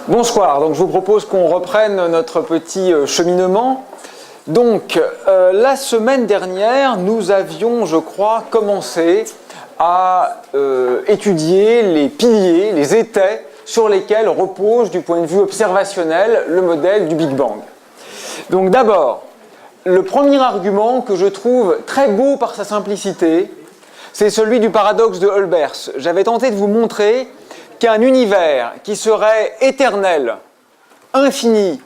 Bonsoir, donc je vous propose qu'on reprenne notre petit cheminement. Donc, la semaine dernière, nous avions, je crois, commencé à étudier les piliers, les étais sur lesquels repose, du point de vue observationnel, le modèle du Big Bang. Donc d'abord, le premier argument que je trouve très beau par sa simplicité, c'est celui du paradoxe de Hilbert. J'avais tenté de vous montrer qu'un univers qui serait éternel, infini,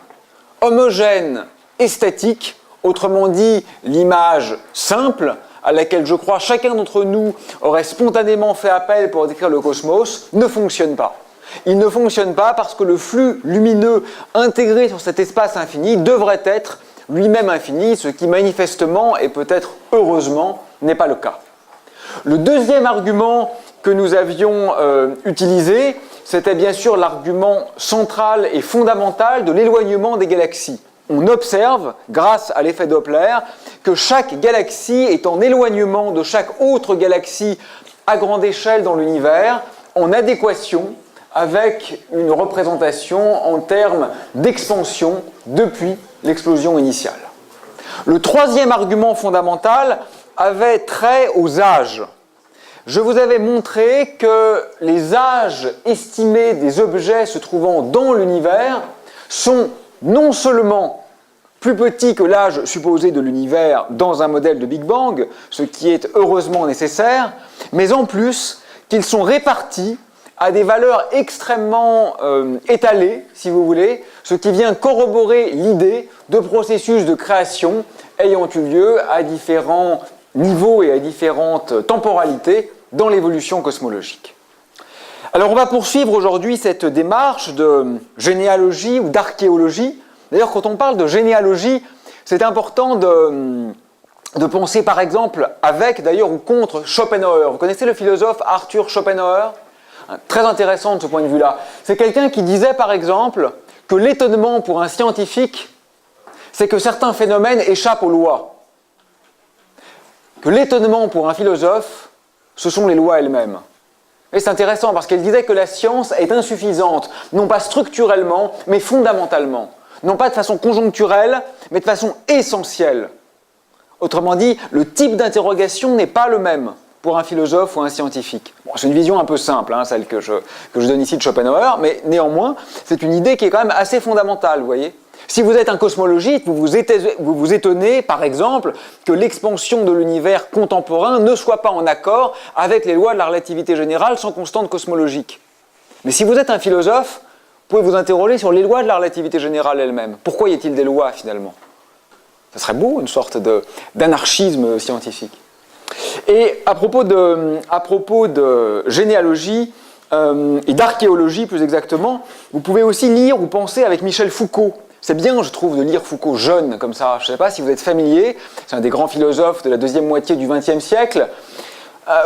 homogène et statique, autrement dit l'image simple à laquelle je crois chacun d'entre nous aurait spontanément fait appel pour décrire le cosmos, ne fonctionne pas. Il ne fonctionne pas parce que le flux lumineux intégré sur cet espace infini devrait être lui-même infini, ce qui manifestement et peut-être heureusement n'est pas le cas. Le deuxième argument que nous avions utilisé, c'était bien sûr l'argument central et fondamental de l'éloignement des galaxies. On observe, grâce à l'effet Doppler, que chaque galaxie est en éloignement de chaque autre galaxie à grande échelle dans l'univers, en adéquation avec une représentation en termes d'expansion depuis l'explosion initiale. Le troisième argument fondamental avait trait aux âges. Je vous avais montré que les âges estimés des objets se trouvant dans l'univers sont non seulement plus petits que l'âge supposé de l'univers dans un modèle de Big Bang, ce qui est heureusement nécessaire, mais en plus qu'ils sont répartis à des valeurs extrêmement étalées, si vous voulez, ce qui vient corroborer l'idée de processus de création ayant eu lieu à différents niveaux et à différentes temporalités dans l'évolution cosmologique. Alors on va poursuivre aujourd'hui cette démarche de généalogie ou d'archéologie. D'ailleurs, quand on parle de généalogie, c'est important de penser par exemple avec, d'ailleurs, ou contre Schopenhauer. Vous connaissez le philosophe Arthur Schopenhauer ? Très intéressant de ce point de vue-là. C'est quelqu'un qui disait par exemple que l'étonnement pour un scientifique, c'est que certains phénomènes échappent aux lois. Que l'étonnement pour un philosophe, ce sont les lois elles-mêmes. Et c'est intéressant parce qu'elle disait que la science est insuffisante, non pas structurellement, mais fondamentalement. Non pas de façon conjoncturelle, mais de façon essentielle. Autrement dit, le type d'interrogation n'est pas le même pour un philosophe ou un scientifique. Bon, c'est une vision un peu simple, celle que je donne ici de Schopenhauer, mais néanmoins, c'est une idée qui est quand même assez fondamentale, vous voyez. Si vous êtes un cosmologiste, vous vous étonnez, par exemple, que l'expansion de l'univers contemporain ne soit pas en accord avec les lois de la relativité générale sans constante cosmologique. Mais si vous êtes un philosophe, vous pouvez vous interroger sur les lois de la relativité générale elle-même. Pourquoi y a-t-il des lois, finalement ? Ça serait beau, une sorte d'anarchisme scientifique. Et à propos de généalogie et d'archéologie, plus exactement, vous pouvez aussi lire ou penser avec Michel Foucault. C'est bien, je trouve, de lire Foucault jeune, comme ça. Je ne sais pas si vous êtes familier, c'est un des grands philosophes de la deuxième moitié du XXe siècle.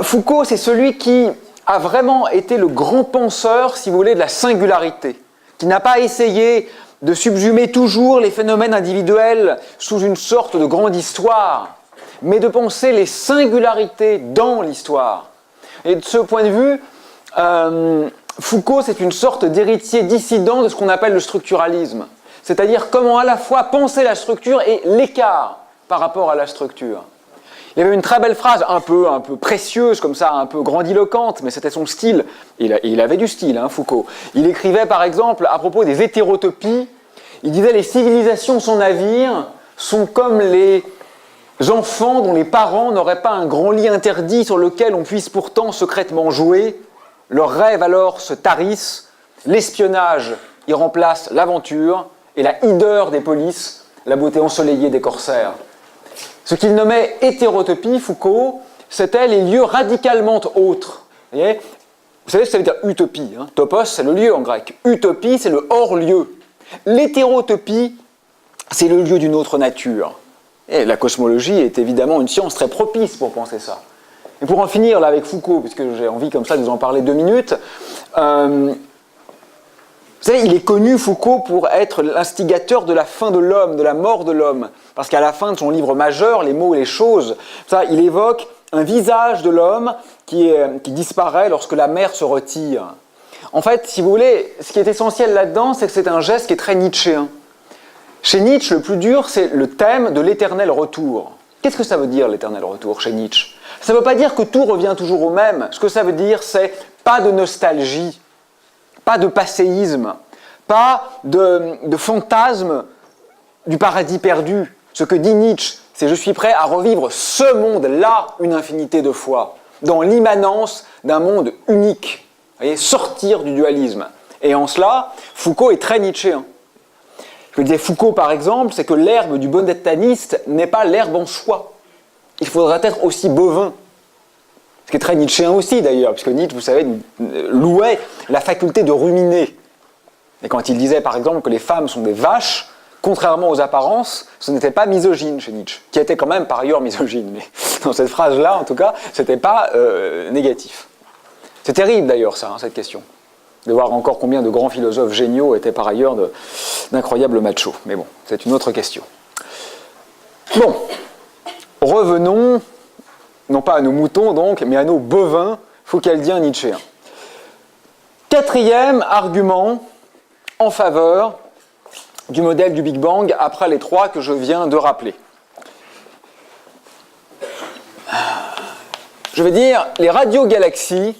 Foucault, c'est celui qui a vraiment été le grand penseur, si vous voulez, de la singularité, qui n'a pas essayé de subsumer toujours les phénomènes individuels sous une sorte de grande histoire, mais de penser les singularités dans l'histoire. Et de ce point de vue, Foucault, c'est une sorte d'héritier dissident de ce qu'on appelle le structuralisme. C'est-à-dire comment à la fois penser la structure et l'écart par rapport à la structure. Il y avait une très belle phrase, un peu précieuse, comme ça, un peu grandiloquente, mais c'était son style. Il avait du style, Foucault. Il écrivait par exemple à propos des hétérotopies, il disait « Les civilisations sans navire sont comme les enfants dont les parents n'auraient pas un grand lit interdit sur lequel on puisse pourtant secrètement jouer. Leurs rêves alors se tarissent, l'espionnage y remplace l'aventure, et la hideur des polices, la beauté ensoleillée des corsaires. » Ce qu'il nommait hétérotopie, Foucault, c'était les lieux radicalement autres. Vous savez ce que ça veut dire utopie, Topos, c'est le lieu en grec. Utopie, c'est le hors-lieu. L'hétérotopie, c'est le lieu d'une autre nature. Et la cosmologie est évidemment une science très propice pour penser ça. Et pour en finir là avec Foucault, puisque j'ai envie comme ça de vous en parler 2 minutes, vous savez, il est connu, Foucault, pour être l'instigateur de la fin de l'homme, de la mort de l'homme. Parce qu'à la fin de son livre majeur, Les mots et les choses, il évoque un visage de l'homme qui disparaît lorsque la mer se retire. En fait, si vous voulez, ce qui est essentiel là-dedans, c'est que c'est un geste qui est très nietzschéen. Chez Nietzsche, le plus dur, c'est le thème de l'éternel retour. Qu'est-ce que ça veut dire, l'éternel retour, chez Nietzsche? Ça ne veut pas dire que tout revient toujours au même. Ce que ça veut dire, c'est pas de nostalgie, pas de passéisme, pas de fantasme du paradis perdu. Ce que dit Nietzsche, c'est « je suis prêt à revivre ce monde-là une infinité de fois, dans l'immanence d'un monde unique ». Vous voyez, sortir du dualisme. Et en cela, Foucault est très nietzschéen. Ce que disait Foucault, par exemple, c'est que l'herbe du botaniste n'est pas l'herbe en soi. Il faudra être aussi bovin. Ce qui est très nietzschéen aussi, d'ailleurs, puisque Nietzsche, vous savez, louait la faculté de ruminer. Et quand il disait, par exemple, que les femmes sont des vaches, contrairement aux apparences, ce n'était pas misogyne chez Nietzsche, qui était quand même par ailleurs misogyne. Mais dans cette phrase-là, en tout cas, ce n'était pas négatif. C'est terrible, d'ailleurs, ça, cette question. De voir encore combien de grands philosophes géniaux étaient par ailleurs d'incroyables machos. Mais bon, c'est une autre question. Bon, revenons, non pas à nos moutons donc, mais à nos bovins foucaldiens nietzschéens. Quatrième argument en faveur du modèle du Big Bang, après les trois que je viens de rappeler. Je vais dire les radiogalaxies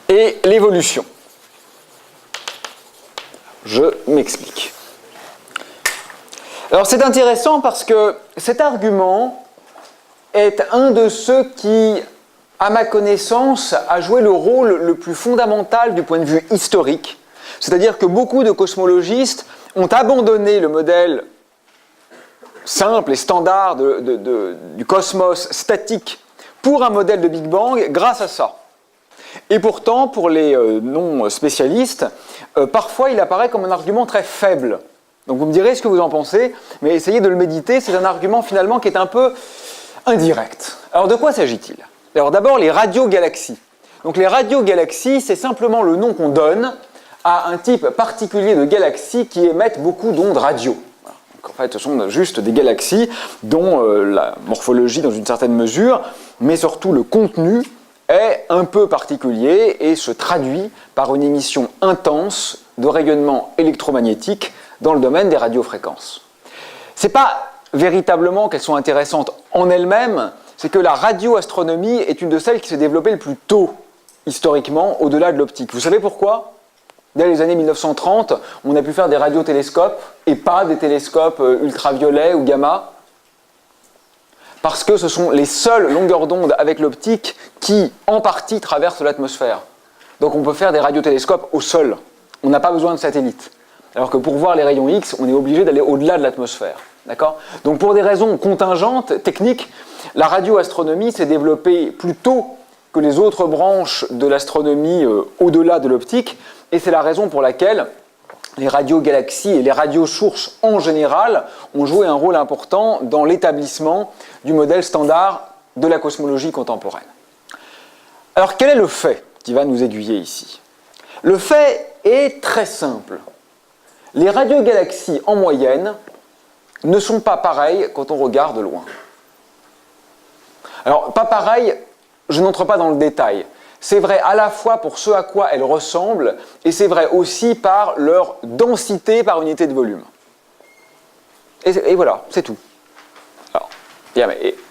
et l'évolution. Je m'explique. Alors c'est intéressant parce que cet argument est un de ceux qui, à ma connaissance, a joué le rôle le plus fondamental du point de vue historique. C'est-à-dire que beaucoup de cosmologistes ont abandonné le modèle simple et standard du cosmos statique pour un modèle de Big Bang grâce à ça. Et pourtant, pour les non-spécialistes, parfois il apparaît comme un argument très faible. Donc vous me direz ce que vous en pensez, mais essayez de le méditer, c'est un argument finalement qui est un peu indirect. Alors de quoi s'agit-il? Alors d'abord les radiogalaxies. Donc les radiogalaxies, c'est simplement le nom qu'on donne à un type particulier de galaxies qui émettent beaucoup d'ondes radio. Donc en fait, ce sont juste des galaxies dont la morphologie dans une certaine mesure, mais surtout le contenu, est un peu particulier et se traduit par une émission intense de rayonnement électromagnétique dans le domaine des radiofréquences. Ce n'est pas véritablement qu'elles sont intéressantes en elles-mêmes, c'est que la radioastronomie est une de celles qui s'est développée le plus tôt, historiquement, au-delà de l'optique. Vous savez pourquoi? Dès les années 1930, on a pu faire des radiotélescopes et pas des télescopes ultraviolets ou gamma, parce que ce sont les seules longueurs d'onde avec l'optique qui, en partie, traversent l'atmosphère. Donc on peut faire des radiotélescopes au sol. On n'a pas besoin de satellites. Alors que pour voir les rayons X, on est obligé d'aller au-delà de l'atmosphère. D'accord ? Donc pour des raisons contingentes, techniques, la radioastronomie s'est développée plus tôt que les autres branches de l'astronomie au-delà de l'optique, et c'est la raison pour laquelle les radiogalaxies et les radiosources en général ont joué un rôle important dans l'établissement du modèle standard de la cosmologie contemporaine. Alors quel est le fait qui va nous aiguiller ici? Le fait est très simple. Les radiogalaxies en moyenne ne sont pas pareilles quand on regarde loin. Alors pas pareilles, je n'entre pas dans le détail. C'est vrai à la fois pour ce à quoi elles ressemblent, et c'est vrai aussi par leur densité par unité de volume. Et voilà, c'est tout. Alors,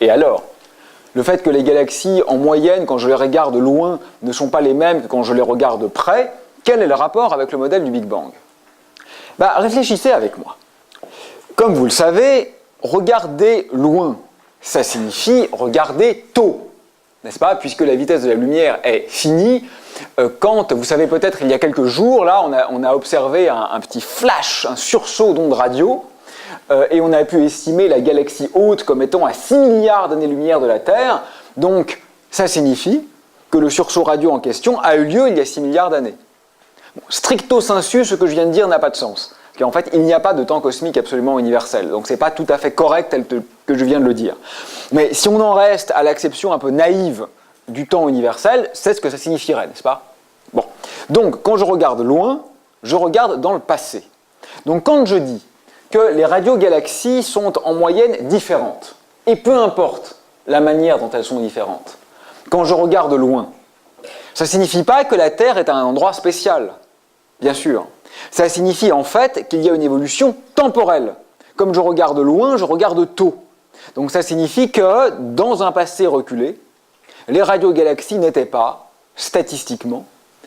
et alors? Le fait que les galaxies, en moyenne, quand je les regarde loin, ne sont pas les mêmes que quand je les regarde près, quel est le rapport avec le modèle du Big Bang? Réfléchissez avec moi. Comme vous le savez, regarder loin, ça signifie regarder tôt. N'est-ce pas? Puisque la vitesse de la lumière est finie, quand, vous savez peut-être, il y a quelques jours, là, on a observé un petit flash, un sursaut d'ondes radio, et on a pu estimer la galaxie haute comme étant à 6 milliards d'années-lumière de la Terre. Donc, ça signifie que le sursaut radio en question a eu lieu il y a 6 milliards d'années. Bon, stricto sensu, ce que je viens de dire n'a pas de sens. Parce qu'en fait, il n'y a pas de temps cosmique absolument universel. Donc, ce n'est pas tout à fait correct tel que je viens de le dire. Mais si on en reste à l'acception un peu naïve du temps universel, c'est ce que ça signifierait, n'est-ce pas? Bon. Donc, quand je regarde loin, je regarde dans le passé. Donc, quand je dis que les radiogalaxies sont en moyenne différentes, et peu importe la manière dont elles sont différentes, quand je regarde loin. Ça ne signifie pas que la Terre est à un endroit spécial, bien sûr. Ça signifie en fait qu'il y a une évolution temporelle. Comme je regarde loin, je regarde tôt. Donc ça signifie que dans un passé reculé, les radiogalaxies n'étaient pas, statistiquement,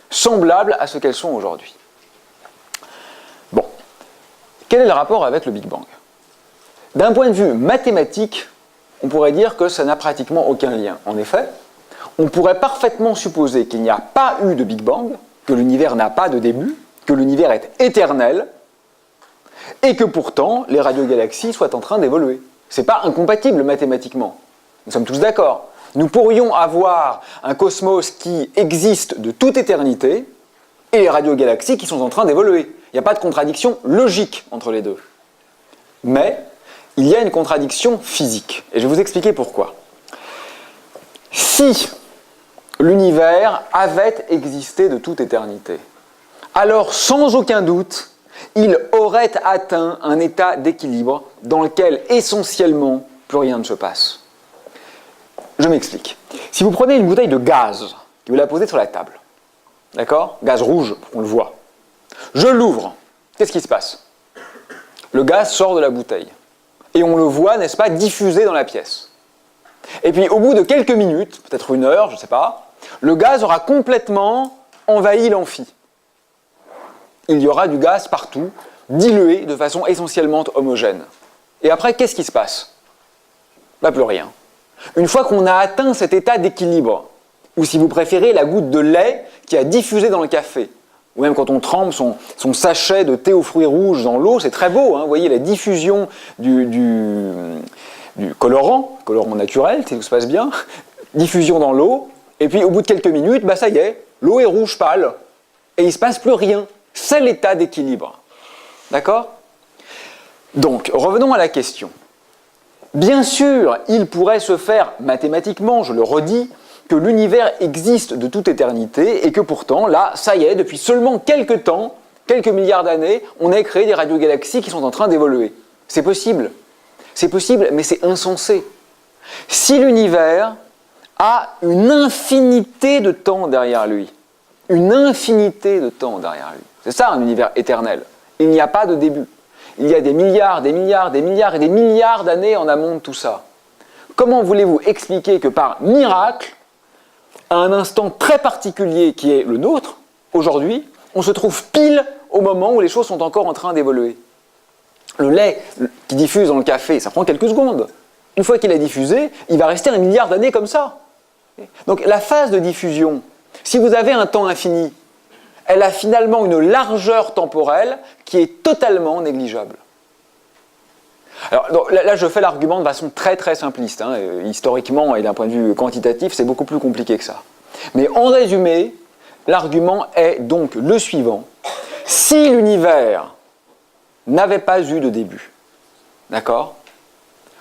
semblables à ce qu'elles sont aujourd'hui. Bon, quel est le rapport avec le Big Bang? D'un point de vue mathématique, on pourrait dire que ça n'a pratiquement aucun lien. En effet, on pourrait parfaitement supposer qu'il n'y a pas eu de Big Bang, que l'univers n'a pas de début, que l'univers est éternel, et que pourtant les radiogalaxies soient en train d'évoluer. Ce n'est pas incompatible mathématiquement. Nous sommes tous d'accord. Nous pourrions avoir un cosmos qui existe de toute éternité et les radiogalaxies qui sont en train d'évoluer. Il n'y a pas de contradiction logique entre les deux. Mais il y a une contradiction physique. Et je vais vous expliquer pourquoi. Si l'univers avait existé de toute éternité, alors sans aucun doute, il aurait atteint un état d'équilibre dans lequel essentiellement plus rien ne se passe. Je m'explique. Si vous prenez une bouteille de gaz et vous la posez sur la table, d'accord? Gaz rouge, on le voit. Je l'ouvre. Qu'est-ce qui se passe? Le gaz sort de la bouteille. Et on le voit, n'est-ce pas, diffusé dans la pièce. Et puis au bout de quelques minutes, peut-être une heure, je ne sais pas, le gaz aura complètement envahi l'amphi. Il y aura du gaz partout, dilué de façon essentiellement homogène. Et après, qu'est-ce qui se passe? Plus rien. Une fois qu'on a atteint cet état d'équilibre, ou si vous préférez, la goutte de lait qui a diffusé dans le café, ou même quand on trempe son sachet de thé aux fruits rouges dans l'eau, c'est très beau, hein, vous voyez la diffusion du colorant naturel, si tout se passe bien, diffusion dans l'eau, et puis au bout de quelques minutes, ça y est, l'eau est rouge pâle, et il ne se passe plus rien. C'est l'état d'équilibre. D'accord? Donc, revenons à la question. Bien sûr, il pourrait se faire mathématiquement, je le redis, que l'univers existe de toute éternité et que pourtant, là, ça y est, depuis seulement quelques temps, quelques milliards d'années, on a créé des radiogalaxies qui sont en train d'évoluer. C'est possible. C'est possible, mais c'est insensé. Si l'univers a une infinité de temps derrière lui, une infinité de temps derrière lui, c'est ça un univers éternel, il n'y a pas de début. Il y a des milliards, des milliards, des milliards et des milliards d'années en amont de tout ça. Comment voulez-vous expliquer que par miracle, à un instant très particulier qui est le nôtre, aujourd'hui, on se trouve pile au moment où les choses sont encore en train d'évoluer? Le lait qui diffuse dans le café, ça prend quelques secondes. Une fois qu'il est diffusé, il va rester un milliard d'années comme ça. Donc la phase de diffusion, si vous avez un temps infini, elle a finalement une largeur temporelle qui est totalement négligeable. Alors là, je fais l'argument de façon très très simpliste. Historiquement et d'un point de vue quantitatif, c'est beaucoup plus compliqué que ça. Mais en résumé, l'argument est donc le suivant. Si l'univers n'avait pas eu de début, d'accord?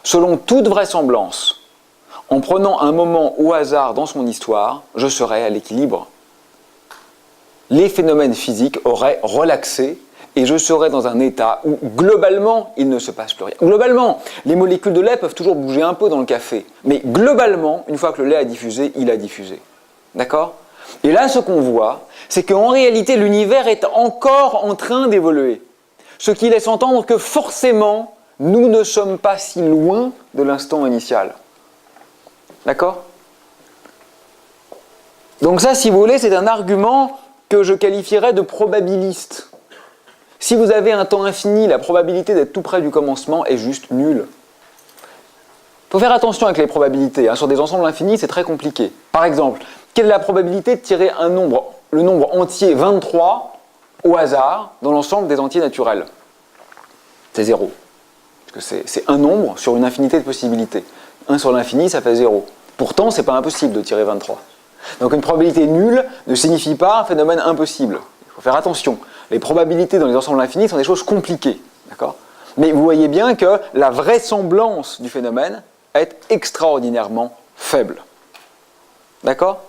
Selon toute vraisemblance, en prenant un moment au hasard dans son histoire, je serais à l'équilibre. Les phénomènes physiques auraient relaxé et je serais dans un état où, globalement, il ne se passe plus rien. Globalement, les molécules de lait peuvent toujours bouger un peu dans le café, mais globalement, une fois que le lait a diffusé, il a diffusé. D'accord? Et là, ce qu'on voit, c'est qu'en réalité, l'univers est encore en train d'évoluer. Ce qui laisse entendre que forcément, nous ne sommes pas si loin de l'instant initial. D'accord? Donc ça, si vous voulez, c'est un argument que je qualifierais de probabiliste. Si vous avez un temps infini, la probabilité d'être tout près du commencement est juste nulle. Il faut faire attention avec les probabilités. Sur des ensembles infinis, c'est très compliqué. Par exemple, quelle est la probabilité de tirer un nombre, le nombre entier 23, au hasard, dans l'ensemble des entiers naturels? C'est 0. Parce que c'est un nombre sur une infinité de possibilités. 1 sur l'infini, ça fait 0. Pourtant, ce n'est pas impossible de tirer 23. Donc une probabilité nulle ne signifie pas un phénomène impossible. Il faut faire attention. Les probabilités dans les ensembles infinis sont des choses compliquées. D'accord? Mais vous voyez bien que la vraisemblance du phénomène est extraordinairement faible. D'accord?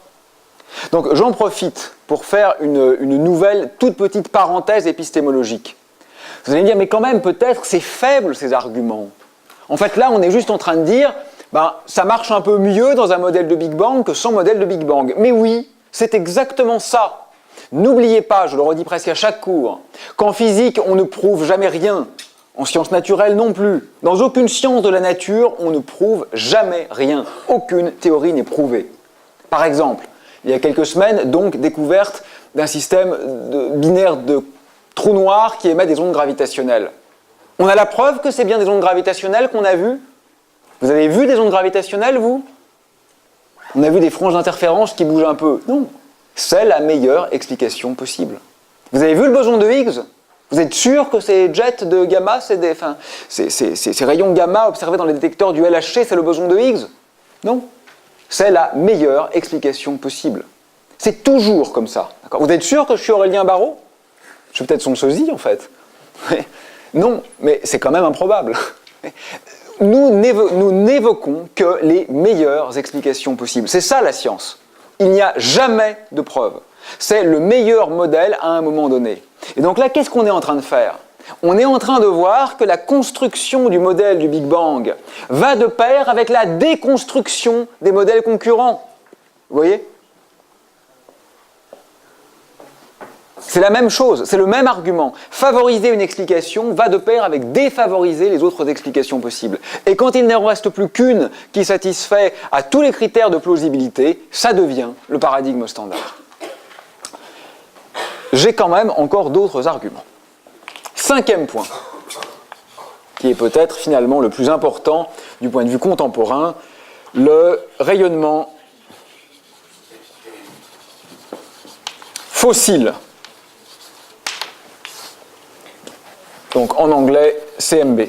Donc j'en profite pour faire une nouvelle, toute petite parenthèse épistémologique. Vous allez me dire, mais quand même, peut-être, c'est faible ces arguments. En fait, là, on est juste en train de dire, Ben, ça marche un peu mieux dans un modèle de Big Bang que sans modèle de Big Bang. Mais oui, c'est exactement ça. N'oubliez pas, je le redis presque à chaque cours, qu'en physique, on ne prouve jamais rien. En sciences naturelles non plus. Dans aucune science de la nature, on ne prouve jamais rien. Aucune théorie n'est prouvée. Par exemple, il y a quelques semaines, donc, découverte d'un système binaire de trous noirs qui émet des ondes gravitationnelles. On a la preuve que c'est bien des ondes gravitationnelles qu'on a vues. Vous avez vu des ondes gravitationnelles, vous? On a vu des franges d'interférence qui bougent un peu. Non, c'est la meilleure explication possible. Vous avez vu le boson de Higgs? Vous êtes sûr que ces jets de gamma, ces rayons gamma observés dans les détecteurs du LHC, c'est le boson de Higgs? Non. C'est la meilleure explication possible. C'est toujours comme ça. Vous êtes sûr que je suis Aurélien Barraud? Je suis peut-être son sosie, en fait. Non, mais c'est quand même improbable. Nous n'évoquons que les meilleures explications possibles. C'est ça la science. Il n'y a jamais de preuve. C'est le meilleur modèle à un moment donné. Et donc là, qu'est-ce qu'on est en train de faire? On est en train de voir que la construction du modèle du Big Bang va de pair avec la déconstruction des modèles concurrents. Vous voyez? C'est la même chose, c'est le même argument. Favoriser une explication va de pair avec défavoriser les autres explications possibles. Et quand il n'en reste plus qu'une qui satisfait à tous les critères de plausibilité, ça devient le paradigme standard. J'ai quand même encore d'autres arguments. Cinquième point, qui est peut-être finalement le plus important du point de vue contemporain, le rayonnement fossile. Donc en anglais, CMB.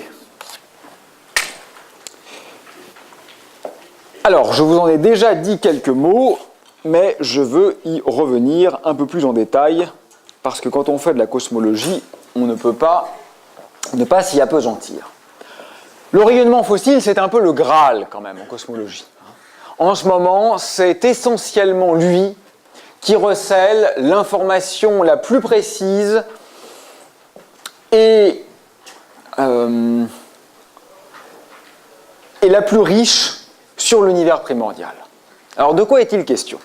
Alors, je vous en ai déjà dit quelques mots, mais je veux y revenir un peu plus en détail, parce que quand on fait de la cosmologie, on ne peut pas ne pas s'y appesantir. Le rayonnement fossile, c'est un peu le Graal quand même en cosmologie. En ce moment, c'est essentiellement lui qui recèle l'information la plus précise et la plus riche sur l'univers primordial. Alors de quoi est-il question?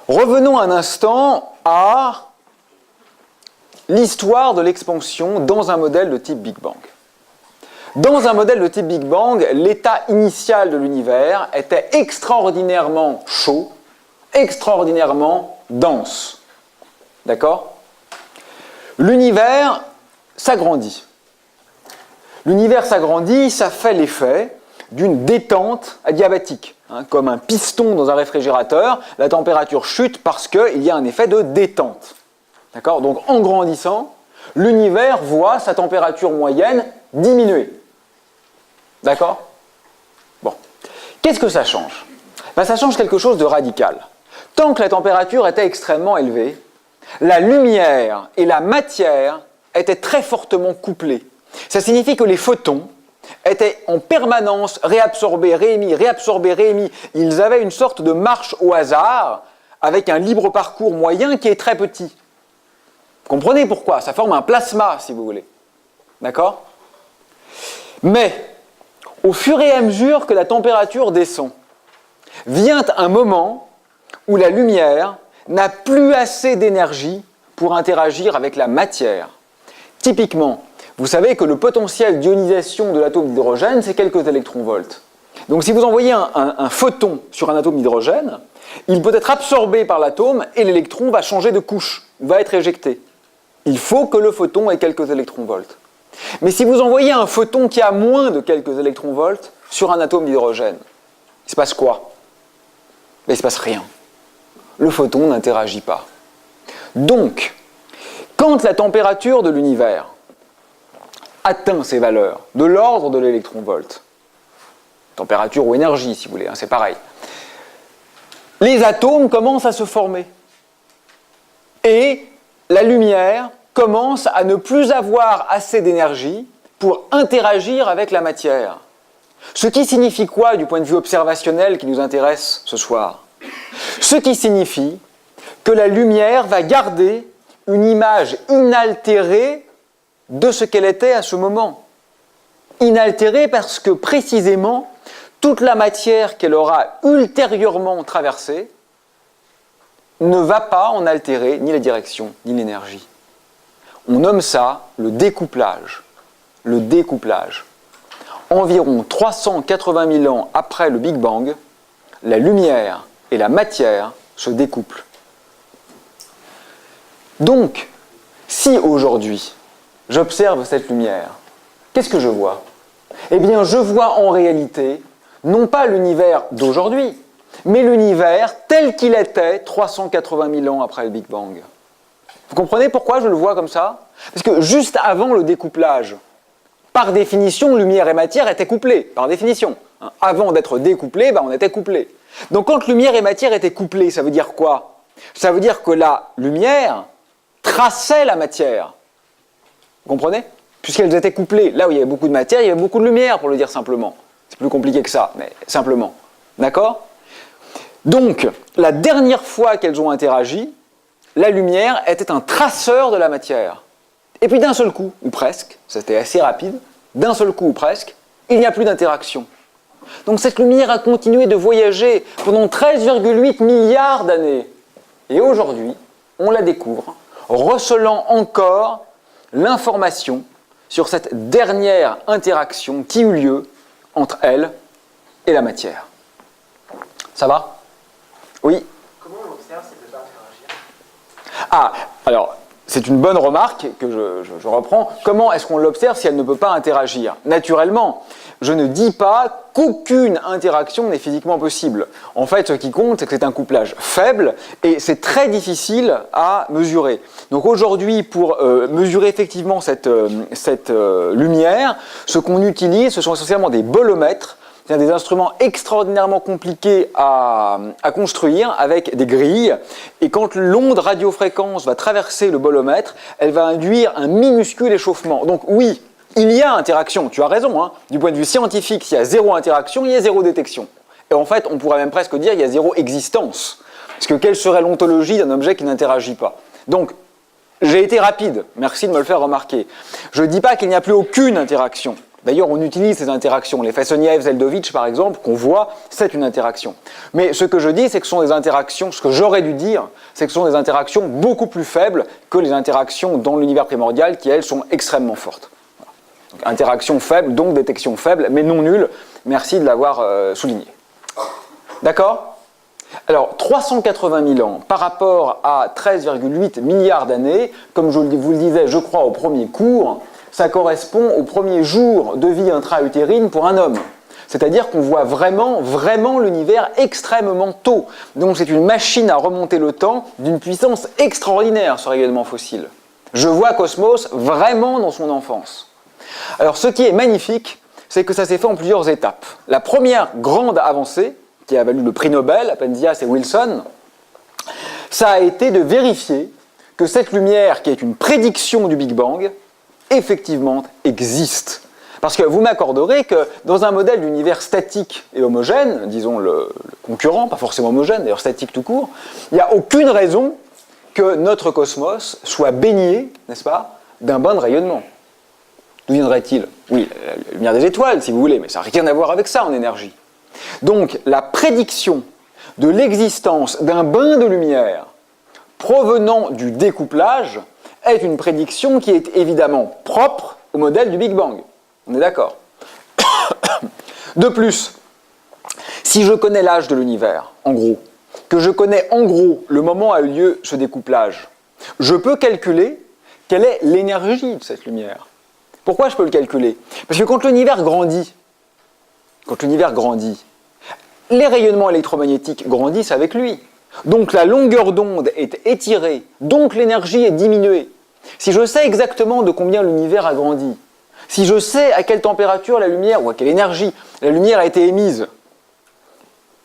Revenons un instant à l'histoire de l'expansion dans un modèle de type Big Bang. Dans un modèle de type Big Bang, l'état initial de l'univers était extraordinairement chaud, extraordinairement dense. D'accord? L'univers s'agrandit. L'univers s'agrandit, ça fait l'effet d'une détente adiabatique. Comme un piston dans un réfrigérateur, la température chute parce qu'il y a un effet de détente. D'accord? Donc en grandissant, l'univers voit sa température moyenne diminuer. D'accord? Bon. Qu'est-ce que ça change? Ben, ça change quelque chose de radical. Tant que la température était extrêmement élevée, la lumière et la matière étaient très fortement couplées. Ça signifie que les photons étaient en permanence réabsorbés, réémis, réabsorbés, réémis. Ils avaient une sorte de marche au hasard avec un libre parcours moyen qui est très petit. Comprenez pourquoi? Ça forme un plasma, si vous voulez. D'accord? Mais, au fur et à mesure que la température descend, vient un moment où la lumière n'a plus assez d'énergie pour interagir avec la matière. Typiquement, vous savez que le potentiel d'ionisation de l'atome d'hydrogène, c'est quelques électronvolts. Donc si vous envoyez un photon sur un atome d'hydrogène, il peut être absorbé par l'atome et l'électron va changer de couche, va être éjecté. Il faut que le photon ait quelques électronvolts. Mais si vous envoyez un photon qui a moins de quelques électronvolts sur un atome d'hydrogène, il se passe quoi? Il ne se passe rien. Le photon n'interagit pas. Donc, quand la température de l'univers atteint ces valeurs de l'ordre de l'électronvolt, température ou énergie si vous voulez, c'est pareil, les atomes commencent à se former. Et la lumière commence à ne plus avoir assez d'énergie pour interagir avec la matière. Ce qui signifie quoi du point de vue observationnel qui nous intéresse ce soir? Ce qui signifie que la lumière va garder une image inaltérée de ce qu'elle était à ce moment. Inaltérée parce que précisément, toute la matière qu'elle aura ultérieurement traversée ne va pas en altérer ni la direction ni l'énergie. On nomme ça le découplage. Le découplage. Environ 380 000 ans après le Big Bang, la lumière et la matière se découplent. Donc, si aujourd'hui, j'observe cette lumière, qu'est-ce que je vois? Eh bien, je vois en réalité, non pas l'univers d'aujourd'hui, mais l'univers tel qu'il était 380 000 ans après le Big Bang. Vous comprenez pourquoi je le vois comme ça? Parce que juste avant le découplage, par définition, lumière et matière étaient couplées, par définition. Avant d'être découplés, on était couplés. Donc quand lumière et matière étaient couplées, ça veut dire quoi? Ça veut dire que la lumière traçait la matière. Vous comprenez? Puisqu'elles étaient couplées. Là où il y avait beaucoup de matière, il y avait beaucoup de lumière, pour le dire simplement. C'est plus compliqué que ça, mais simplement. D'accord? Donc, la dernière fois qu'elles ont interagi, la lumière était un traceur de la matière. Et puis d'un seul coup, ou presque, c'était assez rapide, d'un seul coup ou presque, il n'y a plus d'interaction. Donc cette lumière a continué de voyager pendant 13,8 milliards d'années. Et aujourd'hui, on la découvre, recelant encore l'information sur cette dernière interaction qui eut lieu entre elle et la matière. Ça va? Oui? Comment on observe si elle ne peut pas interagir? Ah, alors, c'est une bonne remarque que je reprends. Comment est-ce qu'on l'observe si elle ne peut pas interagir? Naturellement, je ne dis pas qu'aucune interaction n'est physiquement possible. En fait, ce qui compte, c'est que c'est un couplage faible et c'est très difficile à mesurer. Donc aujourd'hui, pour mesurer effectivement cette lumière, ce qu'on utilise, ce sont essentiellement des bolomètres. C'est des instruments extraordinairement compliqués à construire avec des grilles. Et quand l'onde radiofréquence va traverser le bolomètre, elle va induire un minuscule échauffement. Donc oui, il y a interaction, tu as raison. Hein. Du point de vue scientifique, s'il y a zéro interaction, il y a zéro détection. Et en fait, on pourrait même presque dire qu'il y a zéro existence. Parce que quelle serait l'ontologie d'un objet qui n'interagit pas? Donc, j'ai été rapide, merci de me le faire remarquer. Je ne dis pas qu'il n'y a plus aucune interaction. D'ailleurs, on utilise ces interactions. Les Fessoniev-Zeldovich, par exemple, qu'on voit, c'est une interaction. Mais ce que je dis, c'est que ce sont des interactions, ce que j'aurais dû dire, c'est que ce sont des interactions beaucoup plus faibles que les interactions dans l'univers primordial, qui, elles, sont extrêmement fortes. Donc, interaction faible, donc détection faible, mais non nulle. Merci de l'avoir souligné. D'accord? Alors, 380 000 ans par rapport à 13,8 milliards d'années, comme je vous le disais, je crois, au premier cours, ça correspond au premier jour de vie intra-utérine pour un homme. C'est-à-dire qu'on voit vraiment l'univers extrêmement tôt. Donc c'est une machine à remonter le temps d'une puissance extraordinaire, ce rayonnement fossile. Je vois Cosmos vraiment dans son enfance. Alors ce qui est magnifique, c'est que ça s'est fait en plusieurs étapes. La première grande avancée, qui a valu le prix Nobel à Penzias et Wilson, ça a été de vérifier que cette lumière, qui est une prédiction du Big Bang, effectivement existe. Parce que vous m'accorderez que dans un modèle d'univers statique et homogène, disons le concurrent, pas forcément homogène, d'ailleurs statique tout court, il n'y a aucune raison que notre cosmos soit baigné, n'est-ce pas, d'un bain de rayonnement. D'où viendrait-il? Oui, la lumière des étoiles, si vous voulez, mais ça n'a rien à voir avec ça en énergie. Donc, la prédiction de l'existence d'un bain de lumière provenant du découplage est une prédiction qui est évidemment propre au modèle du Big Bang. On est d'accord? De plus, si je connais l'âge de l'univers, en gros, que je connais en gros le moment où a eu lieu ce découplage, je peux calculer quelle est l'énergie de cette lumière. Pourquoi je peux le calculer? Parce que quand l'univers grandit, les rayonnements électromagnétiques grandissent avec lui. Donc la longueur d'onde est étirée, donc l'énergie est diminuée. Si je sais exactement de combien l'univers a grandi, si je sais à quelle température la lumière ou à quelle énergie la lumière a été émise,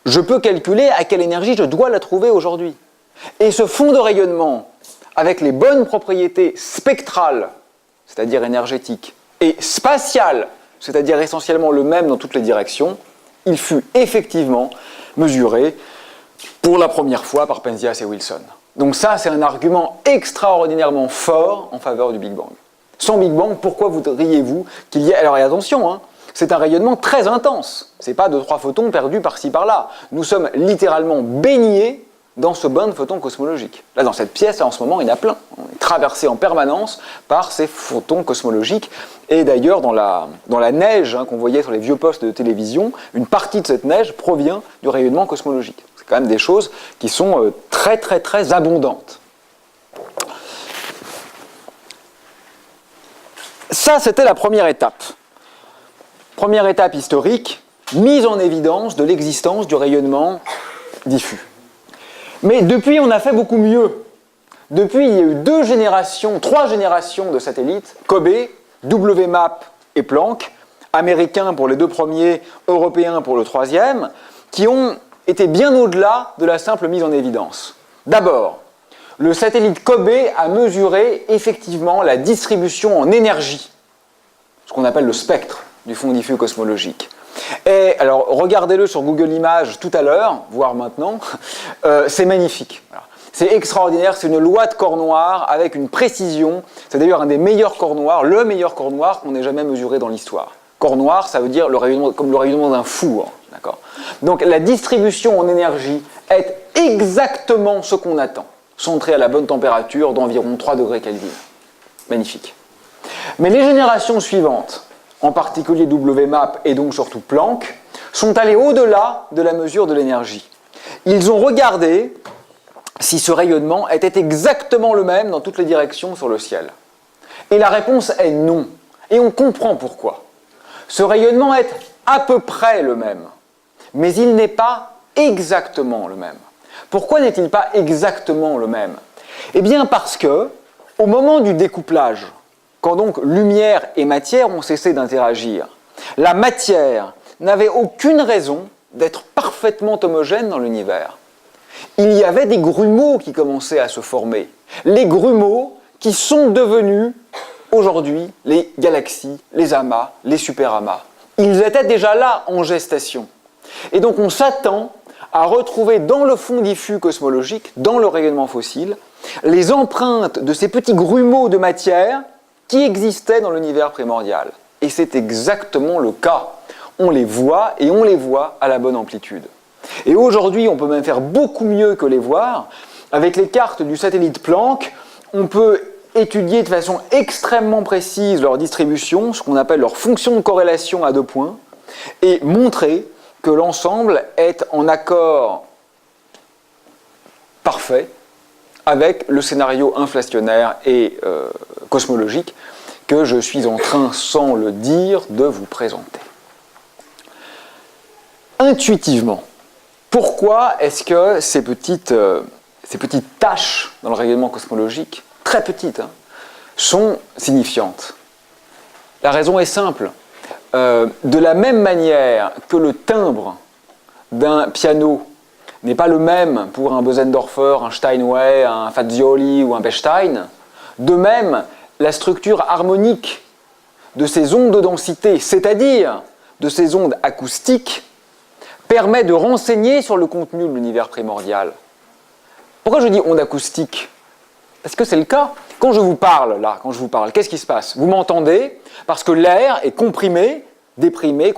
je peux calculer à quelle énergie je dois la trouver aujourd'hui. Et ce fond de rayonnement, avec les bonnes propriétés spectrales, c'est-à-dire énergétiques, et spatiales, c'est-à-dire essentiellement le même dans toutes les directions, il fut effectivement mesuré pour la première fois par Penzias et Wilson. Donc ça, c'est un argument extraordinairement fort en faveur du Big Bang. Sans Big Bang, pourquoi voudriez-vous qu'il y ait... Alors, et attention, hein, c'est un rayonnement très intense. Ce n'est pas 2-3 photons perdus par-ci par-là. Nous sommes littéralement baignés dans ce bain de photons cosmologiques. Là, dans cette pièce, là, en ce moment, il y en a plein. On est traversé en permanence par ces photons cosmologiques. Et d'ailleurs, dans la neige qu'on voyait sur les vieux postes de télévision, une partie de cette neige provient du rayonnement cosmologique. C'est quand même des choses qui sont très, très, très abondantes. Ça, c'était la première étape. Première étape historique, mise en évidence de l'existence du rayonnement diffus. Mais depuis, on a fait beaucoup mieux. Depuis, il y a eu 3 générations de satellites, COBE, WMAP et Planck, américains pour les 2 premiers, européens pour le 3e, qui ont été bien au-delà de la simple mise en évidence. D'abord, le satellite COBE a mesuré effectivement la distribution en énergie, ce qu'on appelle le spectre du fond diffus cosmologique. Et alors, regardez-le sur Google Images tout à l'heure, voire maintenant, c'est magnifique. Voilà. C'est extraordinaire, c'est une loi de corps noir avec une précision. C'est d'ailleurs un des meilleurs corps noirs, le meilleur corps noir qu'on ait jamais mesuré dans l'histoire. Corps noir, ça veut dire comme le rayonnement d'un four. D'accord ? Donc la distribution en énergie est exactement ce qu'on attend, centrée à la bonne température d'environ 3 degrés Kelvin. Magnifique. Mais les générations suivantes, en particulier WMAP et donc surtout Planck, sont allés au-delà de la mesure de l'énergie. Ils ont regardé si ce rayonnement était exactement le même dans toutes les directions sur le ciel. Et la réponse est non. Et on comprend pourquoi. Ce rayonnement est à peu près le même, mais il n'est pas exactement le même. Pourquoi n'est-il pas exactement le même ? Eh bien parce que, au moment du découplage, quand donc lumière et matière ont cessé d'interagir, la matière n'avait aucune raison d'être parfaitement homogène dans l'univers. Il y avait des grumeaux qui commençaient à se former. Les grumeaux qui sont devenus aujourd'hui les galaxies, les amas, les superamas. Ils étaient déjà là en gestation. Et donc on s'attend à retrouver dans le fond diffus cosmologique, dans le rayonnement fossile, les empreintes de ces petits grumeaux de matière qui existaient dans l'univers primordial. Et c'est exactement le cas. On les voit et on les voit à la bonne amplitude. Et aujourd'hui, on peut même faire beaucoup mieux que les voir. Avec les cartes du satellite Planck, on peut étudier de façon extrêmement précise leur distribution, ce qu'on appelle leur fonction de corrélation à 2 points, et montrer que l'ensemble est en accord parfait avec le scénario inflationnaire et cosmologique que je suis en train, sans le dire, de vous présenter. Intuitivement, pourquoi est-ce que ces petites taches dans le rayonnement cosmologique, très petites, sont signifiantes ? La raison est simple. De la même manière que le timbre d'un piano n'est pas le même pour un Bösendorfer, un Steinway, un Fazioli ou un Bechstein, de même, la structure harmonique de ces ondes de densité, c'est-à-dire de ces ondes acoustiques, permet de renseigner sur le contenu de l'univers primordial. Pourquoi je dis ondes acoustiques ? Parce que c'est le cas. Quand je vous parle, qu'est-ce qui se passe ? Vous m'entendez parce que l'air est comprimé, déprimé,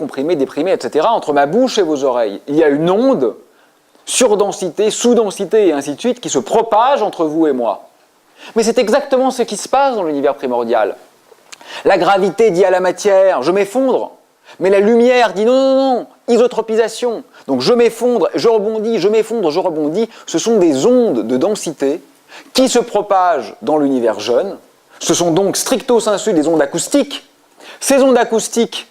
etc. entre ma bouche et vos oreilles. Il y a une onde, surdensité, sous-densité et ainsi de suite, qui se propage entre vous et moi. Mais c'est exactement ce qui se passe dans l'univers primordial. La gravité dit à la matière, je m'effondre. Mais la lumière dit non, isotropisation. Donc je m'effondre, je rebondis, je m'effondre, je rebondis. Ce sont des ondes de densité qui se propagent dans l'univers jeune. Ce sont donc stricto sensu des ondes acoustiques. Ces ondes acoustiques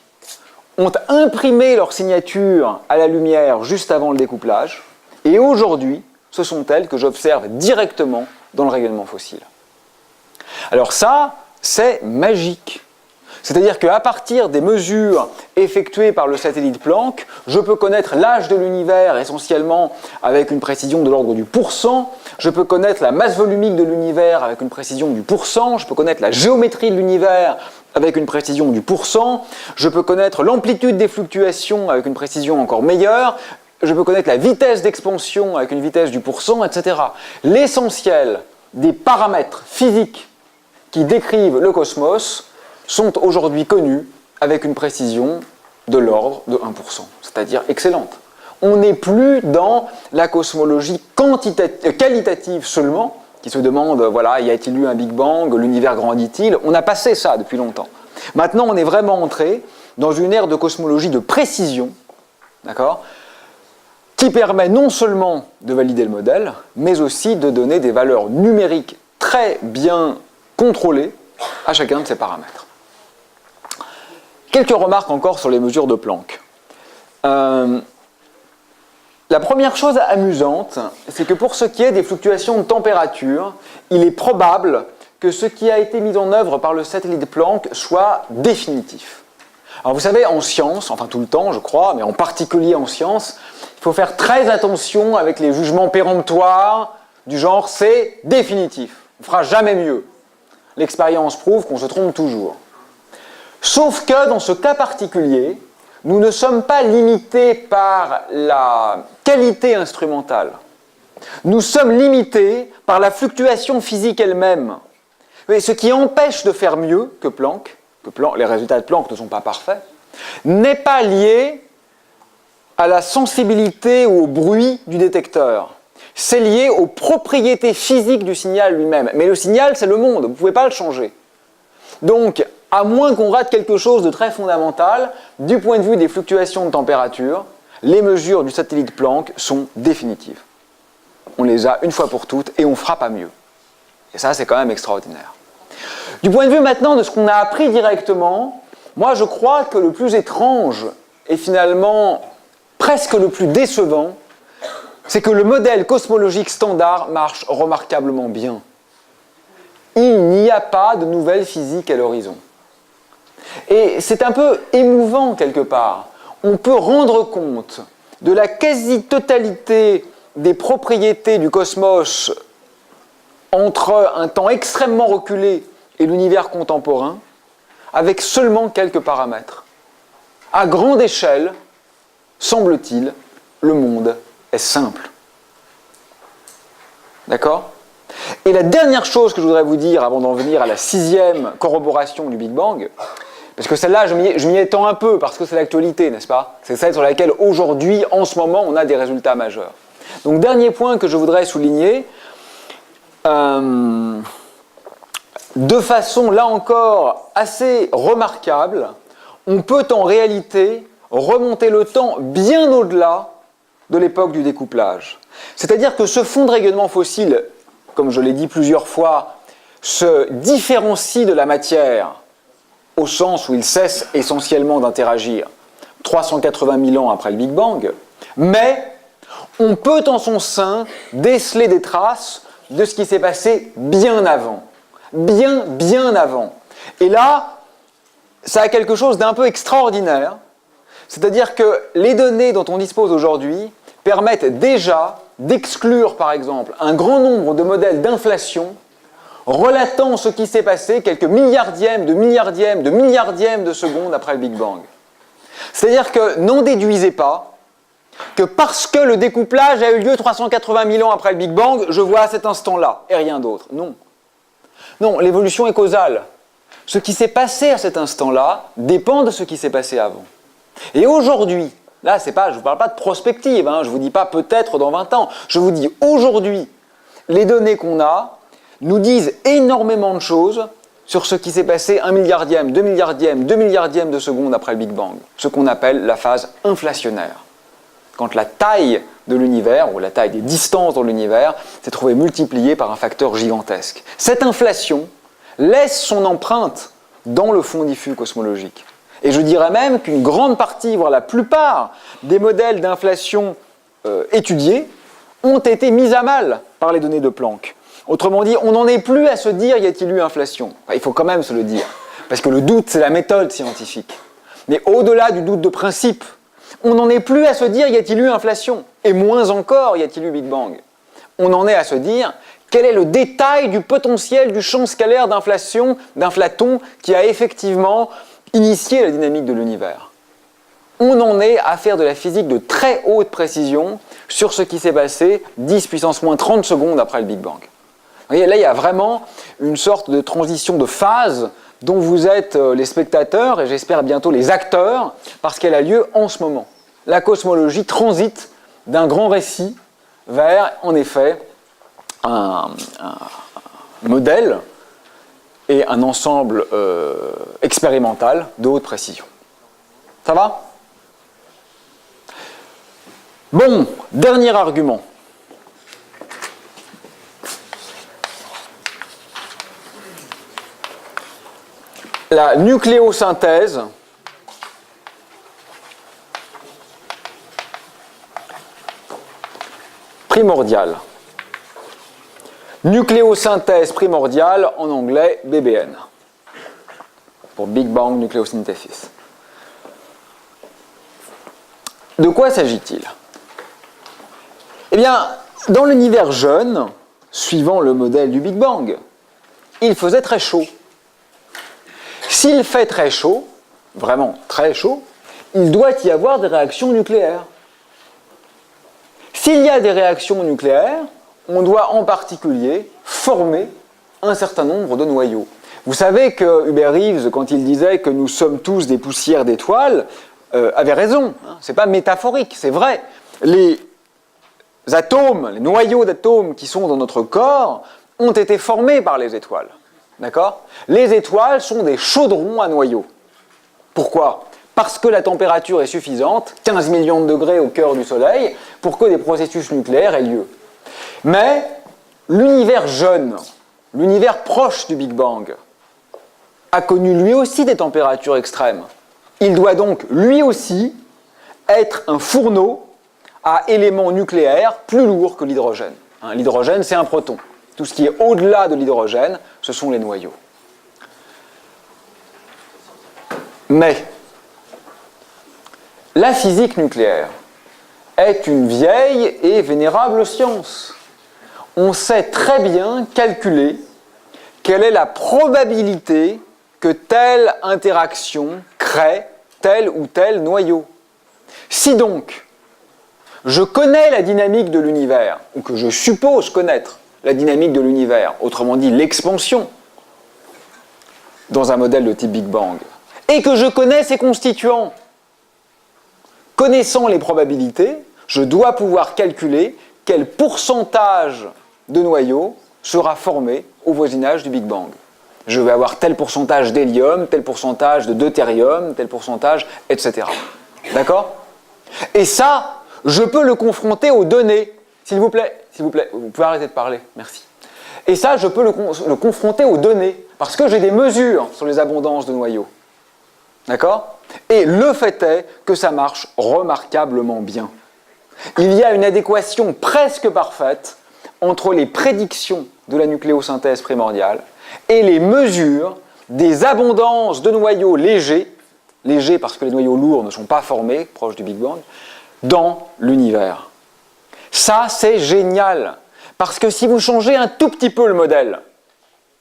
ont imprimé leur signature à la lumière juste avant le découplage. Et aujourd'hui, ce sont elles que j'observe directement dans le rayonnement fossile. Alors ça, c'est magique. C'est-à-dire qu'à partir des mesures effectuées par le satellite Planck, je peux connaître l'âge de l'univers essentiellement avec une précision de l'ordre du pourcent, je peux connaître la masse volumique de l'univers avec une précision du pourcent, je peux connaître la géométrie de l'univers avec une précision du pourcent, je peux connaître l'amplitude des fluctuations avec une précision encore meilleure, je peux connaître la vitesse d'expansion avec une vitesse du pourcent, etc. L'essentiel des paramètres physiques qui décrivent le cosmos sont aujourd'hui connus avec une précision de l'ordre de 1%, c'est-à-dire excellente. On n'est plus dans la cosmologie qualitative seulement, qui se demande, voilà, y a-t-il eu un Big Bang, l'univers grandit-il? On a passé ça depuis longtemps. Maintenant, on est vraiment entré dans une ère de cosmologie de précision, d'accord, qui permet non seulement de valider le modèle, mais aussi de donner des valeurs numériques très bien contrôlées à chacun de ces paramètres. Quelques remarques encore sur les mesures de Planck. La première chose amusante, c'est que pour ce qui est des fluctuations de température, il est probable que ce qui a été mis en œuvre par le satellite Planck soit définitif. Alors vous savez, en science, enfin tout le temps je crois, mais en particulier en science, il faut faire très attention avec les jugements péremptoires du genre c'est définitif, on ne fera jamais mieux. L'expérience prouve qu'on se trompe toujours. Sauf que dans ce cas particulier, nous ne sommes pas limités par la qualité instrumentale. Nous sommes limités par la fluctuation physique elle-même. Ce qui empêche de faire mieux que Planck, les résultats de Planck ne sont pas parfaits, n'est pas lié à la sensibilité ou au bruit du détecteur. C'est lié aux propriétés physiques du signal lui-même. Mais le signal, c'est le monde, vous ne pouvez pas le changer. Donc, à moins qu'on rate quelque chose de très fondamental, du point de vue des fluctuations de température, les mesures du satellite Planck sont définitives. On les a une fois pour toutes et on ne fera pas mieux. Et ça, c'est quand même extraordinaire. Du point de vue maintenant de ce qu'on a appris directement, moi je crois que le plus étrange et finalement presque le plus décevant, c'est que le modèle cosmologique standard marche remarquablement bien. Il n'y a pas de nouvelle physique à l'horizon. Et c'est un peu émouvant quelque part. On peut rendre compte de la quasi-totalité des propriétés du cosmos entre un temps extrêmement reculé et l'univers contemporain, avec seulement quelques paramètres. À grande échelle, semble-t-il, le monde est simple. D'accord ? Et la dernière chose que je voudrais vous dire avant d'en venir à la 6e corroboration du Big Bang, parce que celle-là, je m'y étends un peu, parce que c'est l'actualité, n'est-ce pas ? C'est celle sur laquelle, aujourd'hui, en ce moment, on a des résultats majeurs. Donc, dernier point que je voudrais souligner, de façon, là encore, assez remarquable, on peut en réalité remonter le temps bien au-delà de l'époque du découplage. C'est-à-dire que ce fond de rayonnement fossile, comme je l'ai dit plusieurs fois, se différencie de la matière au sens où il cesse essentiellement d'interagir 380 000 ans après le Big Bang, mais on peut en son sein déceler des traces de ce qui s'est passé bien avant. Bien avant. Et là, ça a quelque chose d'un peu extraordinaire, c'est-à-dire que les données dont on dispose aujourd'hui permettent déjà d'exclure, par exemple, un grand nombre de modèles d'inflation relatant ce qui s'est passé quelques milliardièmes de secondes après le Big Bang. C'est-à-dire que n'en déduisez pas que parce que le découplage a eu lieu 380 000 ans après le Big Bang, je vois à cet instant-là, et rien d'autre. Non. Non, l'évolution est causale. Ce qui s'est passé à cet instant-là dépend de ce qui s'est passé avant. Et aujourd'hui, là, je ne vous parle pas de prospective, je ne vous dis pas peut-être dans 20 ans, je vous dis aujourd'hui, les données qu'on a nous disent énormément de choses sur ce qui s'est passé 1 milliardième, 2 milliardièmes, 2 milliardièmes de seconde après le Big Bang, ce qu'on appelle la phase inflationnaire. Quand la taille de l'univers, ou la taille des distances dans l'univers, s'est trouvée multipliée par un facteur gigantesque. Cette inflation laisse son empreinte dans le fond diffus cosmologique. Et je dirais même qu'une grande partie, voire la plupart, des modèles d'inflation étudiés ont été mis à mal par les données de Planck. Autrement dit, on n'en est plus à se dire y a-t-il eu inflation ? Enfin, il faut quand même se le dire, parce que le doute, c'est la méthode scientifique. Mais au-delà du doute de principe, on n'en est plus à se dire y a-t-il eu inflation ? Et moins encore y a-t-il eu Big Bang ? On en est à se dire quel est le détail du potentiel du champ scalaire d'inflation, d'inflaton, qui a effectivement initié la dynamique de l'univers. On en est à faire de la physique de très haute précision sur ce qui s'est passé 10 puissance moins 30 secondes après le Big Bang. Vous voyez, là, il y a vraiment une sorte de transition de phase dont vous êtes les spectateurs et j'espère bientôt les acteurs, parce qu'elle a lieu en ce moment. La cosmologie transite d'un grand récit vers, en effet, un modèle et un ensemble expérimental de haute précision. Ça va ? Bon, dernier argument. La nucléosynthèse primordiale. Nucléosynthèse primordiale, en anglais BBN, pour Big Bang Nucleosynthesis. De quoi s'agit-il ? Eh bien, dans l'univers jeune, suivant le modèle du Big Bang, il faisait très chaud. S'il fait très chaud, vraiment très chaud, il doit y avoir des réactions nucléaires. S'il y a des réactions nucléaires, on doit en particulier former un certain nombre de noyaux. Vous savez que Hubert Reeves, quand il disait que nous sommes tous des poussières d'étoiles, avait raison. Ce n'est pas métaphorique, c'est vrai. Les atomes, les noyaux d'atomes qui sont dans notre corps ont été formés par les étoiles. D'accord ? Les étoiles sont des chaudrons à noyaux. Pourquoi ? Parce que la température est suffisante, 15 millions de degrés au cœur du Soleil, pour que des processus nucléaires aient lieu. Mais l'univers jeune, l'univers proche du Big Bang, a connu lui aussi des températures extrêmes. Il doit donc lui aussi être un fourneau à éléments nucléaires plus lourds que l'hydrogène. L'hydrogène, c'est un proton. Tout ce qui est au-delà de l'hydrogène, ce sont les noyaux. Mais la physique nucléaire est une vieille et vénérable science. On sait très bien calculer quelle est la probabilité que telle interaction crée tel ou tel noyau. Si donc je connais la dynamique de l'univers, ou que je suppose connaître la dynamique de l'univers, autrement dit l'expansion, dans un modèle de type Big Bang, et que je connais ses constituants, connaissant les probabilités, je dois pouvoir calculer quel pourcentage de noyaux sera formé au voisinage du Big Bang. Je vais avoir tel pourcentage d'hélium, tel pourcentage de deutérium, tel pourcentage, etc. D'accord ? Et ça, je peux le confronter aux données. S'il vous plaît, vous pouvez arrêter de parler, merci. Et ça, je peux le confronter aux données, parce que j'ai des mesures sur les abondances de noyaux. D'accord ? Et le fait est que ça marche remarquablement bien. Il y a une adéquation presque parfaite entre les prédictions de la nucléosynthèse primordiale et les mesures des abondances de noyaux légers parce que les noyaux lourds ne sont pas formés, proches du Big Bang, dans l'univers. Ça, c'est génial, parce que si vous changez un tout petit peu le modèle,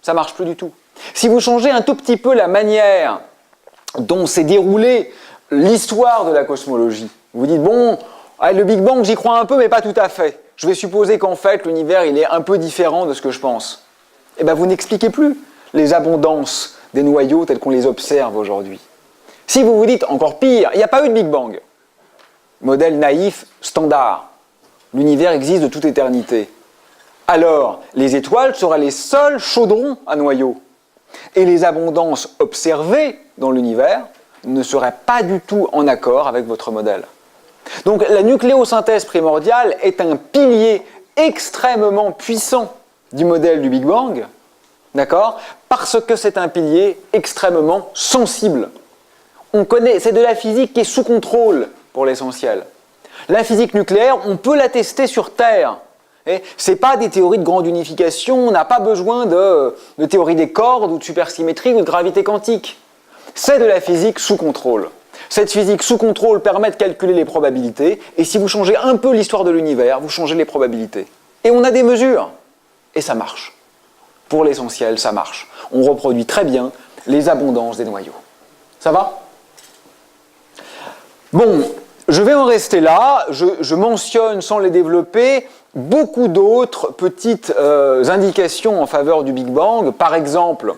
ça ne marche plus du tout. Si vous changez un tout petit peu la manière dont s'est déroulée l'histoire de la cosmologie, vous dites, bon, le Big Bang, j'y crois un peu, mais pas tout à fait. Je vais supposer qu'en fait, l'univers, il est un peu différent de ce que je pense. Eh bien, vous n'expliquez plus les abondances des noyaux tels qu'on les observe aujourd'hui. Si vous vous dites, encore pire, il n'y a pas eu de Big Bang, modèle naïf, standard, l'univers existe de toute éternité, alors les étoiles seraient les seuls chaudrons à noyaux. Et les abondances observées dans l'univers ne seraient pas du tout en accord avec votre modèle. Donc la nucléosynthèse primordiale est un pilier extrêmement puissant du modèle du Big Bang, d'accord ? Parce que c'est un pilier extrêmement sensible. C'est de la physique qui est sous contrôle pour l'essentiel. La physique nucléaire, on peut la tester sur Terre. Ce n'est pas des théories de grande unification, on n'a pas besoin de théorie des cordes ou de supersymétrie ou de gravité quantique. C'est de la physique sous contrôle. Cette physique sous contrôle permet de calculer les probabilités, et si vous changez un peu l'histoire de l'univers, vous changez les probabilités. Et on a des mesures, et ça marche. Pour l'essentiel, ça marche. On reproduit très bien les abondances des noyaux. Ça va ? Bon, je vais en rester là. Je mentionne, sans les développer, beaucoup d'autres petites indications en faveur du Big Bang. Par exemple,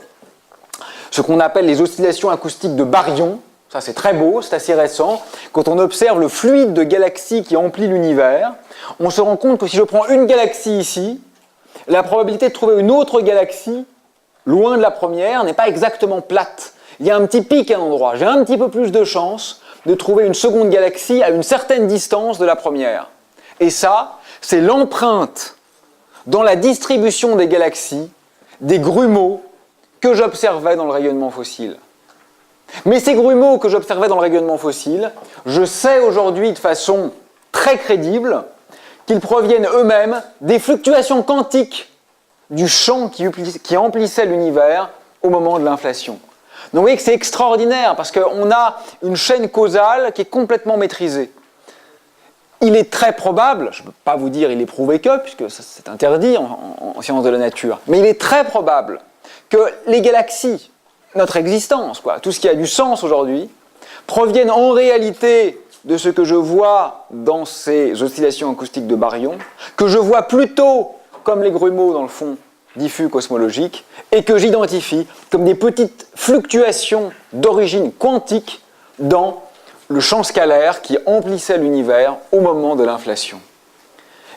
ce qu'on appelle les oscillations acoustiques de baryons. Ça, c'est très beau, c'est assez récent. Quand on observe le fluide de galaxies qui emplit l'univers, on se rend compte que si je prends une galaxie ici, la probabilité de trouver une autre galaxie loin de la première n'est pas exactement plate. Il y a un petit pic à un endroit. J'ai un petit peu plus de chance de trouver une seconde galaxie à une certaine distance de la première. Et ça, c'est l'empreinte dans la distribution des galaxies des grumeaux que j'observais dans le rayonnement fossile. Mais ces grumeaux que j'observais dans le rayonnement fossile, je sais aujourd'hui de façon très crédible qu'ils proviennent eux-mêmes des fluctuations quantiques du champ qui emplissait l'univers au moment de l'inflation. Donc vous voyez que c'est extraordinaire parce qu'on a une chaîne causale qui est complètement maîtrisée. Il est très probable, je ne peux pas vous dire il est prouvé que, puisque c'est interdit en sciences de la nature, mais il est très probable que les galaxies, notre existence, tout ce qui a du sens aujourd'hui, proviennent en réalité de ce que je vois dans ces oscillations acoustiques de baryons, que je vois plutôt comme les grumeaux dans le fond diffus cosmologique, et que j'identifie comme des petites fluctuations d'origine quantique dans le champ scalaire qui emplissait l'univers au moment de l'inflation.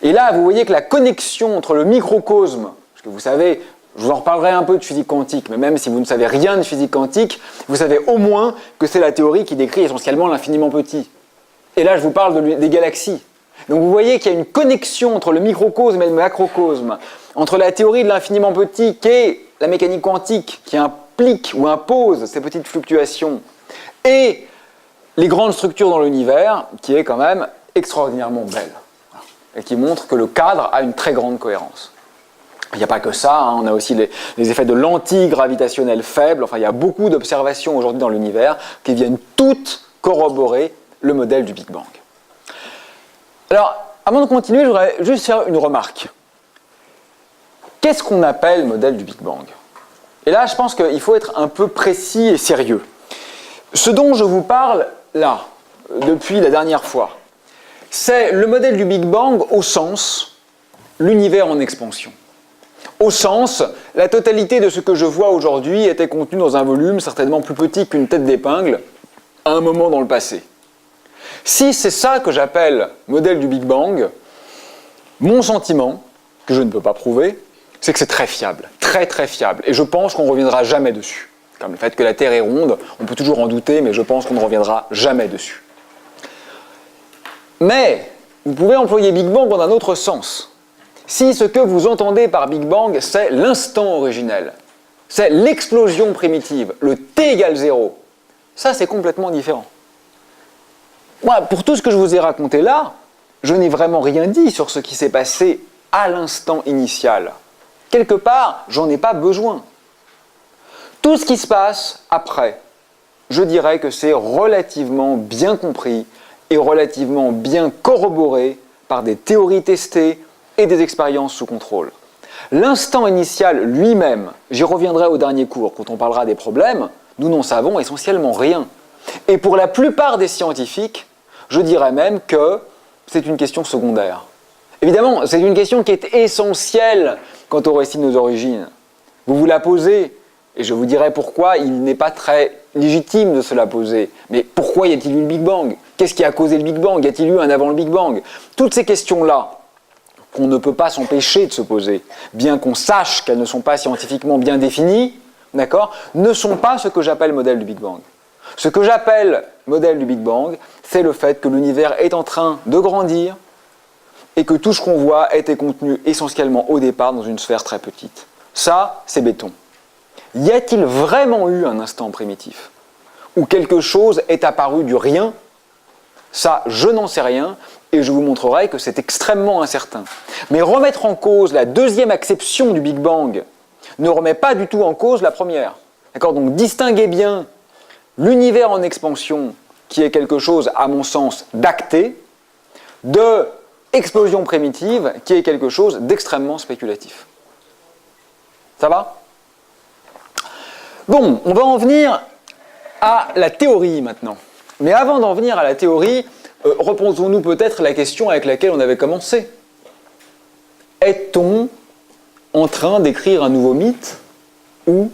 Et là, vous voyez que la connexion entre le microcosme, parce que vous savez, je vous en reparlerai un peu de physique quantique, mais même si vous ne savez rien de physique quantique, vous savez au moins que c'est la théorie qui décrit essentiellement l'infiniment petit. Et là, je vous parle des galaxies. Donc vous voyez qu'il y a une connexion entre le microcosme et le macrocosme, entre la théorie de l'infiniment petit qu'est la mécanique quantique, qui implique ou impose ces petites fluctuations, et les grandes structures dans l'univers, qui est quand même extraordinairement belle, et qui montre que le cadre a une très grande cohérence. Il n'y a pas que ça, on a aussi les effets de lentilles gravitationnelles faibles, enfin il y a beaucoup d'observations aujourd'hui dans l'univers qui viennent toutes corroborer le modèle du Big Bang. Alors, avant de continuer, je voudrais juste faire une remarque. Qu'est-ce qu'on appelle modèle du Big Bang? Et là, je pense qu'il faut être un peu précis et sérieux. Ce dont je vous parle là, depuis la dernière fois, c'est le modèle du Big Bang au sens l'univers en expansion. Au sens, la totalité de ce que je vois aujourd'hui était contenu dans un volume certainement plus petit qu'une tête d'épingle à un moment dans le passé. Si c'est ça que j'appelle modèle du Big Bang, mon sentiment, que je ne peux pas prouver, c'est que c'est très fiable, très très fiable. Et je pense qu'on ne reviendra jamais dessus. Comme le fait que la Terre est ronde, on peut toujours en douter, mais je pense qu'on ne reviendra jamais dessus. Mais, vous pouvez employer Big Bang dans un autre sens. Si ce que vous entendez par Big Bang, c'est l'instant originel, c'est l'explosion primitive, le T égale 0, ça c'est complètement différent. Moi, pour tout ce que je vous ai raconté là, je n'ai vraiment rien dit sur ce qui s'est passé à l'instant initial. Quelque part, j'en ai pas besoin. Tout ce qui se passe après, je dirais que c'est relativement bien compris et relativement bien corroboré par des théories testées et des expériences sous contrôle. L'instant initial lui-même, j'y reviendrai au dernier cours quand on parlera des problèmes, nous n'en savons essentiellement rien. Et pour la plupart des scientifiques, je dirais même que c'est une question secondaire. Évidemment, c'est une question qui est essentielle quant au récit de nos origines. Vous vous la posez, et je vous dirai pourquoi il n'est pas très légitime de se la poser. Mais pourquoi y a-t-il eu le Big Bang? Qu'est-ce qui a causé le Big Bang? Y a-t-il eu un avant le Big Bang? Toutes ces questions-là, qu'on ne peut pas s'empêcher de se poser, bien qu'on sache qu'elles ne sont pas scientifiquement bien définies, d'accord, ne sont pas ce que j'appelle modèle du Big Bang. Ce que j'appelle modèle du Big Bang, c'est le fait que l'univers est en train de grandir et que tout ce qu'on voit était contenu essentiellement au départ dans une sphère très petite. Ça, c'est béton. Y a-t-il vraiment eu un instant primitif où quelque chose est apparu du rien? Ça, je n'en sais rien et je vous montrerai que c'est extrêmement incertain. Mais remettre en cause la deuxième acception du Big Bang ne remet pas du tout en cause la première. D'accord? Donc distinguez bien l'univers en expansion, qui est quelque chose, à mon sens, d'acté, de explosion primitive, qui est quelque chose d'extrêmement spéculatif. Ça va? Bon, on va en venir à la théorie maintenant. Mais avant d'en venir à la théorie, reposons-nous peut-être la question avec laquelle on avait commencé. Est-on en train d'écrire un nouveau mythe ou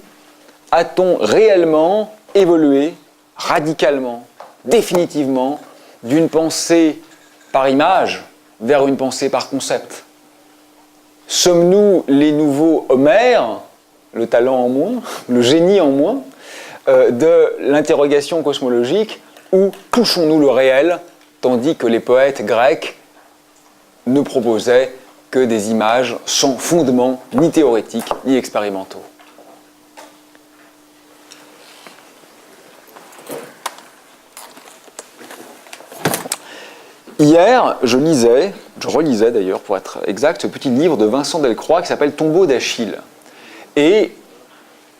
A-t-on réellement évolué, radicalement, définitivement, d'une pensée par image vers une pensée par concept? Sommes-nous les nouveaux Homères, le talent en moins, le génie en moins, de l'interrogation cosmologique, ou touchons-nous le réel, tandis que les poètes grecs ne proposaient que des images sans fondement ni théorétique ni expérimentaux? Hier, je relisais d'ailleurs pour être exact, ce petit livre de Vincent Delcroix qui s'appelle Tombeau d'Achille. Et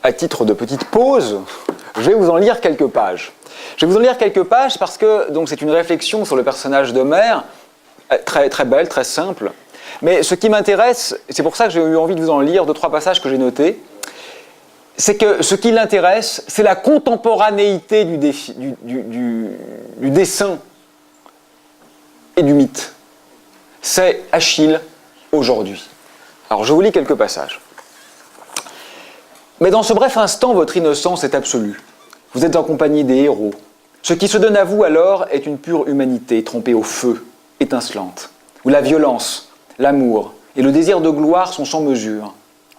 à titre de petite pause, je vais vous en lire quelques pages. Je vais vous en lire quelques pages parce que donc, c'est une réflexion sur le personnage d'Homère, très, très belle, très simple. Mais ce qui m'intéresse, c'est pour ça que j'ai eu envie de vous en lire 2-3 passages que j'ai notés, c'est que ce qui l'intéresse, c'est la contemporanéité du dessin et du mythe. C'est Achille aujourd'hui. Alors je vous lis quelques passages. Mais dans ce bref instant, votre innocence est absolue. Vous êtes en compagnie des héros. Ce qui se donne à vous alors est une pure humanité trempée au feu, étincelante, où la violence, l'amour et le désir de gloire sont sans mesure,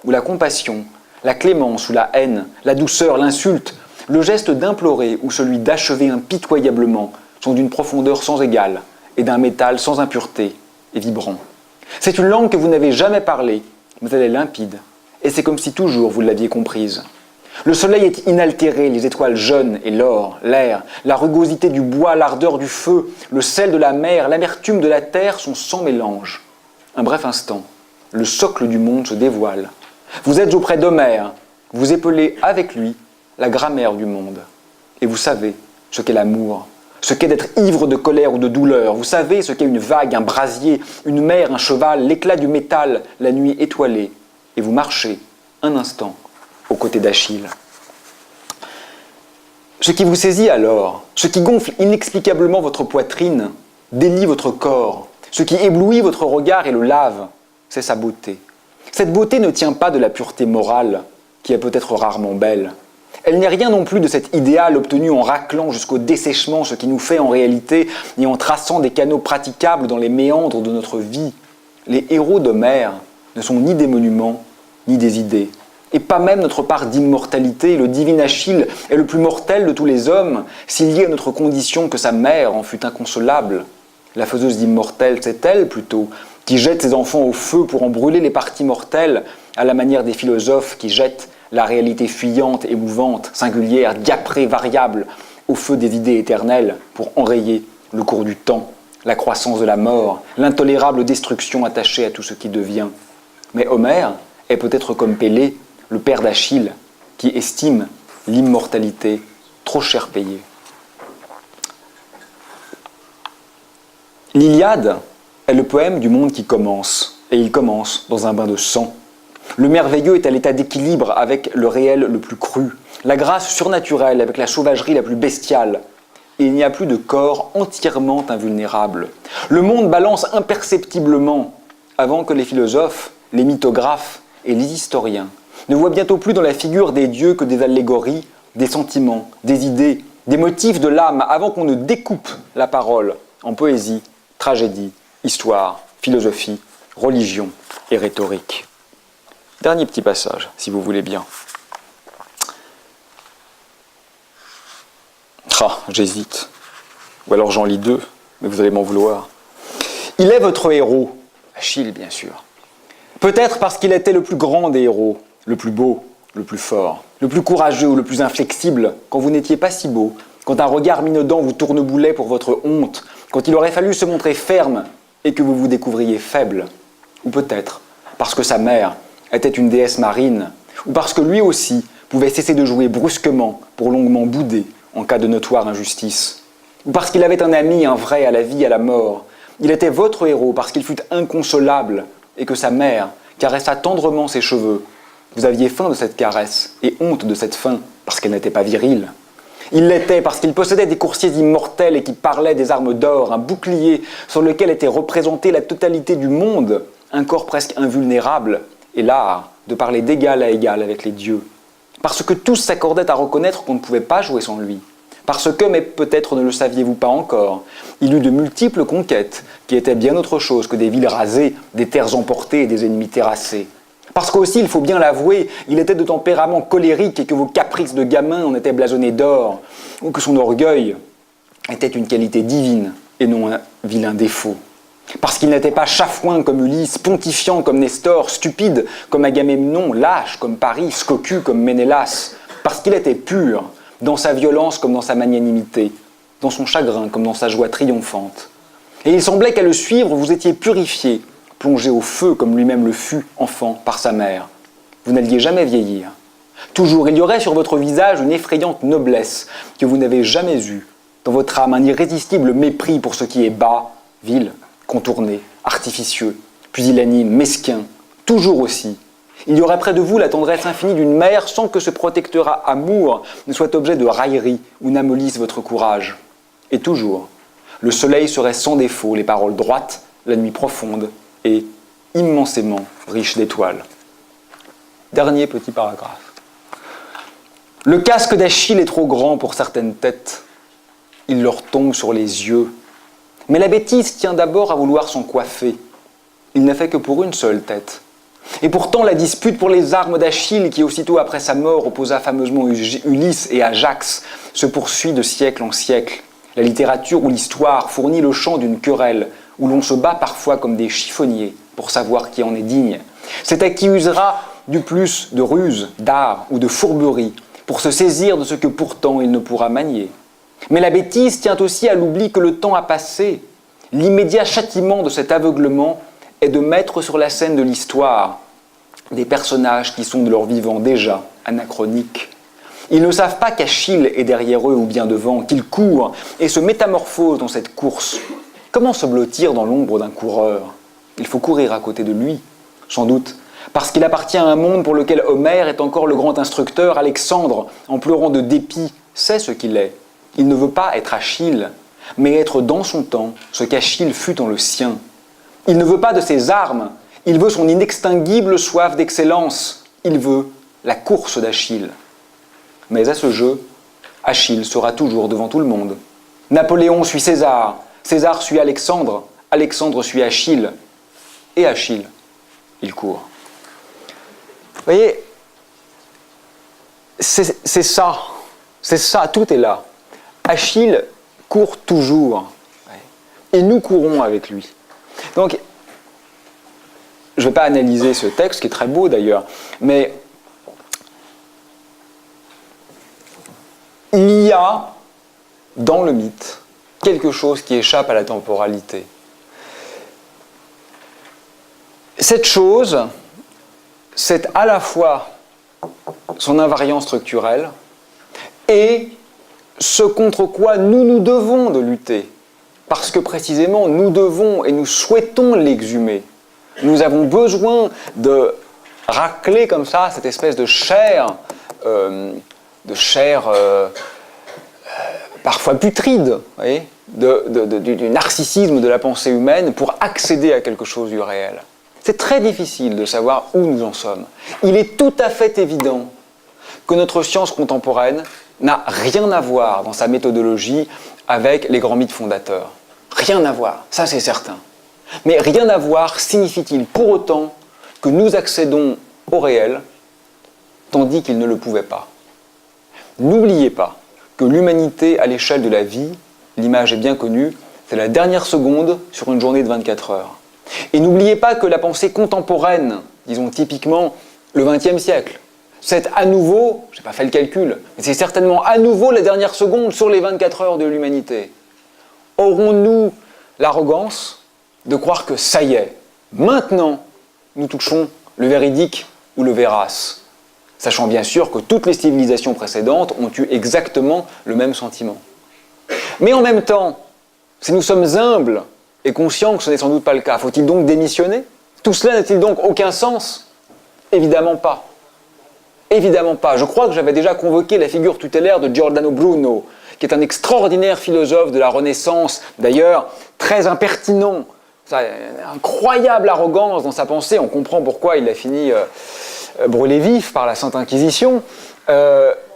où la compassion, la clémence ou la haine, la douceur, l'insulte, le geste d'implorer ou celui d'achever impitoyablement sont d'une profondeur sans égale et d'un métal sans impureté et vibrant. C'est une langue que vous n'avez jamais parlée, mais elle est limpide, et c'est comme si toujours vous l'aviez comprise. Le soleil est inaltéré, les étoiles jeunes et l'or, l'air, la rugosité du bois, l'ardeur du feu, le sel de la mer, l'amertume de la terre sont sans mélange. Un bref instant, le socle du monde se dévoile. Vous êtes auprès d'Homère, vous épelez avec lui la grammaire du monde. Et vous savez ce qu'est l'amour, ce qu'est d'être ivre de colère ou de douleur. Vous savez ce qu'est une vague, un brasier, une mer, un cheval, l'éclat du métal, la nuit étoilée. Et vous marchez un instant aux côtés d'Achille. Ce qui vous saisit alors, ce qui gonfle inexplicablement votre poitrine, délie votre corps, ce qui éblouit votre regard et le lave, c'est sa beauté. Cette beauté ne tient pas de la pureté morale, qui est peut-être rarement belle. Elle n'est rien non plus de cet idéal obtenu en raclant jusqu'au dessèchement ce qui nous fait en réalité et en traçant des canaux praticables dans les méandres de notre vie. Les héros d'Homère ne sont ni des monuments, ni des idées. Et pas même notre part d'immortalité. Le divin Achille est le plus mortel de tous les hommes, s'il y est à notre condition que sa mère en fut inconsolable. La faiseuse d'immortels, c'est elle plutôt, qui jette ses enfants au feu pour en brûler les parties mortelles, à la manière des philosophes qui jettent la réalité fuyante, émouvante, singulière, diaprée, variable, au feu des idées éternelles, pour enrayer le cours du temps, la croissance de la mort, l'intolérable destruction attachée à tout ce qui devient. Mais Homère est peut-être comme Pélée, le père d'Achille, qui estime l'immortalité trop cher payée. L'Iliade est le poème du monde qui commence, et il commence dans un bain de sang. Le merveilleux est à l'état d'équilibre avec le réel le plus cru, la grâce surnaturelle avec la sauvagerie la plus bestiale. Et il n'y a plus de corps entièrement invulnérable. Le monde balance imperceptiblement avant que les philosophes, les mythographes et les historiens ne voient bientôt plus dans la figure des dieux que des allégories, des sentiments, des idées, des motifs de l'âme, avant qu'on ne découpe la parole en poésie, tragédie, histoire, philosophie, religion et rhétorique. Dernier petit passage, si vous voulez bien. Ah, j'hésite. Ou alors j'en lis 2, mais vous allez m'en vouloir. Il est votre héros, Achille bien sûr. Peut-être parce qu'il était le plus grand des héros, le plus beau, le plus fort, le plus courageux ou le plus inflexible, quand vous n'étiez pas si beau, quand un regard minaudant vous tourneboulait pour votre honte, quand il aurait fallu se montrer ferme et que vous vous découvriez faible. Ou peut-être parce que sa mère était une déesse marine, ou parce que lui aussi pouvait cesser de jouer brusquement pour longuement bouder en cas de notoire injustice. Ou parce qu'il avait un ami, un vrai à la vie, à la mort. Il était votre héros parce qu'il fut inconsolable et que sa mère caressa tendrement ses cheveux. Vous aviez faim de cette caresse et honte de cette faim parce qu'elle n'était pas virile. Il l'était parce qu'il possédait des coursiers immortels et qui parlaient des armes d'or, un bouclier sur lequel était représentée la totalité du monde, un corps presque invulnérable, et l'art de parler d'égal à égal avec les dieux. Parce que tous s'accordaient à reconnaître qu'on ne pouvait pas jouer sans lui. Parce que, mais peut-être ne le saviez-vous pas encore, il eut de multiples conquêtes qui étaient bien autre chose que des villes rasées, des terres emportées et des ennemis terrassés. Parce qu'aussi, il faut bien l'avouer, il était de tempérament colérique et que vos caprices de gamin en étaient blasonnés d'or, ou que son orgueil était une qualité divine et non un vilain défaut. Parce qu'il n'était pas chafouin comme Ulysse, pontifiant comme Nestor, stupide comme Agamemnon, lâche comme Paris, cocu comme Ménélas. Parce qu'il était pur, dans sa violence comme dans sa magnanimité, dans son chagrin comme dans sa joie triomphante. Et il semblait qu'à le suivre, vous étiez purifié, plongé au feu comme lui-même le fut, enfant, par sa mère. Vous n'alliez jamais vieillir. Toujours, il y aurait sur votre visage une effrayante noblesse que vous n'avez jamais eue. Dans votre âme, un irrésistible mépris pour ce qui est bas, vil, contourné, artificieux, pusillanime, mesquin, toujours aussi. Il y aurait près de vous la tendresse infinie d'une mère sans que ce protectorat amour ne soit objet de raillerie ou n'amollisse votre courage. Et toujours, le soleil serait sans défaut, les paroles droites, la nuit profonde et immensément riche d'étoiles. Dernier petit paragraphe. Le casque d'Achille est trop grand pour certaines têtes. Il leur tombe sur les yeux. Mais la bêtise tient d'abord à vouloir s'en coiffer. Il n'a fait que pour une seule tête. Et pourtant, la dispute pour les armes d'Achille, qui aussitôt après sa mort opposa fameusement Ulysse et Ajax, se poursuit de siècle en siècle. La littérature ou l'histoire fournit le champ d'une querelle, où l'on se bat parfois comme des chiffonniers pour savoir qui en est digne. C'est à qui usera du plus de ruse, d'art ou de fourberie, pour se saisir de ce que pourtant il ne pourra manier. Mais la bêtise tient aussi à l'oubli que le temps a passé. L'immédiat châtiment de cet aveuglement est de mettre sur la scène de l'histoire des personnages qui sont de leur vivant déjà anachroniques. Ils ne savent pas qu'Achille est derrière eux ou bien devant, qu'il court et se métamorphose dans cette course. Comment se blottir dans l'ombre d'un coureur? Il faut courir à côté de lui, sans doute, parce qu'il appartient à un monde pour lequel Homère est encore le grand instructeur. Alexandre, en pleurant de dépit, sait ce qu'il est. Il ne veut pas être Achille, mais être dans son temps ce qu'Achille fut dans le sien. Il ne veut pas de ses armes, il veut son inextinguible soif d'excellence. Il veut la course d'Achille. Mais à ce jeu, Achille sera toujours devant tout le monde. Napoléon suit César, César suit Alexandre, Alexandre suit Achille, et Achille, il court. Vous voyez, c'est ça, tout est là. Achille court toujours, et nous courons avec lui. Donc, je ne vais pas analyser ce texte, qui est très beau d'ailleurs, mais il y a dans le mythe quelque chose qui échappe à la temporalité. Cette chose, c'est à la fois son invariant structurel et ce contre quoi nous devons de lutter. Parce que précisément, nous devons et nous souhaitons l'exhumer. Nous avons besoin de racler comme ça cette espèce de chair parfois putride, vous voyez, du narcissisme de la pensée humaine pour accéder à quelque chose du réel. C'est très difficile de savoir où nous en sommes. Il est tout à fait évident que notre science contemporaine n'a rien à voir dans sa méthodologie avec les grands mythes fondateurs. Rien à voir, ça c'est certain. Mais rien à voir signifie-t-il pour autant que nous accédons au réel, tandis qu'il ne le pouvait pas. N'oubliez pas que l'humanité à l'échelle de la vie, l'image est bien connue, c'est la dernière seconde sur une journée de 24 heures. Et n'oubliez pas que la pensée contemporaine, disons typiquement le XXe siècle, c'est à nouveau, je n'ai pas fait le calcul, mais c'est certainement à nouveau la dernière seconde sur les 24 heures de l'humanité. Aurons-nous l'arrogance de croire que ça y est, maintenant, nous touchons le véridique ou le vérace, sachant bien sûr que toutes les civilisations précédentes ont eu exactement le même sentiment. Mais en même temps, si nous sommes humbles et conscients que ce n'est sans doute pas le cas, faut-il donc démissionner? Tout cela n'a-t-il donc aucun sens? Évidemment pas. Évidemment pas. Je crois que j'avais déjà convoqué la figure tutélaire de Giordano Bruno, qui est un extraordinaire philosophe de la Renaissance, d'ailleurs très impertinent, incroyable arrogance dans sa pensée, on comprend pourquoi il a fini brûlé vif par la Sainte Inquisition,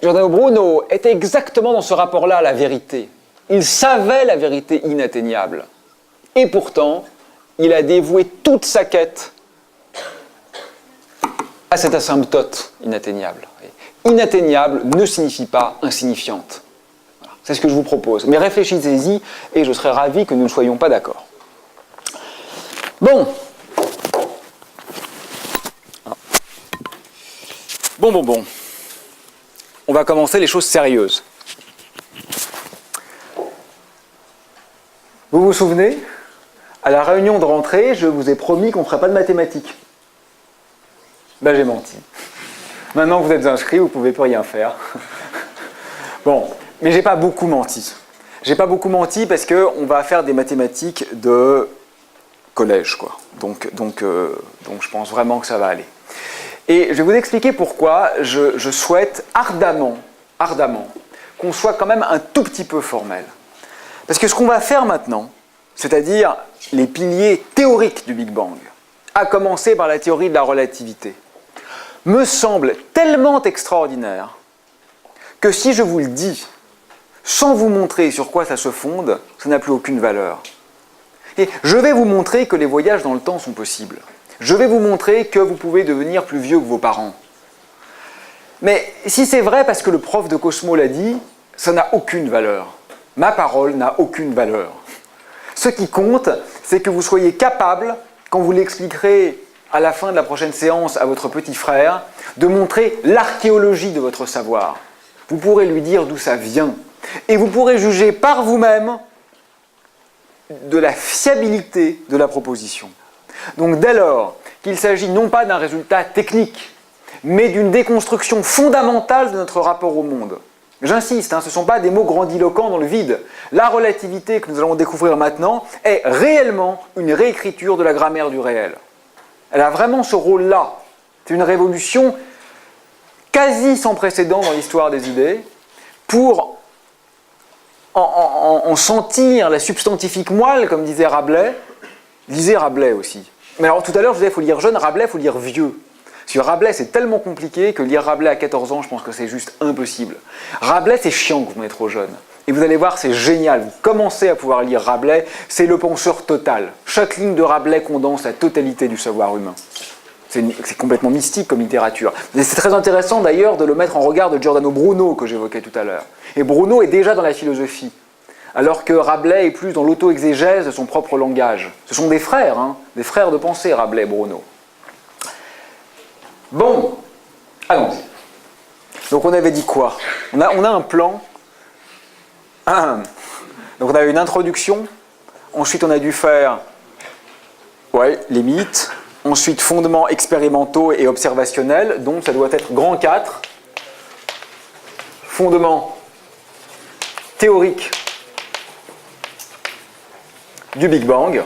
Giordano Bruno était exactement dans ce rapport-là à la vérité. Il savait la vérité inatteignable. Et pourtant, il a dévoué toute sa quête à cette asymptote inatteignable. Inatteignable ne signifie pas insignifiante. Voilà. C'est ce que je vous propose. Mais réfléchissez-y et je serais ravi que nous ne soyons pas d'accord. Bon. Bon. On va commencer les choses sérieuses. Vous vous souvenez ? À la réunion de rentrée, je vous ai promis qu'on ne ferait pas de mathématiques. Ben, j'ai menti. Maintenant que vous êtes inscrits, vous ne pouvez plus rien faire. Bon, mais j'ai pas beaucoup menti. J'ai pas beaucoup menti parce qu'on va faire des mathématiques de collège, quoi. Donc je pense vraiment que ça va aller. Et je vais vous expliquer pourquoi je souhaite ardemment qu'on soit quand même un tout petit peu formel. Parce que ce qu'on va faire maintenant, c'est-à-dire les piliers théoriques du Big Bang, à commencer par la théorie de la relativité, me semble tellement extraordinaire que si je vous le dis, sans vous montrer sur quoi ça se fonde, ça n'a plus aucune valeur. Et je vais vous montrer que les voyages dans le temps sont possibles. Je vais vous montrer que vous pouvez devenir plus vieux que vos parents. Mais si c'est vrai parce que le prof de Cosmo l'a dit, ça n'a aucune valeur. Ma parole n'a aucune valeur. Ce qui compte, c'est que vous soyez capable, quand vous l'expliquerez à la fin de la prochaine séance à votre petit frère, de montrer l'archéologie de votre savoir. Vous pourrez lui dire d'où ça vient. Et vous pourrez juger par vous-même de la fiabilité de la proposition. Donc dès lors qu'il s'agit non pas d'un résultat technique, mais d'une déconstruction fondamentale de notre rapport au monde. J'insiste, ce ne sont pas des mots grandiloquents dans le vide. La relativité que nous allons découvrir maintenant est réellement une réécriture de la grammaire du réel. Elle a vraiment ce rôle-là. C'est une révolution quasi sans précédent dans l'histoire des idées pour en sentir la substantifique moelle, comme disait Rabelais. Lisez Rabelais aussi. Mais alors tout à l'heure, je vous disais, il faut lire jeune, Rabelais, il faut lire vieux. Parce que Rabelais, c'est tellement compliqué que lire Rabelais à 14 ans, je pense que c'est juste impossible. Rabelais, c'est chiant que vous êtes trop jeune. Et vous allez voir, c'est génial. Vous commencez à pouvoir lire Rabelais, c'est le penseur total. Chaque ligne de Rabelais condense la totalité du savoir humain. C'est complètement mystique comme littérature. Et c'est très intéressant d'ailleurs de le mettre en regard de Giordano Bruno que j'évoquais tout à l'heure. Et Bruno est déjà dans la philosophie, alors que Rabelais est plus dans l'auto-exégèse de son propre langage. Ce sont des frères de pensée, Rabelais et Bruno. Bon, allons-y. Donc on avait dit quoi ? On a un plan. Donc on a une introduction. Ensuite on a dû faire les mythes. Ensuite fondements expérimentaux et observationnels. Donc ça doit être grand 4. Fondements théoriques du Big Bang.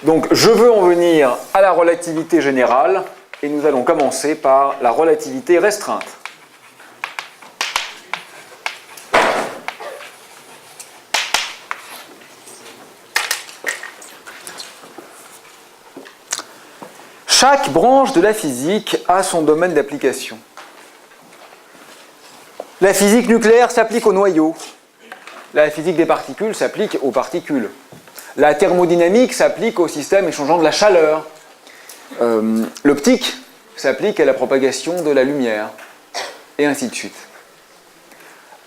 Donc je veux en venir à la relativité générale et nous allons commencer par la relativité restreinte. Chaque branche de la physique a son domaine d'application. La physique nucléaire s'applique aux noyaux. La physique des particules s'applique aux particules. La thermodynamique s'applique au système échangeant de la chaleur. L'optique s'applique à la propagation de la lumière. Et ainsi de suite.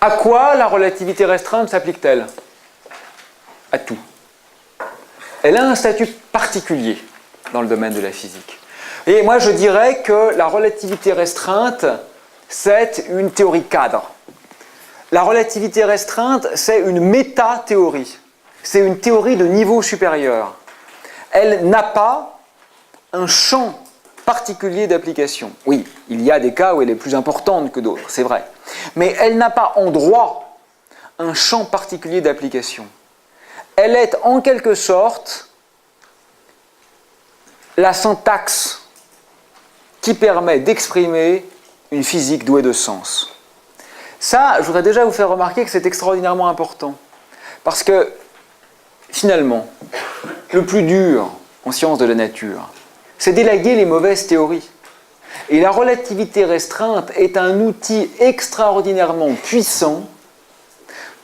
À quoi la relativité restreinte s'applique-t-elle ? À tout. Elle a un statut particulier dans le domaine de la physique. Et moi je dirais que la relativité restreinte, c'est une théorie cadre. La relativité restreinte, c'est une métathéorie. C'est une théorie de niveau supérieur. Elle n'a pas un champ particulier d'application. Oui, il y a des cas où elle est plus importante que d'autres, c'est vrai. Mais elle n'a pas en droit un champ particulier d'application. Elle est en quelque sorte la syntaxe qui permet d'exprimer une physique douée de sens. Ça, je voudrais déjà vous faire remarquer que c'est extraordinairement important. Parce que, finalement, le plus dur en sciences de la nature, c'est d'élaguer les mauvaises théories. Et la relativité restreinte est un outil extraordinairement puissant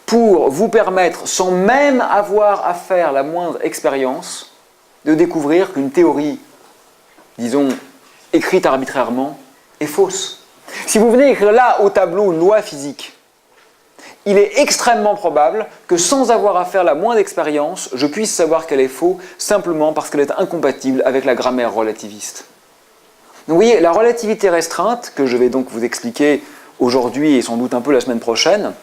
pour vous permettre, sans même avoir à faire la moindre expérience, de découvrir qu'une théorie, disons, écrite arbitrairement, est fausse. Si vous venez écrire là au tableau une loi physique, il est extrêmement probable que sans avoir à faire la moindre expérience, je puisse savoir qu'elle est fausse simplement parce qu'elle est incompatible avec la grammaire relativiste. Donc vous voyez, la relativité restreinte, que je vais donc vous expliquer aujourd'hui et sans doute un peu la semaine prochaine,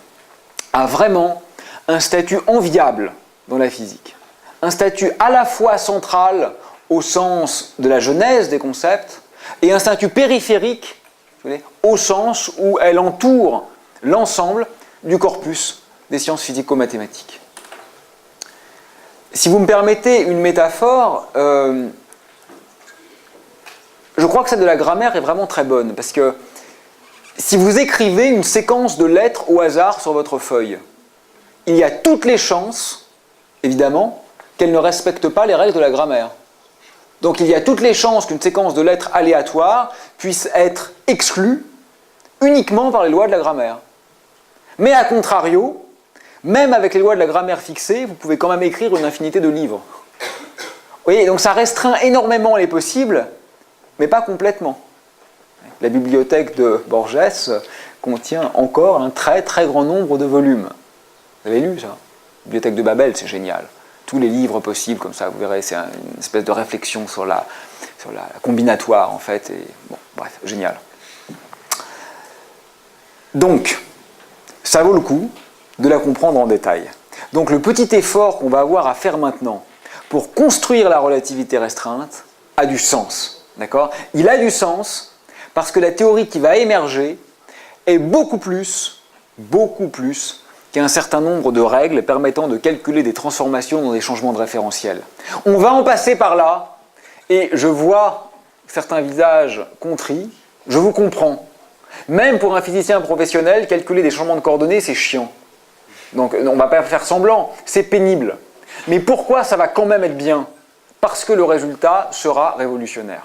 a vraiment un statut enviable dans la physique. Un statut à la fois central au sens de la genèse des concepts et un statut périphérique au sens où elle entoure l'ensemble du corpus des sciences physico-mathématiques. Si vous me permettez une métaphore, je crois que celle de la grammaire est vraiment très bonne, parce que si vous écrivez une séquence de lettres au hasard sur votre feuille, il y a toutes les chances, évidemment, qu'elle ne respecte pas les règles de la grammaire. Donc il y a toutes les chances qu'une séquence de lettres aléatoires puisse être exclue uniquement par les lois de la grammaire. Mais à contrario, même avec les lois de la grammaire fixées, vous pouvez quand même écrire une infinité de livres. Vous voyez, donc ça restreint énormément les possibles, mais pas complètement. La bibliothèque de Borges contient encore un très très grand nombre de volumes. Vous avez lu ça? La bibliothèque de Babel, c'est génial. Tous les livres possibles, comme ça, vous verrez, c'est une espèce de réflexion sur la combinatoire, en fait. Et, bon, bref, génial. Donc, ça vaut le coup de la comprendre en détail. Donc, le petit effort qu'on va avoir à faire maintenant pour construire la relativité restreinte a du sens. D'accord? Il a du sens parce que la théorie qui va émerger est beaucoup plus qu'un certain nombre de règles permettant de calculer des transformations dans des changements de référentiel. On va en passer par là, et je vois certains visages contris, je vous comprends. Même pour un physicien professionnel, calculer des changements de coordonnées, c'est chiant. Donc on ne va pas faire semblant, c'est pénible. Mais pourquoi ça va quand même être bien? Parce que le résultat sera révolutionnaire.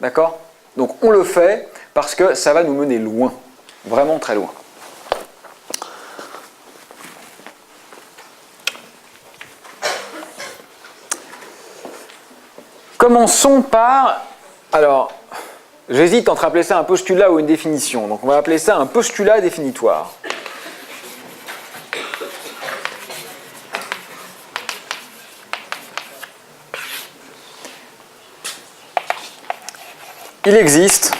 D'accord? Donc on le fait parce que ça va nous mener loin, vraiment très loin. Commençons par... Alors, j'hésite entre appeler ça un postulat ou une définition. Donc on va appeler ça un postulat définitoire. Il existe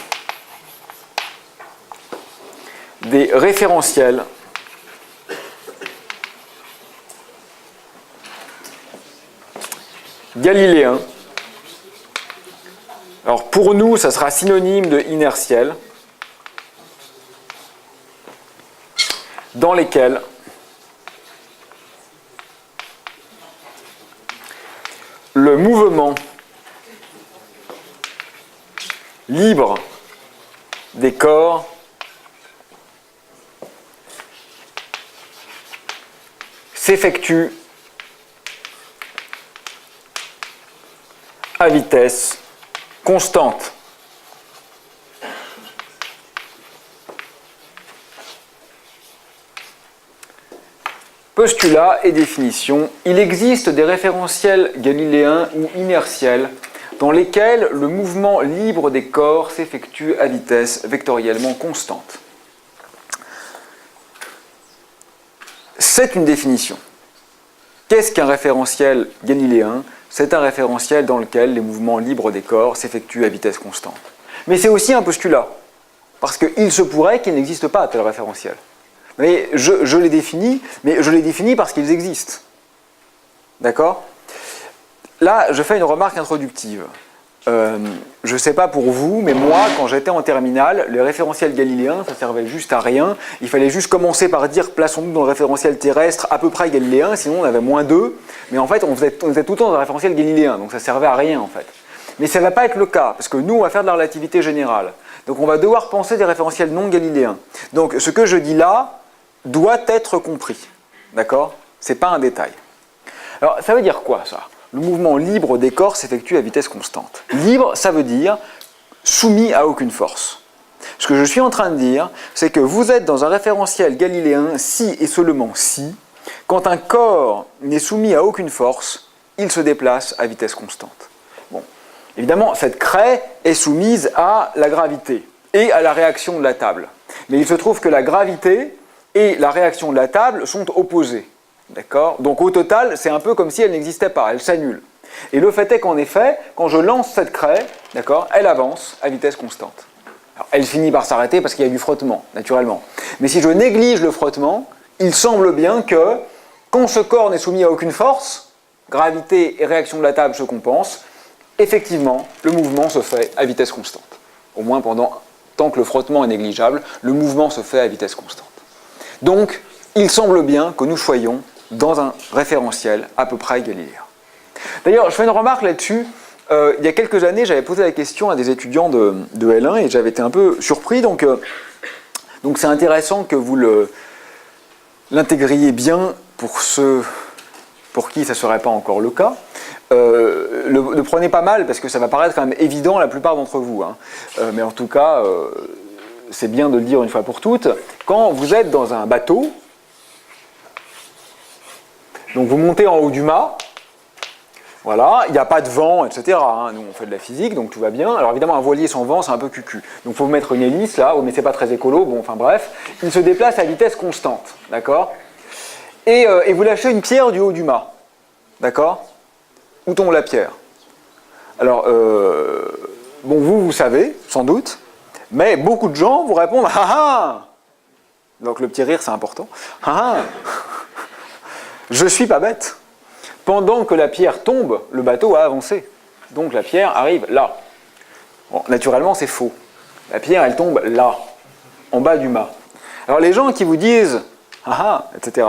des référentiels galiléens. Alors pour nous, ça sera synonyme de inertiel, dans lesquels le mouvement libre des corps s'effectue à vitesse constante. Postulat et définition. Il existe des référentiels galiléens ou inertiels dans lesquels le mouvement libre des corps s'effectue à vitesse vectoriellement constante. C'est une définition. Qu'est-ce qu'un référentiel galiléen? C'est un référentiel dans lequel les mouvements libres des corps s'effectuent à vitesse constante. Mais c'est aussi un postulat, parce qu'il se pourrait qu'il n'existe pas tel référentiel. Mais je les définis, mais je les définis parce qu'ils existent. D'accord? Là, je fais une remarque introductive. Je ne sais pas pour vous, mais moi, quand j'étais en terminale, le référentiel galiléen, ça servait juste à rien. Il fallait juste commencer par dire, plaçons-nous dans le référentiel terrestre à peu près galiléen, sinon on avait -2. Mais en fait, on faisait tout le temps dans le référentiel galiléen, donc ça servait à rien en fait. Mais ça ne va pas être le cas, parce que nous, on va faire de la relativité générale. Donc on va devoir penser des référentiels non galiléens. Donc ce que je dis là doit être compris. D'accord? Ce n'est pas un détail. Alors ça veut dire quoi ça? Le mouvement libre des corps s'effectue à vitesse constante. Libre, ça veut dire soumis à aucune force. Ce que je suis en train de dire, c'est que vous êtes dans un référentiel galiléen si et seulement si, quand un corps n'est soumis à aucune force, il se déplace à vitesse constante. Bon. Évidemment, cette craie est soumise à la gravité et à la réaction de la table. Mais il se trouve que la gravité et la réaction de la table sont opposées. D'accord ? Donc au total, c'est un peu comme si elle n'existait pas, elle s'annule. Et le fait est qu'en effet, quand je lance cette craie, d'accord, elle avance à vitesse constante. Alors, elle finit par s'arrêter parce qu'il y a du frottement, naturellement. Mais si je néglige le frottement, il semble bien que, quand ce corps n'est soumis à aucune force, gravité et réaction de la table se compensent, effectivement, le mouvement se fait à vitesse constante. Au moins tant que le frottement est négligeable, le mouvement se fait à vitesse constante. Donc, il semble bien que nous soyons dans un référentiel à peu près galiléen. D'ailleurs, je fais une remarque là-dessus. Il y a quelques années, j'avais posé la question à des étudiants de L1 et j'avais été un peu surpris. Donc c'est intéressant que vous l'intégriez bien pour ceux pour qui ça ne serait pas encore le cas. Le prenez pas mal parce que ça va paraître quand même évident à la plupart d'entre vous. Hein. Mais en tout cas, c'est bien de le dire une fois pour toutes. Quand vous êtes dans un bateau, donc vous montez en haut du mât, voilà, il n'y a pas de vent, etc. Hein. Nous, on fait de la physique, donc tout va bien. Alors évidemment, un voilier sans vent, c'est un peu cucu. Donc il faut mettre une hélice là, mais c'est pas très écolo. Bon, enfin bref, il se déplace à vitesse constante, d'accord ? Et vous lâchez une pierre du haut du mât, d'accord ? Où tombe la pierre ? Alors, bon, vous savez, sans doute, mais beaucoup de gens vous répondent « Ah ah !» Donc le petit rire, c'est important. « Ah ah !» Je suis pas bête. Pendant que la pierre tombe, le bateau a avancé. Donc la pierre arrive là. Bon, naturellement, c'est faux. La pierre, elle tombe là, en bas du mât. Alors les gens qui vous disent « Ah ah !» etc.,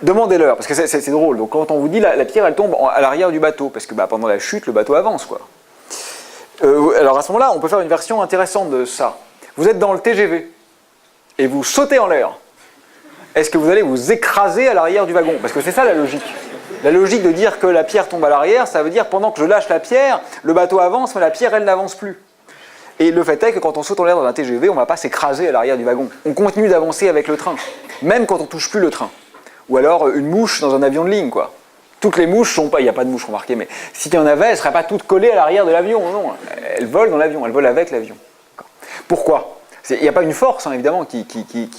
demandez-leur, parce que c'est drôle. Donc quand on vous dit la pierre, elle tombe à l'arrière du bateau, parce que pendant la chute, le bateau avance, quoi. Alors à ce moment-là, on peut faire une version intéressante de ça. Vous êtes dans le TGV, et vous sautez en l'air. Est-ce que vous allez vous écraser à l'arrière du wagon ? Parce que c'est ça la logique. La logique de dire que la pierre tombe à l'arrière, ça veut dire pendant que je lâche la pierre, le bateau avance, mais la pierre, elle n'avance plus. Et le fait est que quand on saute en l'air dans un TGV, on ne va pas s'écraser à l'arrière du wagon. On continue d'avancer avec le train, même quand on ne touche plus le train. Ou alors une mouche dans un avion de ligne, quoi. Toutes les mouches sont pas... Il n'y a pas de mouches, remarquez, mais s'il y en avait, elles ne seraient pas toutes collées à l'arrière de l'avion, non. Elles volent dans l'avion, elles volent avec l'avion. Pourquoi ? Il n'y a pas une force, hein, évidemment, qui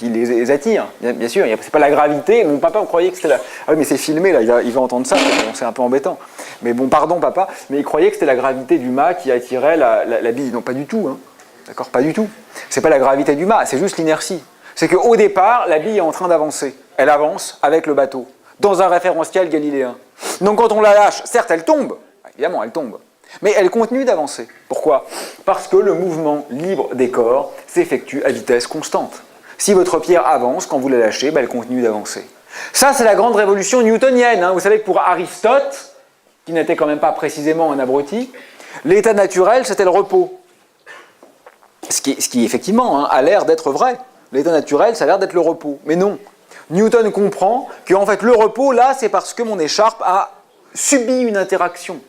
les attire. Bien sûr, c'est pas la gravité. Mon papa, on croyait que c'était la... Ah oui, mais c'est filmé, là, il va entendre ça, bon, c'est un peu embêtant. Mais bon, pardon, papa, mais il croyait que c'était la gravité du mât qui attirait la bille. Non, pas du tout. Hein. D'accord, pas du tout. C'est pas la gravité du mât, c'est juste l'inertie. C'est qu'au départ, la bille est en train d'avancer. Elle avance avec le bateau, dans un référentiel galiléen. Donc quand on la lâche, certes, elle tombe. Évidemment, elle tombe. Mais elle continue d'avancer. Pourquoi ? Parce que le mouvement libre des corps s'effectue à vitesse constante. Si votre pierre avance, quand vous la lâchez, elle continue d'avancer. Ça, c'est la grande révolution newtonienne. Hein. Vous savez que pour Aristote, qui n'était quand même pas précisément un abruti, l'état naturel, c'était le repos. Ce qui effectivement, a l'air d'être vrai. L'état naturel, ça a l'air d'être le repos. Mais non. Newton comprend qu'en fait, le repos, là, c'est parce que mon écharpe a subi une interaction.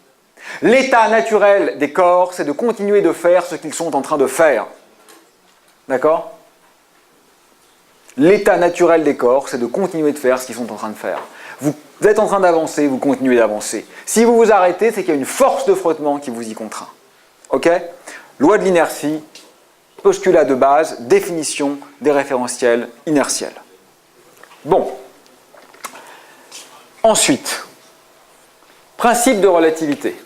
L'état naturel des corps, c'est de continuer de faire ce qu'ils sont en train de faire. D'accord ? L'état naturel des corps, c'est de continuer de faire ce qu'ils sont en train de faire. Vous êtes en train d'avancer, vous continuez d'avancer. Si vous vous arrêtez, c'est qu'il y a une force de frottement qui vous y contraint. Ok ? Loi de l'inertie, postulat de base, définition des référentiels inertiels. Bon. Ensuite, principe de relativité.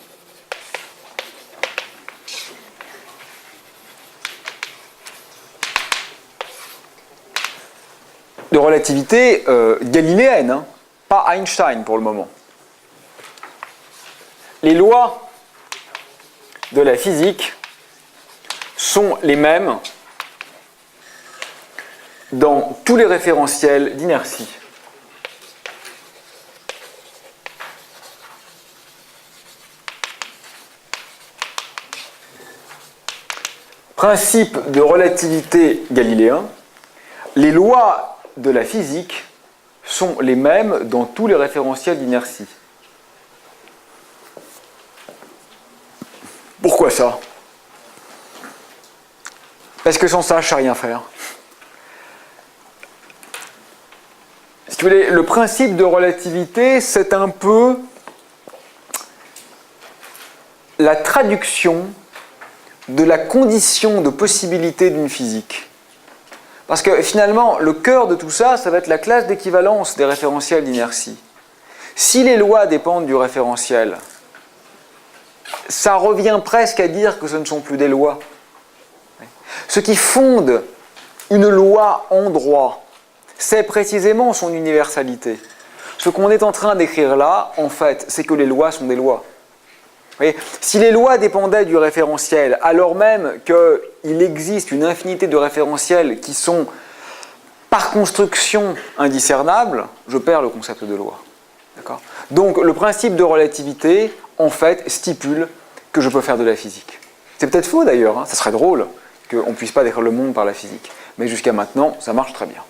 De relativité galiléenne, hein, pas Einstein pour le moment. Les lois de la physique sont les mêmes dans tous les référentiels d'inertie. Principe de relativité galiléen, les lois de la physique sont les mêmes dans tous les référentiels d'inertie. Pourquoi ça ? Parce que sans ça, je ne sais rien faire. Si vous voulez, le principe de relativité, c'est un peu la traduction de la condition de possibilité d'une physique. Parce que finalement, le cœur de tout ça, ça va être la classe d'équivalence des référentiels d'inertie. Si les lois dépendent du référentiel, ça revient presque à dire que ce ne sont plus des lois. Ce qui fonde une loi en droit, c'est précisément son universalité. Ce qu'on est en train d'écrire là, en fait, c'est que les lois sont des lois. Vous voyez, si les lois dépendaient du référentiel, alors même qu'il existe une infinité de référentiels qui sont par construction indiscernables, je perds le concept de loi. D'accord ? Donc le principe de relativité, en fait, stipule que je peux faire de la physique. C'est peut-être faux d'ailleurs, hein, ça serait drôle qu'on ne puisse pas décrire le monde par la physique. Mais jusqu'à maintenant, ça marche très bien.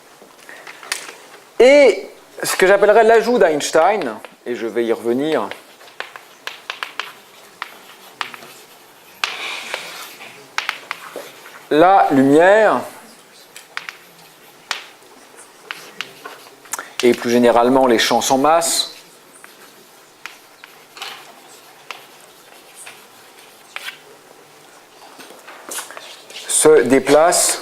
Et ce que j'appellerais l'ajout d'Einstein, et je vais y revenir, la lumière, et plus généralement les champs sans masse, se déplacent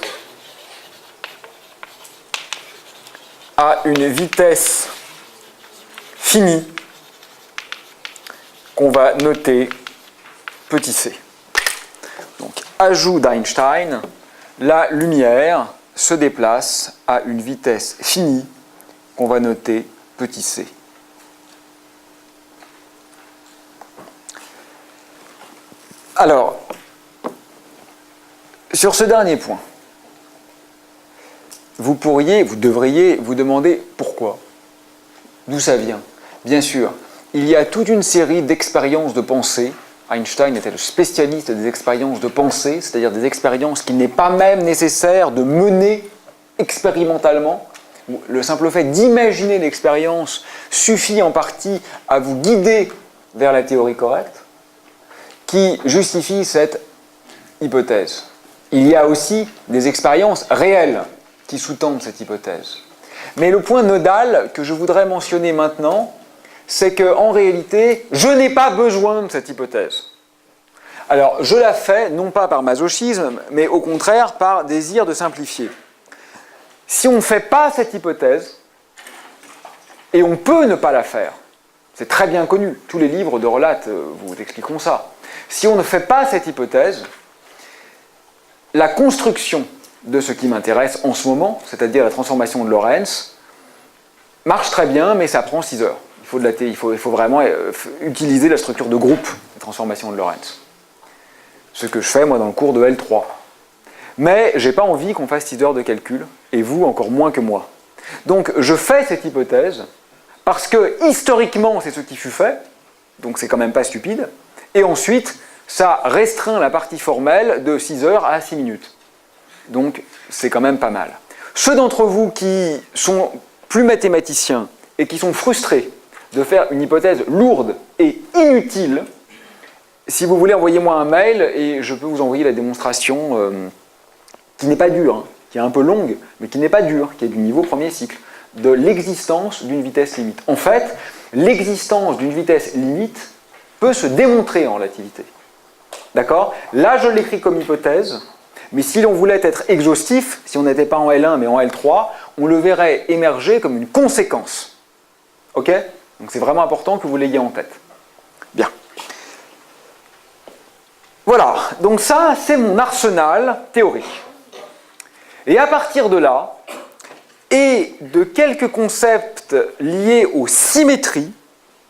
à une vitesse finie qu'on va noter petit c. Donc, ajout d'Einstein, la lumière se déplace à une vitesse finie qu'on va noter petit c. Alors, sur ce dernier point, vous devriez vous demander pourquoi, d'où ça vient. Bien sûr, il y a toute une série d'expériences de pensée. Einstein était le spécialiste des expériences de pensée, c'est-à-dire des expériences qu'il n'est pas même nécessaire de mener expérimentalement. Le simple fait d'imaginer l'expérience suffit en partie à vous guider vers la théorie correcte, qui justifie cette hypothèse. Il y a aussi des expériences réelles qui sous-tendent cette hypothèse. Mais le point nodal que je voudrais mentionner maintenant, c'est qu'en réalité, je n'ai pas besoin de cette hypothèse. Alors, je la fais, non pas par masochisme, mais au contraire par désir de simplifier. Si on ne fait pas cette hypothèse, et on peut ne pas la faire, c'est très bien connu, tous les livres de relates vous expliqueront ça. Si on ne fait pas cette hypothèse, la construction de ce qui m'intéresse en ce moment, c'est-à-dire la transformation de Lorentz, marche très bien, mais ça prend 6 heures. Il faut vraiment utiliser la structure de groupe de transformation de Lorentz. Ce que je fais, moi, dans le cours de L3. Mais je n'ai pas envie qu'on fasse 6 heures de calcul, et vous, encore moins que moi. Donc, je fais cette hypothèse, parce que, historiquement, c'est ce qui fut fait, donc c'est quand même pas stupide, et ensuite, ça restreint la partie formelle de 6 heures à 6 minutes. Donc, c'est quand même pas mal. Ceux d'entre vous qui sont plus mathématiciens et qui sont frustrés de faire une hypothèse lourde et inutile, si vous voulez, envoyez-moi un mail et je peux vous envoyer la démonstration qui n'est pas dure, hein, qui est un peu longue, mais qui n'est pas dure, qui est du niveau premier cycle, de l'existence d'une vitesse limite. En fait, l'existence d'une vitesse limite peut se démontrer en relativité. D'accord ? Là, je l'écris comme hypothèse, mais si l'on voulait être exhaustif, si on n'était pas en L1 mais en L3, on le verrait émerger comme une conséquence. Ok ? Donc c'est vraiment important que vous l'ayez en tête. Bien. Voilà, donc ça, c'est mon arsenal théorique. Et à partir de là, et de quelques concepts liés aux symétries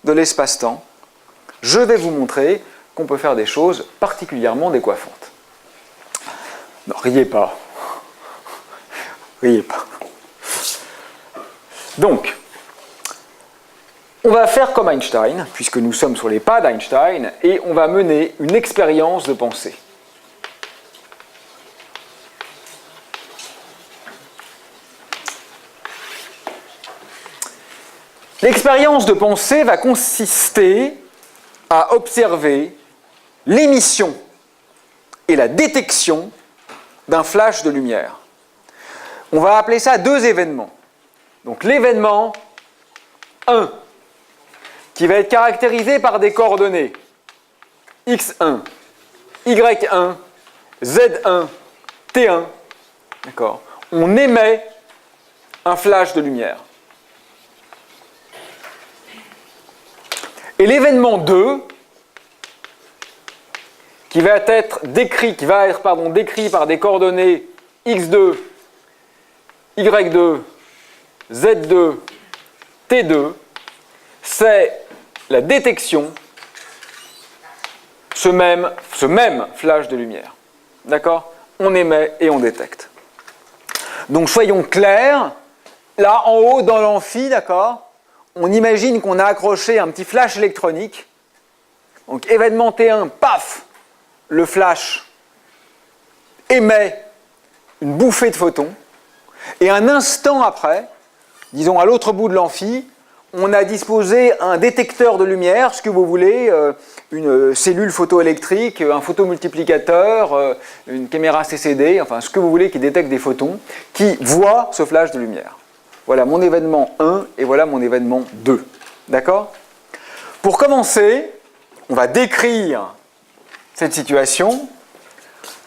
de l'espace-temps, je vais vous montrer qu'on peut faire des choses particulièrement décoiffantes. Non, riez pas. Riez pas. Donc, on va faire comme Einstein, puisque nous sommes sur les pas d'Einstein, et on va mener une expérience de pensée. L'expérience de pensée va consister à observer l'émission et la détection d'un flash de lumière. On va appeler ça deux événements. Donc l'événement 1, qui va être caractérisé par des coordonnées x1, y1, z1, t1. D'accord. On émet un flash de lumière. Et l'événement 2, qui va être décrit par des coordonnées x2, y2, z2, t2, c'est la détection, ce même flash de lumière. D'accord? On émet et on détecte. Donc soyons clairs, là en haut dans l'amphi, d'accord, on imagine qu'on a accroché un petit flash électronique. Donc événement T1, paf, le flash émet une bouffée de photons. Et un instant après, disons à l'autre bout de l'amphi, on a disposé un détecteur de lumière, ce que vous voulez, une cellule photoélectrique, un photomultiplicateur, une caméra CCD, enfin ce que vous voulez qui détecte des photons, qui voit ce flash de lumière. Voilà mon événement 1 et voilà mon événement 2. D'accord? Pour commencer, on va décrire cette situation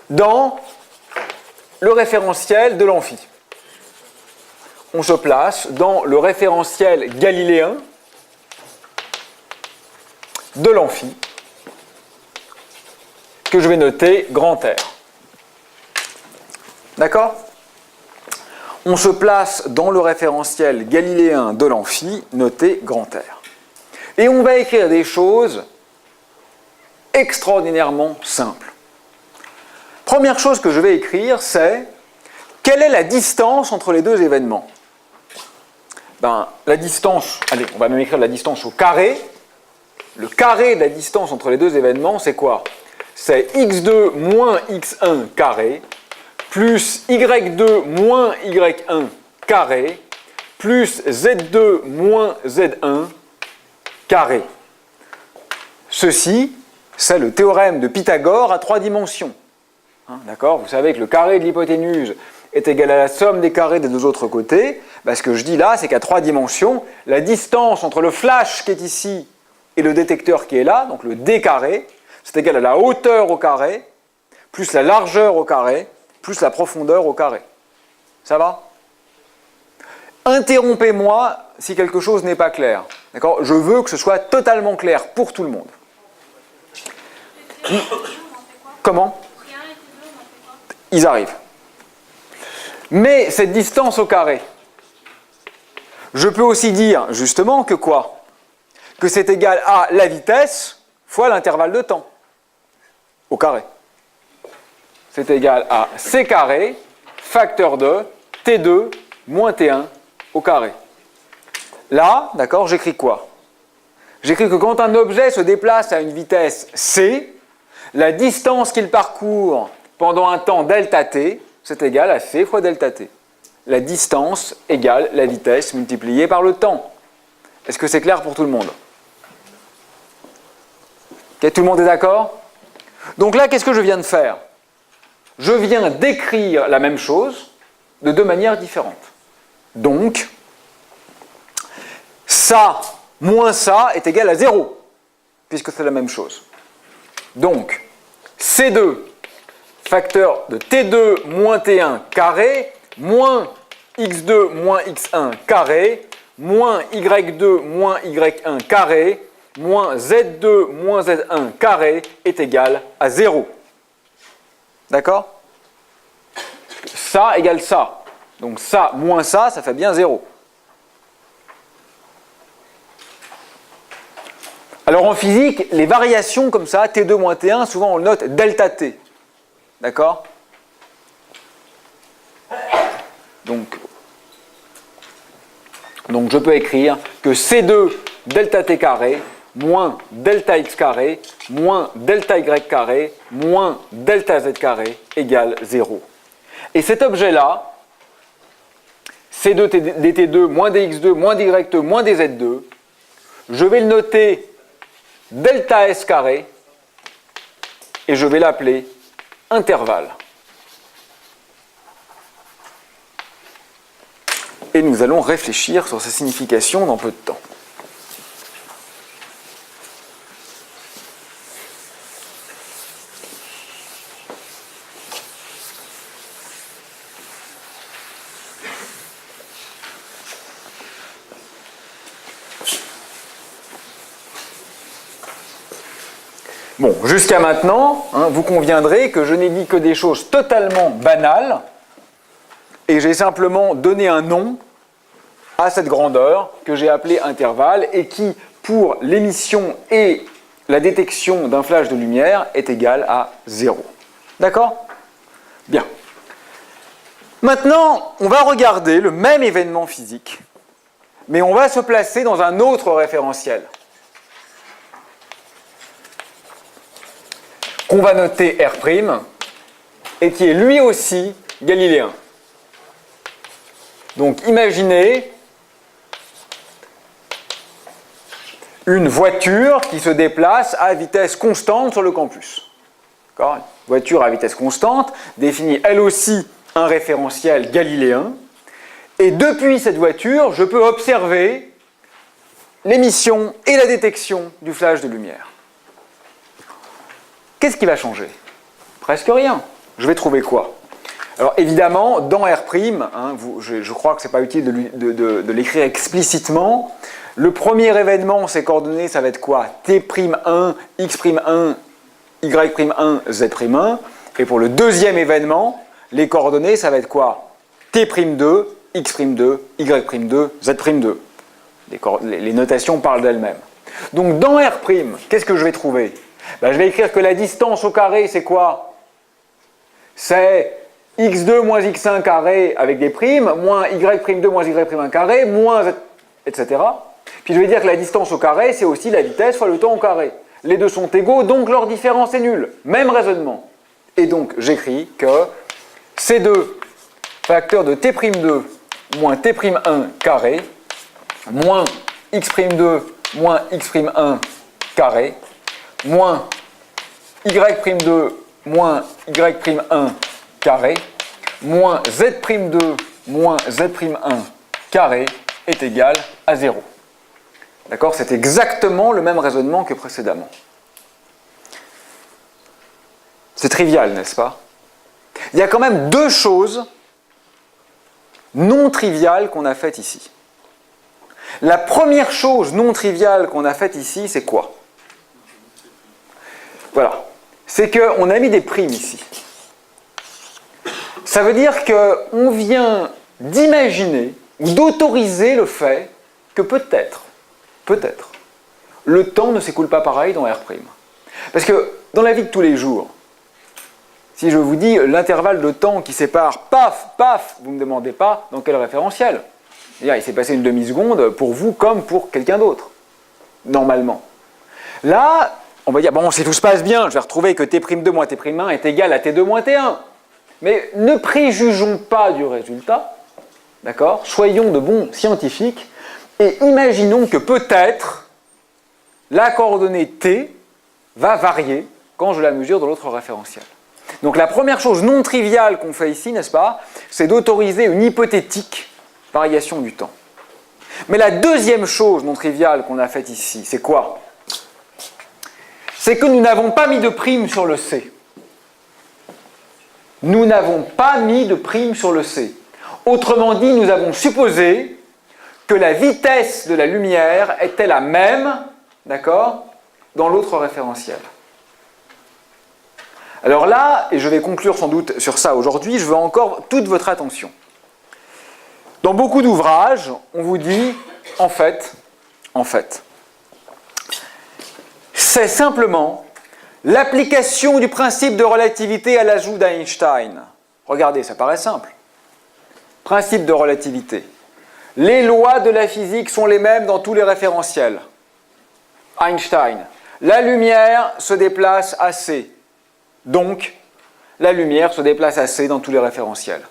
dans le référentiel de l'amphi. On se place dans le référentiel galiléen de l'amphi, que je vais noter grand R. D'accord? On se place dans le référentiel galiléen de l'amphi, noté grand R. Et on va écrire des choses extraordinairement simples. Première chose que je vais écrire, c'est quelle est la distance entre les deux événements? La distance, allez, on va même écrire la distance au carré. Le carré de la distance entre les deux événements, c'est quoi? C'est x2 moins x1 carré, plus y2 moins y1 carré, plus z2 moins z1 carré. Ceci, c'est le théorème de Pythagore à 3 dimensions. D'accord? Vous savez que le carré de l'hypoténuse est égal à la somme des carrés des deux autres côtés. Ce que je dis là, c'est qu'à 3 dimensions, la distance entre le flash qui est ici et le détecteur qui est là, donc le d carré, c'est égal à la hauteur au carré, plus la largeur au carré, plus la profondeur au carré. Ça va? Interrompez-moi si quelque chose n'est pas clair. D'accord? Je veux que ce soit totalement clair pour tout le monde. Comment? Ils arrivent. Mais cette distance au carré, je peux aussi dire justement que quoi? Que c'est égal à la vitesse fois l'intervalle de temps au carré. C'est égal à c carré facteur de t2 moins t1 au carré. Là, d'accord, j'écris quoi? J'écris que quand un objet se déplace à une vitesse c, la distance qu'il parcourt pendant un temps delta t, c'est égal à c fois delta t. La distance égale la vitesse multipliée par le temps. Est-ce que c'est clair pour tout le monde? Okay, tout le monde est d'accord? Donc là, qu'est-ce que je viens de faire? Je viens d'écrire la même chose de deux manières différentes. Donc, ça moins ça est égal à 0, puisque c'est la même chose. Donc, C2 facteur de T2 moins T1 carré moins x2 moins x1 carré moins y2 moins y1 carré moins z2 moins z1 carré est égal à 0. D'accord? Ça égale ça. Donc ça moins ça fait bien 0. Alors en physique, les variations comme ça, T2 moins T1, souvent on le note delta T. D'accord? Donc je peux écrire que C2 delta T carré moins delta X carré moins delta Y carré moins delta Z carré égale 0. Et cet objet-là, C2 dt2 moins dx2 moins dy2 moins dz2, je vais le noter delta S carré et je vais l'appeler intervalle. et nous allons réfléchir sur sa signification dans peu de temps. Bon, jusqu'à maintenant, vous conviendrez que je n'ai dit que des choses totalement banales et j'ai simplement donné un nom à cette grandeur que j'ai appelée intervalle et qui, pour l'émission et la détection d'un flash de lumière, est égale à 0. D'accord ? Bien. Maintenant, on va regarder le même événement physique, mais on va se placer dans un autre référentiel, qu'on va noter R', et qui est lui aussi galiléen. Donc imaginez une voiture qui se déplace à vitesse constante sur le campus. Une voiture à vitesse constante définit elle aussi un référentiel galiléen, et depuis cette voiture, je peux observer l'émission et la détection du flash de lumière. Qu'est-ce qui va changer ? Presque rien. Je vais trouver quoi ? Alors évidemment, dans R', je crois que ce n'est pas utile de l'écrire explicitement. Le premier événement, ces coordonnées, ça va être quoi ? T'1, X'1, Y'1, Z'1. Et pour le deuxième événement, les coordonnées, ça va être quoi ? T'2, X'2, Y'2, Z'2. Les notations parlent d'elles-mêmes. Donc dans R', qu'est-ce que je vais trouver ? Je vais écrire que la distance au carré, c'est quoi ? C'est x2 moins x1 carré avec des primes, moins y'2 moins y'1 carré, moins z, etc. Puis je vais dire que la distance au carré, c'est aussi la vitesse fois le temps au carré. Les deux sont égaux, donc leur différence est nulle. Même raisonnement. Et donc, j'écris que C2 facteur de T'2 moins T'1 carré, moins x'2 moins x'1 carré, moins y'2 moins y'1 carré, moins z'2 moins z'1 carré est égal à 0. D'accord ? C'est exactement le même raisonnement que précédemment. C'est trivial, n'est-ce pas ? Il y a quand même deux choses non triviales qu'on a faites ici. La première chose non triviale qu'on a faite ici, c'est quoi ? Voilà. C'est qu'on a mis des primes ici. Ça veut dire qu'on vient d'imaginer ou d'autoriser le fait que peut-être, le temps ne s'écoule pas pareil dans R'. Parce que dans la vie de tous les jours, si je vous dis l'intervalle de temps qui sépare, paf, paf, vous ne me demandez pas dans quel référentiel. Il s'est passé une demi-seconde pour vous comme pour quelqu'un d'autre, normalement. Là, on va dire, bon, si tout se passe bien, je vais retrouver que T'2 moins T'1 est égal à T2 moins T1. Mais ne préjugeons pas du résultat, d'accord ? Soyons de bons scientifiques et imaginons que peut-être la coordonnée T va varier quand je la mesure dans l'autre référentiel. Donc la première chose non triviale qu'on fait ici, n'est-ce pas, c'est d'autoriser une hypothétique variation du temps. Mais la deuxième chose non triviale qu'on a faite ici, c'est quoi ? C'est que nous n'avons pas mis de prime sur le C. Nous n'avons pas mis de prime sur le C. Autrement dit, nous avons supposé que la vitesse de la lumière était la même, d'accord, dans l'autre référentiel. Alors là, et je vais conclure sans doute sur ça aujourd'hui, je veux encore toute votre attention. Dans beaucoup d'ouvrages, on vous dit, en fait, c'est simplement l'application du principe de relativité à l'ajout d'Einstein. Regardez, ça paraît simple. Principe de relativité. Les lois de la physique sont les mêmes dans tous les référentiels. Einstein. La lumière se déplace à c. Donc, la lumière se déplace à c dans tous les référentiels.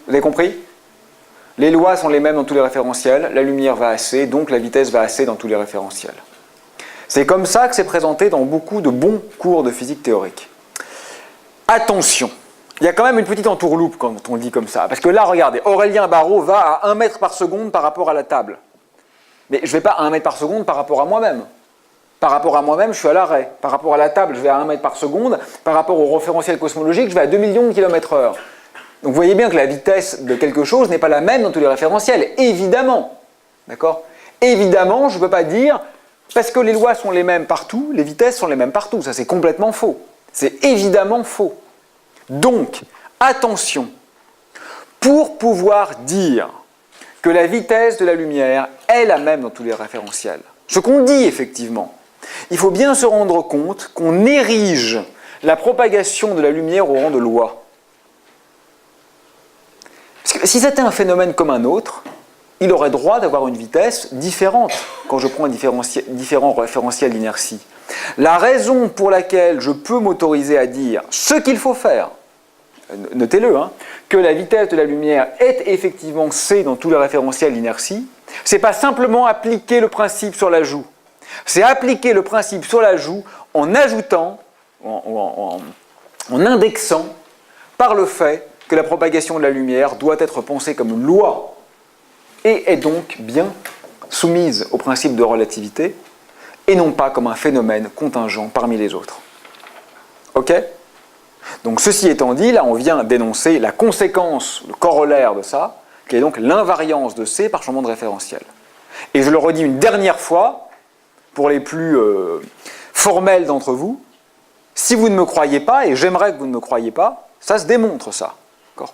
Vous avez compris ? Les lois sont les mêmes dans tous les référentiels. La lumière va à c, donc la vitesse va à c dans tous les référentiels. C'est comme ça que c'est présenté dans beaucoup de bons cours de physique théorique. Attention, Il y a quand même une petite entourloupe quand on le dit comme ça. Parce que là, regardez, Aurélien Barraud va à 1 mètre par seconde par rapport à la table. Mais je ne vais pas à 1 mètre par seconde par rapport à moi-même. Par rapport à moi-même, je suis à l'arrêt. Par rapport à la table, je vais à 1 mètre par seconde. Par rapport au référentiel cosmologique, je vais à 2 millions de km/h. Donc vous voyez bien que la vitesse de quelque chose n'est pas la même dans tous les référentiels. Évidemment. D'accord ? Évidemment, je ne peux pas dire, parce que les lois sont les mêmes partout, les vitesses sont les mêmes partout. Ça, c'est complètement faux. C'est évidemment faux. Donc, attention. Pour pouvoir dire que la vitesse de la lumière est la même dans tous les référentiels, ce qu'on dit effectivement, il faut bien se rendre compte qu'on érige la propagation de la lumière au rang de loi. Parce que si c'était un phénomène comme un autre, il aurait droit d'avoir une vitesse différente quand je prends différents référentiels d'inertie. La raison pour laquelle je peux m'autoriser à dire ce qu'il faut faire, notez-le, que la vitesse de la lumière est effectivement c dans tous les référentiels d'inertie, c'est pas simplement appliquer le principe sur l'ajout. C'est appliquer le principe sur l'ajout en ajoutant, en indexant par le fait que la propagation de la lumière doit être pensée comme une loi et est donc bien soumise au principe de relativité et non pas comme un phénomène contingent parmi les autres. Ok ? Donc ceci étant dit, là on vient d'énoncer la conséquence, le corollaire de ça, qui est donc l'invariance de C par changement de référentiel. Et je le redis une dernière fois, pour les plus formels d'entre vous, si vous ne me croyez pas, et j'aimerais que vous ne me croyiez pas, ça se démontre ça.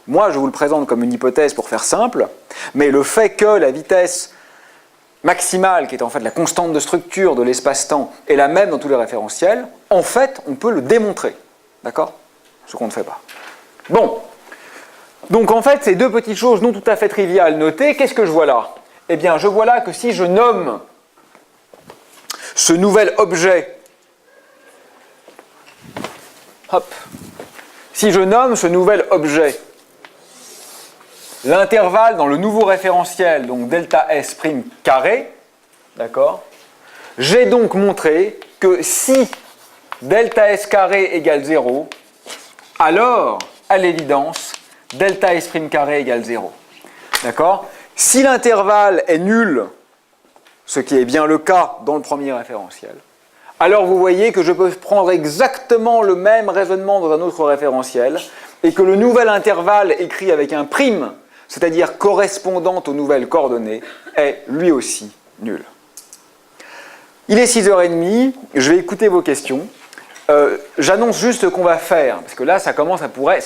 Moi je vous le présente comme une hypothèse pour faire simple, mais le fait que la vitesse maximale, qui est en fait la constante de structure de l'espace-temps, est la même dans tous les référentiels, en fait on peut le démontrer. D'accord ? Ce qu'on ne fait pas. Bon. Donc en fait, ces deux petites choses non tout à fait triviales notées, qu'est-ce que je vois là ? Eh bien, je vois là que si je nomme ce nouvel objet, hop, si je nomme ce nouvel objet l'intervalle dans le nouveau référentiel, donc delta S' carré, d'accord, j'ai donc montré que si delta S carré égale 0, alors, à l'évidence, delta S' carré égale 0. D'accord ? Si l'intervalle est nul, ce qui est bien le cas dans le premier référentiel, alors vous voyez que je peux prendre exactement le même raisonnement dans un autre référentiel et que le nouvel intervalle écrit avec un prime, c'est-à-dire correspondant aux nouvelles coordonnées, est lui aussi nul. Il est 6h30, je vais écouter vos questions. J'annonce juste ce qu'on va faire, parce que là, ça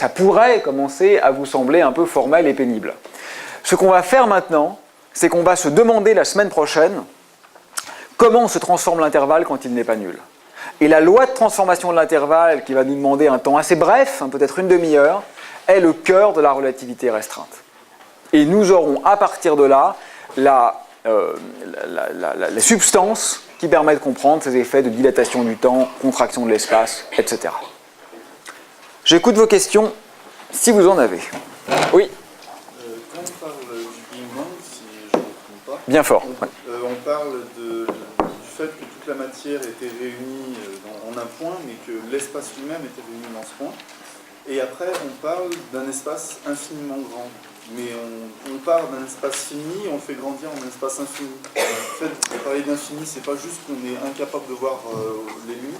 pourrait commencer à vous sembler un peu formel et pénible. Ce qu'on va faire maintenant, c'est qu'on va se demander la semaine prochaine comment se transforme l'intervalle quand il n'est pas nul. Et la loi de transformation de l'intervalle, qui va nous demander un temps assez bref, peut-être une demi-heure, est le cœur de la relativité restreinte. Et nous aurons à partir de là la substance qui permet de comprendre ces effets de dilatation du temps, contraction de l'espace, etc. J'écoute vos questions, si vous en avez. Oui. Quand on parle du Big Bang, si je ne me trompe pas, bien fort. On parle du fait que toute la matière était réunie en un point, mais que l'espace lui-même était réuni dans ce point. Et après, on parle d'un espace infiniment grand. Mais on part d'un espace fini, on le fait grandir en un espace infini. En fait, de parler d'infini, c'est pas juste qu'on est incapable de voir les limites.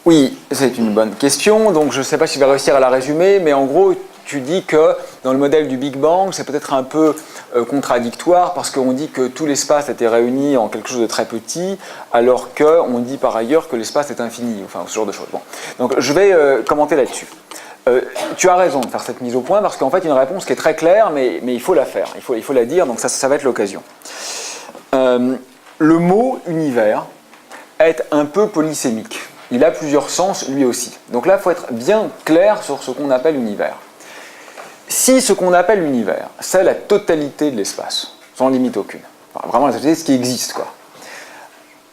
Oui, c'est une bonne question. Donc je ne sais pas si je vais réussir à la résumer, mais en gros, tu dis que dans le modèle du Big Bang, c'est peut-être un peu contradictoire parce qu'on dit que tout l'espace était réuni en quelque chose de très petit, alors qu'on dit par ailleurs que l'espace est infini, enfin ce genre de choses. Bon. Donc je vais commenter là-dessus. Tu as raison de faire cette mise au point parce qu'en fait, il y a une réponse qui est très claire, mais il faut la faire, il faut la dire, donc ça va être l'occasion. Le mot univers est un peu polysémique. Il a plusieurs sens lui aussi. Donc là, il faut être bien clair sur ce qu'on appelle univers. Si ce qu'on appelle univers, c'est la totalité de l'espace, sans limite aucune, enfin, vraiment la totalité de ce qui existe, quoi.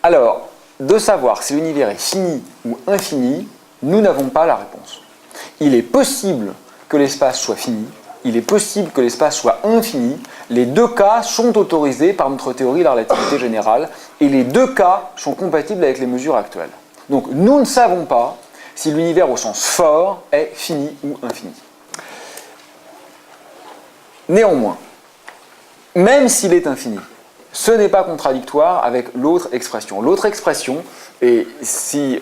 Alors, de savoir si l'univers est fini ou infini, nous n'avons pas la réponse. Il est possible que l'espace soit fini, il est possible que l'espace soit infini. Les deux cas sont autorisés par notre théorie de la relativité générale et les deux cas sont compatibles avec les mesures actuelles. Donc nous ne savons pas si l'univers au sens fort est fini ou infini. Néanmoins, même s'il est infini, ce n'est pas contradictoire avec l'autre expression. L'autre expression, et si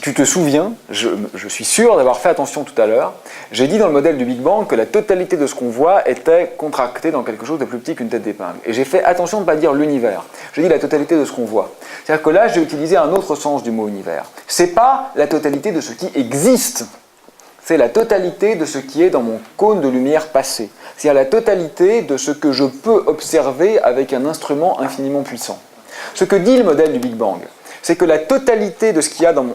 tu te souviens, je suis sûr d'avoir fait attention tout à l'heure, j'ai dit dans le modèle du Big Bang que la totalité de ce qu'on voit était contractée dans quelque chose de plus petit qu'une tête d'épingle. Et j'ai fait attention de ne pas dire l'univers. J'ai dit la totalité de ce qu'on voit. C'est-à-dire que là, j'ai utilisé un autre sens du mot univers. Ce n'est pas la totalité de ce qui existe. C'est la totalité de ce qui est dans mon cône de lumière passé. C'est-à-dire la totalité de ce que je peux observer avec un instrument infiniment puissant. Ce que dit le modèle du Big Bang, c'est que la totalité de ce qu'il y a dans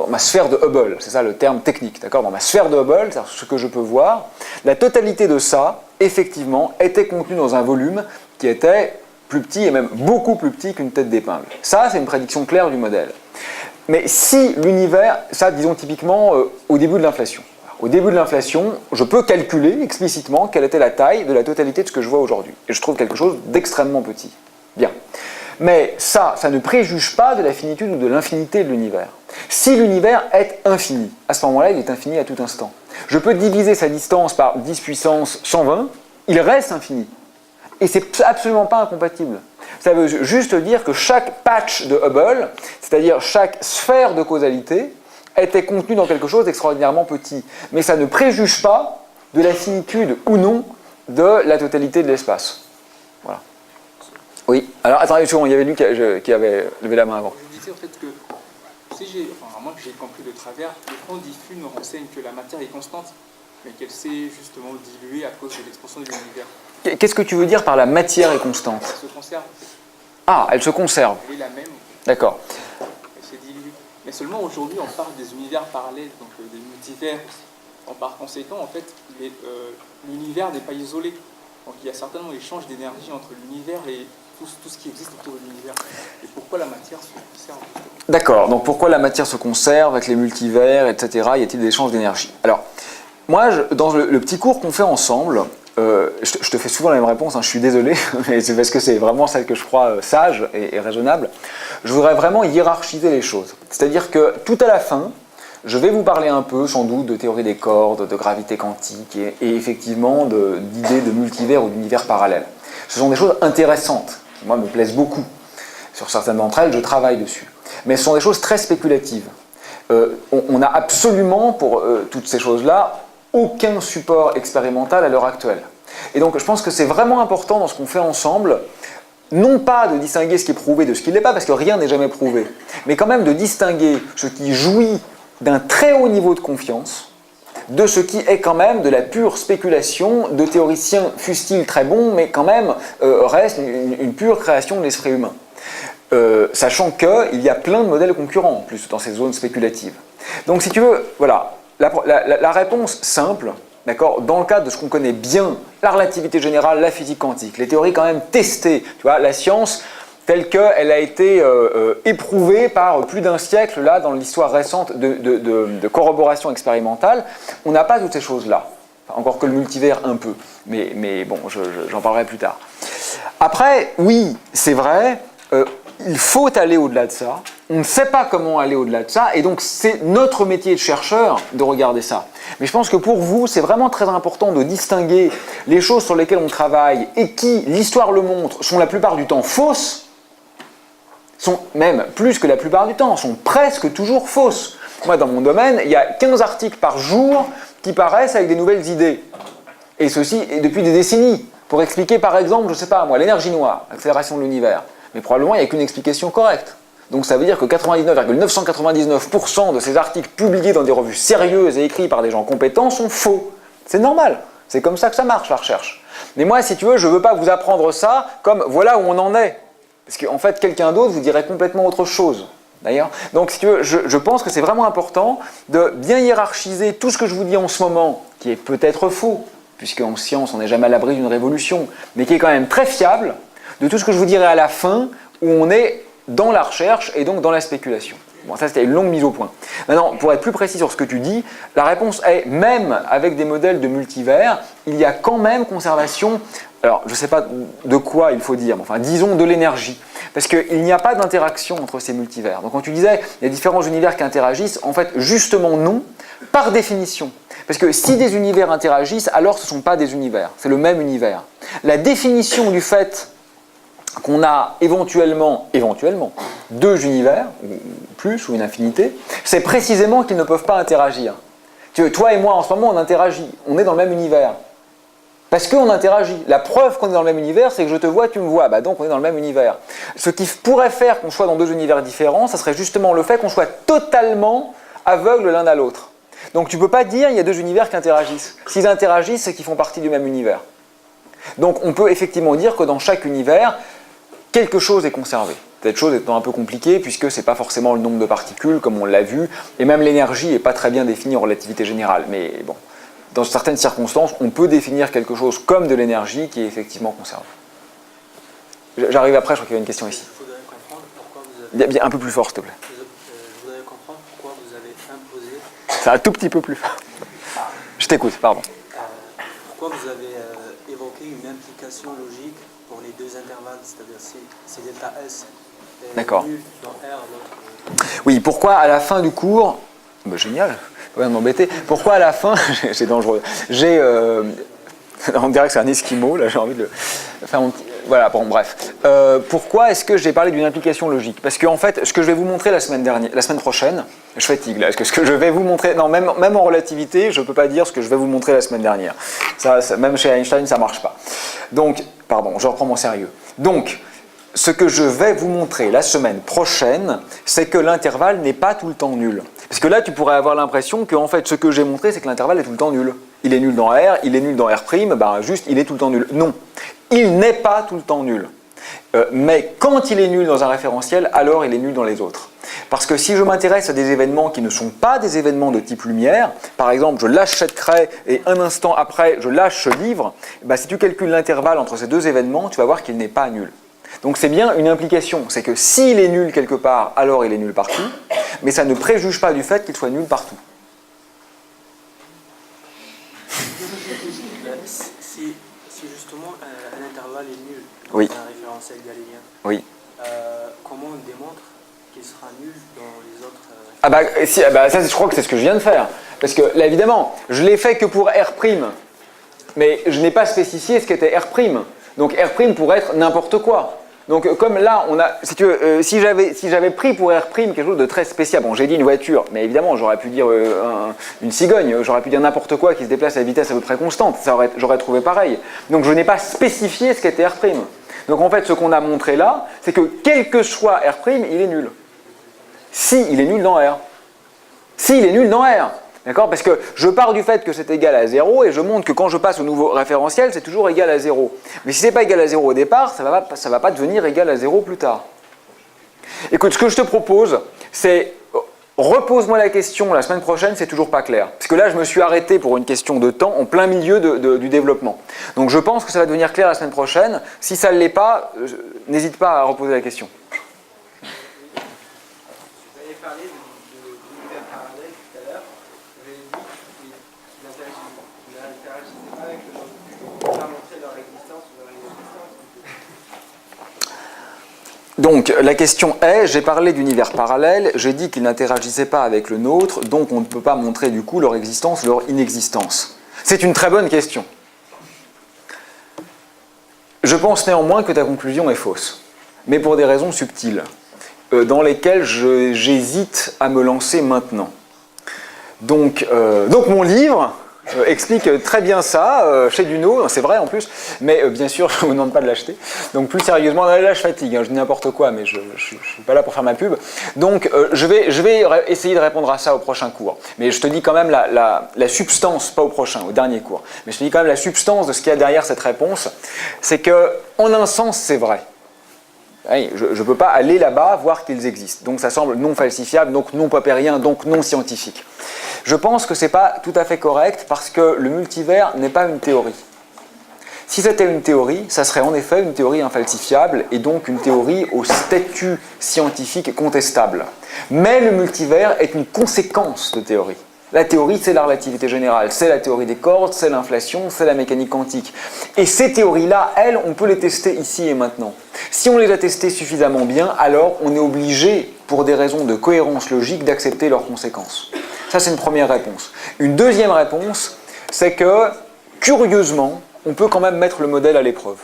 ma sphère de Hubble, c'est ça le terme technique, d'accord, dans ma sphère de Hubble, c'est-à-dire ce que je peux voir, la totalité de ça, effectivement, était contenue dans un volume qui était plus petit et même beaucoup plus petit qu'une tête d'épingle. Ça, c'est une prédiction claire du modèle. Mais si l'univers, ça disons typiquement au début de l'inflation. Au début de l'inflation, je peux calculer explicitement quelle était la taille de la totalité de ce que je vois aujourd'hui. Et je trouve quelque chose d'extrêmement petit. Bien. Mais ça ne préjuge pas de la finitude ou de l'infinité de l'univers. Si l'univers est infini, à ce moment-là, il est infini à tout instant. Je peux diviser sa distance par 10 puissance 120, il reste infini. Et c'est absolument pas incompatible. Ça veut juste dire que chaque patch de Hubble, c'est-à-dire chaque sphère de causalité, était contenue dans quelque chose d'extraordinairement petit. Mais ça ne préjuge pas de la finitude ou non de la totalité de l'espace. Voilà. Oui. Alors, attendez, il y avait lui qui avait levé la main avant. Je disais en fait que, à moins que j'ai compris de travers, l'écran diffus nous renseigne que la matière est constante, mais qu'elle s'est justement diluée à cause de l'expansion de l'univers. Qu'est-ce que tu veux dire par la matière est constante? Elle se conserve. Ah, elle se conserve. Elle est la même. D'accord. Elle s'est diluée. Mais seulement aujourd'hui, on parle des univers parallèles, donc des multivers. Par conséquent, en fait, l'univers n'est pas isolé. Donc il y a certainement un échange d'énergie entre l'univers et tout ce qui existe autour de l'univers. Et pourquoi la matière se conserve? D'accord, donc pourquoi la matière se conserve avec les multivers, etc. Y a-t-il des échanges d'énergie? Alors, moi, dans le petit cours qu'on fait ensemble, je te fais souvent la même réponse, hein, je suis désolé, mais c'est parce que c'est vraiment celle que je crois sage et raisonnable. Je voudrais vraiment hiérarchiser les choses. C'est-à-dire que tout à la fin, je vais vous parler un peu, sans doute, de théorie des cordes, de gravité quantique et effectivement d'idées de multivers ou d'univers parallèles. Ce sont des choses intéressantes, qui moi me plaisent beaucoup. Sur certaines d'entre elles, je travaille dessus. Mais ce sont des choses très spéculatives. On n'a absolument, pour toutes ces choses-là, aucun support expérimental à l'heure actuelle. Et donc je pense que c'est vraiment important dans ce qu'on fait ensemble, non pas de distinguer ce qui est prouvé de ce qui ne l'est pas, parce que rien n'est jamais prouvé, mais quand même de distinguer ce qui jouit d'un très haut niveau de confiance de ce qui est quand même de la pure spéculation de théoriciens fustiles très bons, mais quand même reste une pure création de l'esprit humain. Sachant qu'il y a plein de modèles concurrents en plus dans ces zones spéculatives. Donc si tu veux, voilà, la réponse simple, d'accord, dans le cadre de ce qu'on connaît bien, la relativité générale, la physique quantique, les théories quand même testées, tu vois, la science telle qu'elle a été éprouvée par plus d'un siècle là, dans l'histoire récente de corroboration expérimentale, on n'a pas toutes ces choses-là. Enfin, encore que le multivers un peu, mais bon, j'en parlerai plus tard. Après, oui, c'est vrai, il faut aller au-delà de ça. On ne sait pas comment aller au-delà de ça, et donc c'est notre métier de chercheur de regarder ça. Mais je pense que pour vous, c'est vraiment très important de distinguer les choses sur lesquelles on travaille et qui, l'histoire le montre, sont la plupart du temps fausses, sont même plus que la plupart du temps, sont presque toujours fausses. Moi, dans mon domaine, il y a 15 articles par jour qui paraissent avec des nouvelles idées. Et ceci depuis des décennies. Pour expliquer, par exemple, je ne sais pas moi, l'énergie noire, l'accélération de l'univers. Mais probablement, il n'y a qu'une explication correcte. Donc ça veut dire que 99,999% de ces articles publiés dans des revues sérieuses et écrits par des gens compétents sont faux. C'est normal. C'est comme ça que ça marche, la recherche. Mais moi, si tu veux, je ne veux pas vous apprendre ça comme voilà où on en est. Parce qu'en fait, quelqu'un d'autre vous dirait complètement autre chose. D'ailleurs. Donc, si tu veux, je pense que c'est vraiment important de bien hiérarchiser tout ce que je vous dis en ce moment, qui est peut-être faux, puisqu'en science, on n'est jamais à l'abri d'une révolution, mais qui est quand même très fiable, de tout ce que je vous dirai à la fin, où on est dans la recherche et donc dans la spéculation. Bon, ça c'était une longue mise au point. Maintenant, pour être plus précis sur ce que tu dis, la réponse est, même avec des modèles de multivers, il y a quand même conservation, alors je ne sais pas de quoi il faut dire, mais enfin disons de l'énergie. Parce qu'il n'y a pas d'interaction entre ces multivers. Donc quand tu disais, il y a différents univers qui interagissent, en fait justement non, par définition. Parce que si des univers interagissent, alors ce ne sont pas des univers, c'est le même univers. La définition du fait qu'on a éventuellement, deux univers, ou plus, ou une infinité, c'est précisément qu'ils ne peuvent pas interagir. Toi et moi, en ce moment, on interagit, on est dans le même univers. Parce qu'on interagit. La preuve qu'on est dans le même univers, c'est que je te vois, tu me vois, bah donc on est dans le même univers. Ce qui pourrait faire qu'on soit dans deux univers différents, ça serait justement le fait qu'on soit totalement aveugles l'un à l'autre. Donc tu ne peux pas dire qu'il y a deux univers qui interagissent. S'ils interagissent, c'est qu'ils font partie du même univers. Donc on peut effectivement dire que dans chaque univers, quelque chose est conservé. Cette chose étant un peu compliquée puisque ce n'est pas forcément le nombre de particules comme on l'a vu, et même l'énergie n'est pas très bien définie en relativité générale. Mais bon, dans certaines circonstances, on peut définir quelque chose comme de l'énergie qui est effectivement conservée. J'arrive après, je crois qu'il y a une question ici. Je voudrais comprendre pourquoi vous avez... Bien, un peu plus fort s'il te plaît. Je voudrais comprendre pourquoi vous avez imposé... C'est un tout petit peu plus fort. Je t'écoute, pardon. Pourquoi vous avez évoqué une implication logique pour les deux intervalles, c'est-à-dire si delta S est nul dans R, l'autre... Oui, pourquoi à la fin du cours... Bah, génial, pas bien m'embêter. Pourquoi à la fin... c'est dangereux. On dirait que c'est un esquimau, là j'ai envie de le faire mon petit... Voilà, bon, bref. Pourquoi est-ce que j'ai parlé d'une implication logique? Parce qu'en fait, ce que je vais vous montrer la semaine prochaine, je fatigue là, parce que ce que je vais vous montrer, non, même en relativité, je ne peux pas dire ce que je vais vous montrer la semaine dernière. Ça, même chez Einstein, ça ne marche pas. Donc, pardon, je reprends mon sérieux. Donc, ce que je vais vous montrer la semaine prochaine, c'est que l'intervalle n'est pas tout le temps nul. Parce que là, tu pourrais avoir l'impression que en fait, ce que j'ai montré, c'est que l'intervalle est tout le temps nul. Il est nul dans R, il est nul dans R', ben juste, il est tout le temps nul. Non, il n'est pas tout le temps nul. Mais quand il est nul dans un référentiel, alors il est nul dans les autres. Parce que si je m'intéresse à des événements qui ne sont pas des événements de type lumière, par exemple, je lâche cette craie et un instant après, je lâche ce livre, ben, si tu calcules l'intervalle entre ces deux événements, tu vas voir qu'il n'est pas nul. Donc c'est bien une implication, c'est que s'il est nul quelque part, alors il est nul partout, mais ça ne préjuge pas du fait qu'il soit nul partout. Si justement un intervalle est nul dans Oui. un référentiel galénien, Oui. comment on démontre qu'il sera nul dans les autres Ça, je crois que c'est ce que je viens de faire. Parce que là, évidemment, je l'ai fait que pour R', mais je n'ai pas spécifié ce qu'était R'. Donc R' pourrait être n'importe quoi. Donc comme là, on a, si tu veux, si j'avais pris pour R' quelque chose de très spécial, bon j'ai dit une voiture, mais évidemment j'aurais pu dire une cigogne, j'aurais pu dire n'importe quoi qui se déplace à vitesse à peu près constante, j'aurais trouvé pareil. Donc je n'ai pas spécifié ce qu'était R'. Donc en fait ce qu'on a montré là, c'est que quel que soit R', il est nul. Si il est nul dans R. S'il est nul dans R. D'accord? Parce que je pars du fait que c'est égal à 0 et je montre que quand je passe au nouveau référentiel, c'est toujours égal à 0. Mais si ce n'est pas égal à 0 au départ, ça ne va pas devenir égal à 0 plus tard. Écoute, ce que je te propose, c'est repose-moi la question la semaine prochaine, c'est toujours pas clair. Parce que là, je me suis arrêté pour une question de temps en plein milieu du développement. Donc je pense que ça va devenir clair la semaine prochaine. Si ça ne l'est pas, n'hésite pas à reposer la question. Vous avez parlé de l'univers parallèle tout à l'heure. Vous avez dit qu'ils n'interagissaient pas avec le monde. Vous pouvez pas montrer leur existence ou leur inexistence. Donc la question est, j'ai parlé d'univers parallèles, j'ai dit qu'ils n'interagissaient pas avec le nôtre, donc on ne peut pas montrer du coup leur existence ou leur inexistence. C'est une très bonne question. Je pense néanmoins que ta conclusion est fausse, mais pour des raisons subtiles, dans lesquelles j'hésite à me lancer maintenant. Donc mon livre explique très bien ça, chez Duno, c'est vrai en plus, mais bien sûr je ne vous demande pas de l'acheter. Donc plus sérieusement, là je fatigue, je dis n'importe quoi, mais je ne suis pas là pour faire ma pub. Donc je vais essayer de répondre à ça au prochain cours. Mais je te dis quand même la substance, pas au prochain, au dernier cours, mais je te dis quand même la substance de ce qu'il y a derrière cette réponse, c'est qu'en un sens c'est vrai. Je ne peux pas aller là-bas voir qu'ils existent. Donc ça semble non falsifiable, donc non popérien, donc non scientifique. Je pense que ce n'est pas tout à fait correct parce que le multivers n'est pas une théorie. Si c'était une théorie, ça serait en effet une théorie infalsifiable et donc une théorie au statut scientifique contestable. Mais le multivers est une conséquence de théorie. La théorie, c'est la relativité générale, c'est la théorie des cordes, c'est l'inflation, c'est la mécanique quantique. Et ces théories-là, elles, on peut les tester ici et maintenant. Si on les a testées suffisamment bien, alors on est obligé, pour des raisons de cohérence logique, d'accepter leurs conséquences. Ça, c'est une première réponse. Une deuxième réponse, c'est que, curieusement, on peut quand même mettre le modèle à l'épreuve.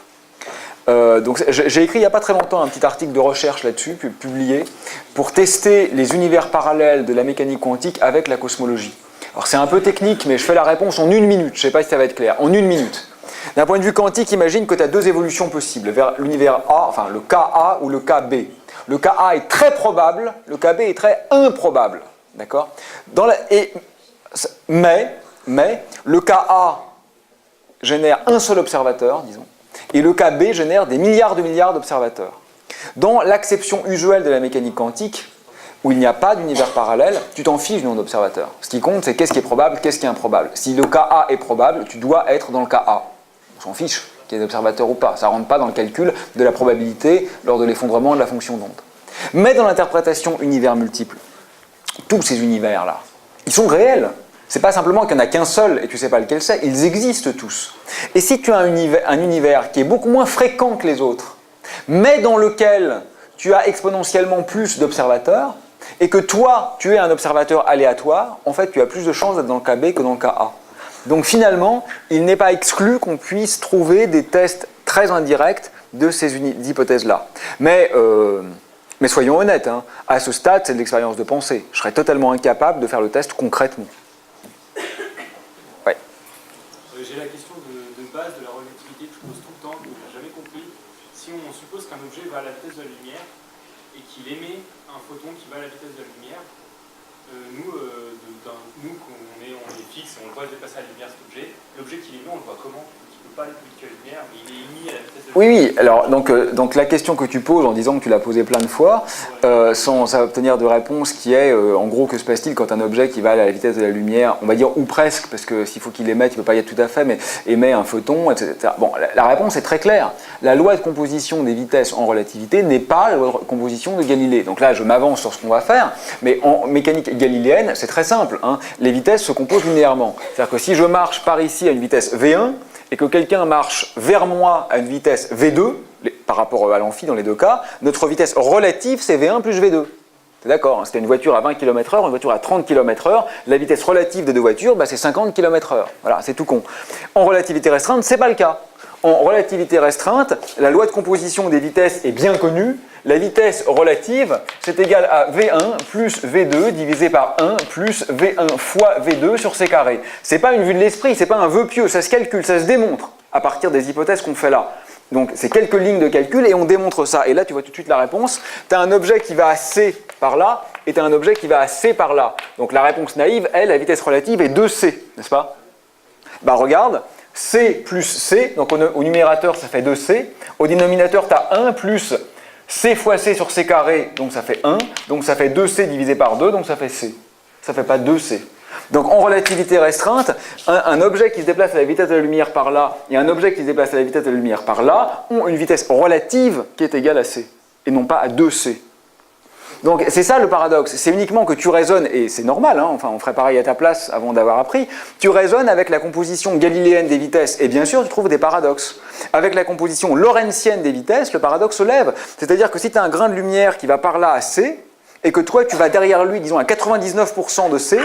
Donc j'ai écrit il n'y a pas très longtemps un petit article de recherche là-dessus, publié, pour tester les univers parallèles de la mécanique quantique avec la cosmologie. Alors c'est un peu technique, mais je fais la réponse en 1 minute, je ne sais pas si ça va être clair, en 1 minute. D'un point de vue quantique, imagine que tu as 2 évolutions possibles, vers l'univers A, enfin le cas A ou le cas B. Le cas A est très probable, le cas B est très improbable. D'accord ? Mais le cas A génère un seul observateur, disons, et le cas B génère des milliards d'observateurs. Dans l'acception usuelle de la mécanique quantique, où il n'y a pas d'univers parallèle, tu t'en fiches du nombre d'observateurs. Ce qui compte, c'est qu'est-ce qui est probable, qu'est-ce qui est improbable. Si le cas A est probable, tu dois être dans le cas A. On s'en fiche qu'il y ait des observateurs ou pas. Ça ne rentre pas dans le calcul de la probabilité lors de l'effondrement de la fonction d'onde. Mais dans l'interprétation univers multiple, tous ces univers-là, ils sont réels. C'est pas simplement qu'il n'y en a qu'un seul et tu ne sais pas lequel c'est, ils existent tous. Et si tu as un univers qui est beaucoup moins fréquent que les autres, mais dans lequel tu as exponentiellement plus d'observateurs, et que toi, tu es un observateur aléatoire, en fait, tu as plus de chances d'être dans le cas B que dans le cas A. Donc finalement, il n'est pas exclu qu'on puisse trouver des tests très indirects de ces hypothèses-là. Mais soyons honnêtes, hein, à ce stade, c'est de l'expérience de pensée. Je serais totalement incapable de faire le test concrètement. Ouais. J'ai la question de base de la relativité que je pose tout le temps, que je n'ai jamais compris. Si on suppose qu'un objet va à la vitesse de la lumière et qu'il émet un photon qui va à la vitesse de la lumière, nous on est fixe, on voit dépasser la lumière cet objet. L'objet qu'il émet, on le voit comment? Il ne peut pas aller plus vite que la lumière, mais il est émis à la vitesse de la lumière. Oui, alors donc la question que tu poses en disant que tu l'as posée plein de fois, sans obtenir de réponse qui est en gros que se passe-t-il quand un objet qui va à la vitesse de la lumière, on va dire ou presque, parce que s'il faut qu'il émette, il ne peut pas y être tout à fait, mais émet un photon, etc. Bon, la réponse est très claire. La loi de composition des vitesses en relativité n'est pas la loi de composition de Galilée. Donc là, je m'avance sur ce qu'on va faire, mais en mécanique galiléenne, c'est très simple. Hein. Les vitesses se composent linéairement. C'est-à-dire que si je marche par ici à une vitesse V1, et que quelqu'un marche vers moi à une vitesse V2, par rapport à l'amphi dans les deux cas, notre vitesse relative c'est V1 plus V2. C'est d'accord, hein, c'était une voiture à 20 km/h, une voiture à 30 km/h, la vitesse relative des deux voitures, c'est 50 km/h. Voilà, c'est tout con. En relativité restreinte, c'est pas le cas. En relativité restreinte, la loi de composition des vitesses est bien connue. La vitesse relative, c'est égal à V1 plus V2 divisé par 1 plus V1 fois V2 sur C carré. C'est pas une vue de l'esprit, c'est pas un vœu pieux, ça se calcule, ça se démontre à partir des hypothèses qu'on fait là. Donc c'est quelques lignes de calcul et on démontre ça. Et là, tu vois tout de suite la réponse. Tu as un objet qui va à C par là et tu as un objet qui va à C par là. Donc la réponse naïve, elle, la vitesse relative est 2C, n'est-ce pas? Bah regarde, C plus C, donc au numérateur ça fait 2C. Au dénominateur, tu as 1 plus C fois C sur C carré, donc ça fait 1. Donc ça fait 2C divisé par 2, donc ça fait C. Ça ne fait pas 2C. Donc en relativité restreinte, un objet qui se déplace à la vitesse de la lumière par là et un objet qui se déplace à la vitesse de la lumière par là ont une vitesse relative qui est égale à C, et non pas à 2C. Donc c'est ça le paradoxe, c'est uniquement que tu raisonnes, et c'est normal, hein, enfin on ferait pareil à ta place avant d'avoir appris, tu raisonnes avec la composition galiléenne des vitesses, et bien sûr tu trouves des paradoxes. Avec la composition lorentzienne des vitesses, le paradoxe se lève, c'est-à-dire que si tu as un grain de lumière qui va par là à C, et que toi tu vas derrière lui, disons à 99% de C,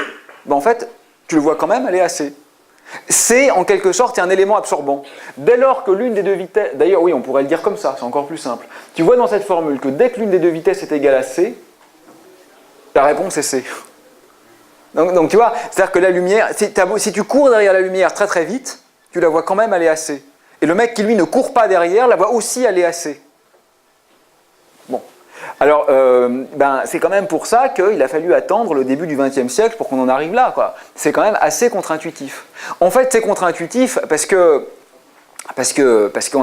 ben en fait, tu le vois quand même aller à C. C, en quelque sorte, est un élément absorbant. Dès lors que l'une des deux vitesses... D'ailleurs, oui, on pourrait le dire comme ça, c'est encore plus simple. Tu vois dans cette formule que dès que l'une des deux vitesses est égale à C, la réponse est C. Donc tu vois, c'est-à-dire que la lumière... Si tu cours derrière la lumière très très vite, tu la vois quand même aller à C. Et le mec qui, lui, ne court pas derrière, la voit aussi aller à C. Bon. Alors, c'est quand même pour ça qu'il a fallu attendre le début du XXe siècle pour qu'on en arrive là, quoi. C'est quand même assez contre-intuitif. En fait, c'est contre-intuitif parce qu'on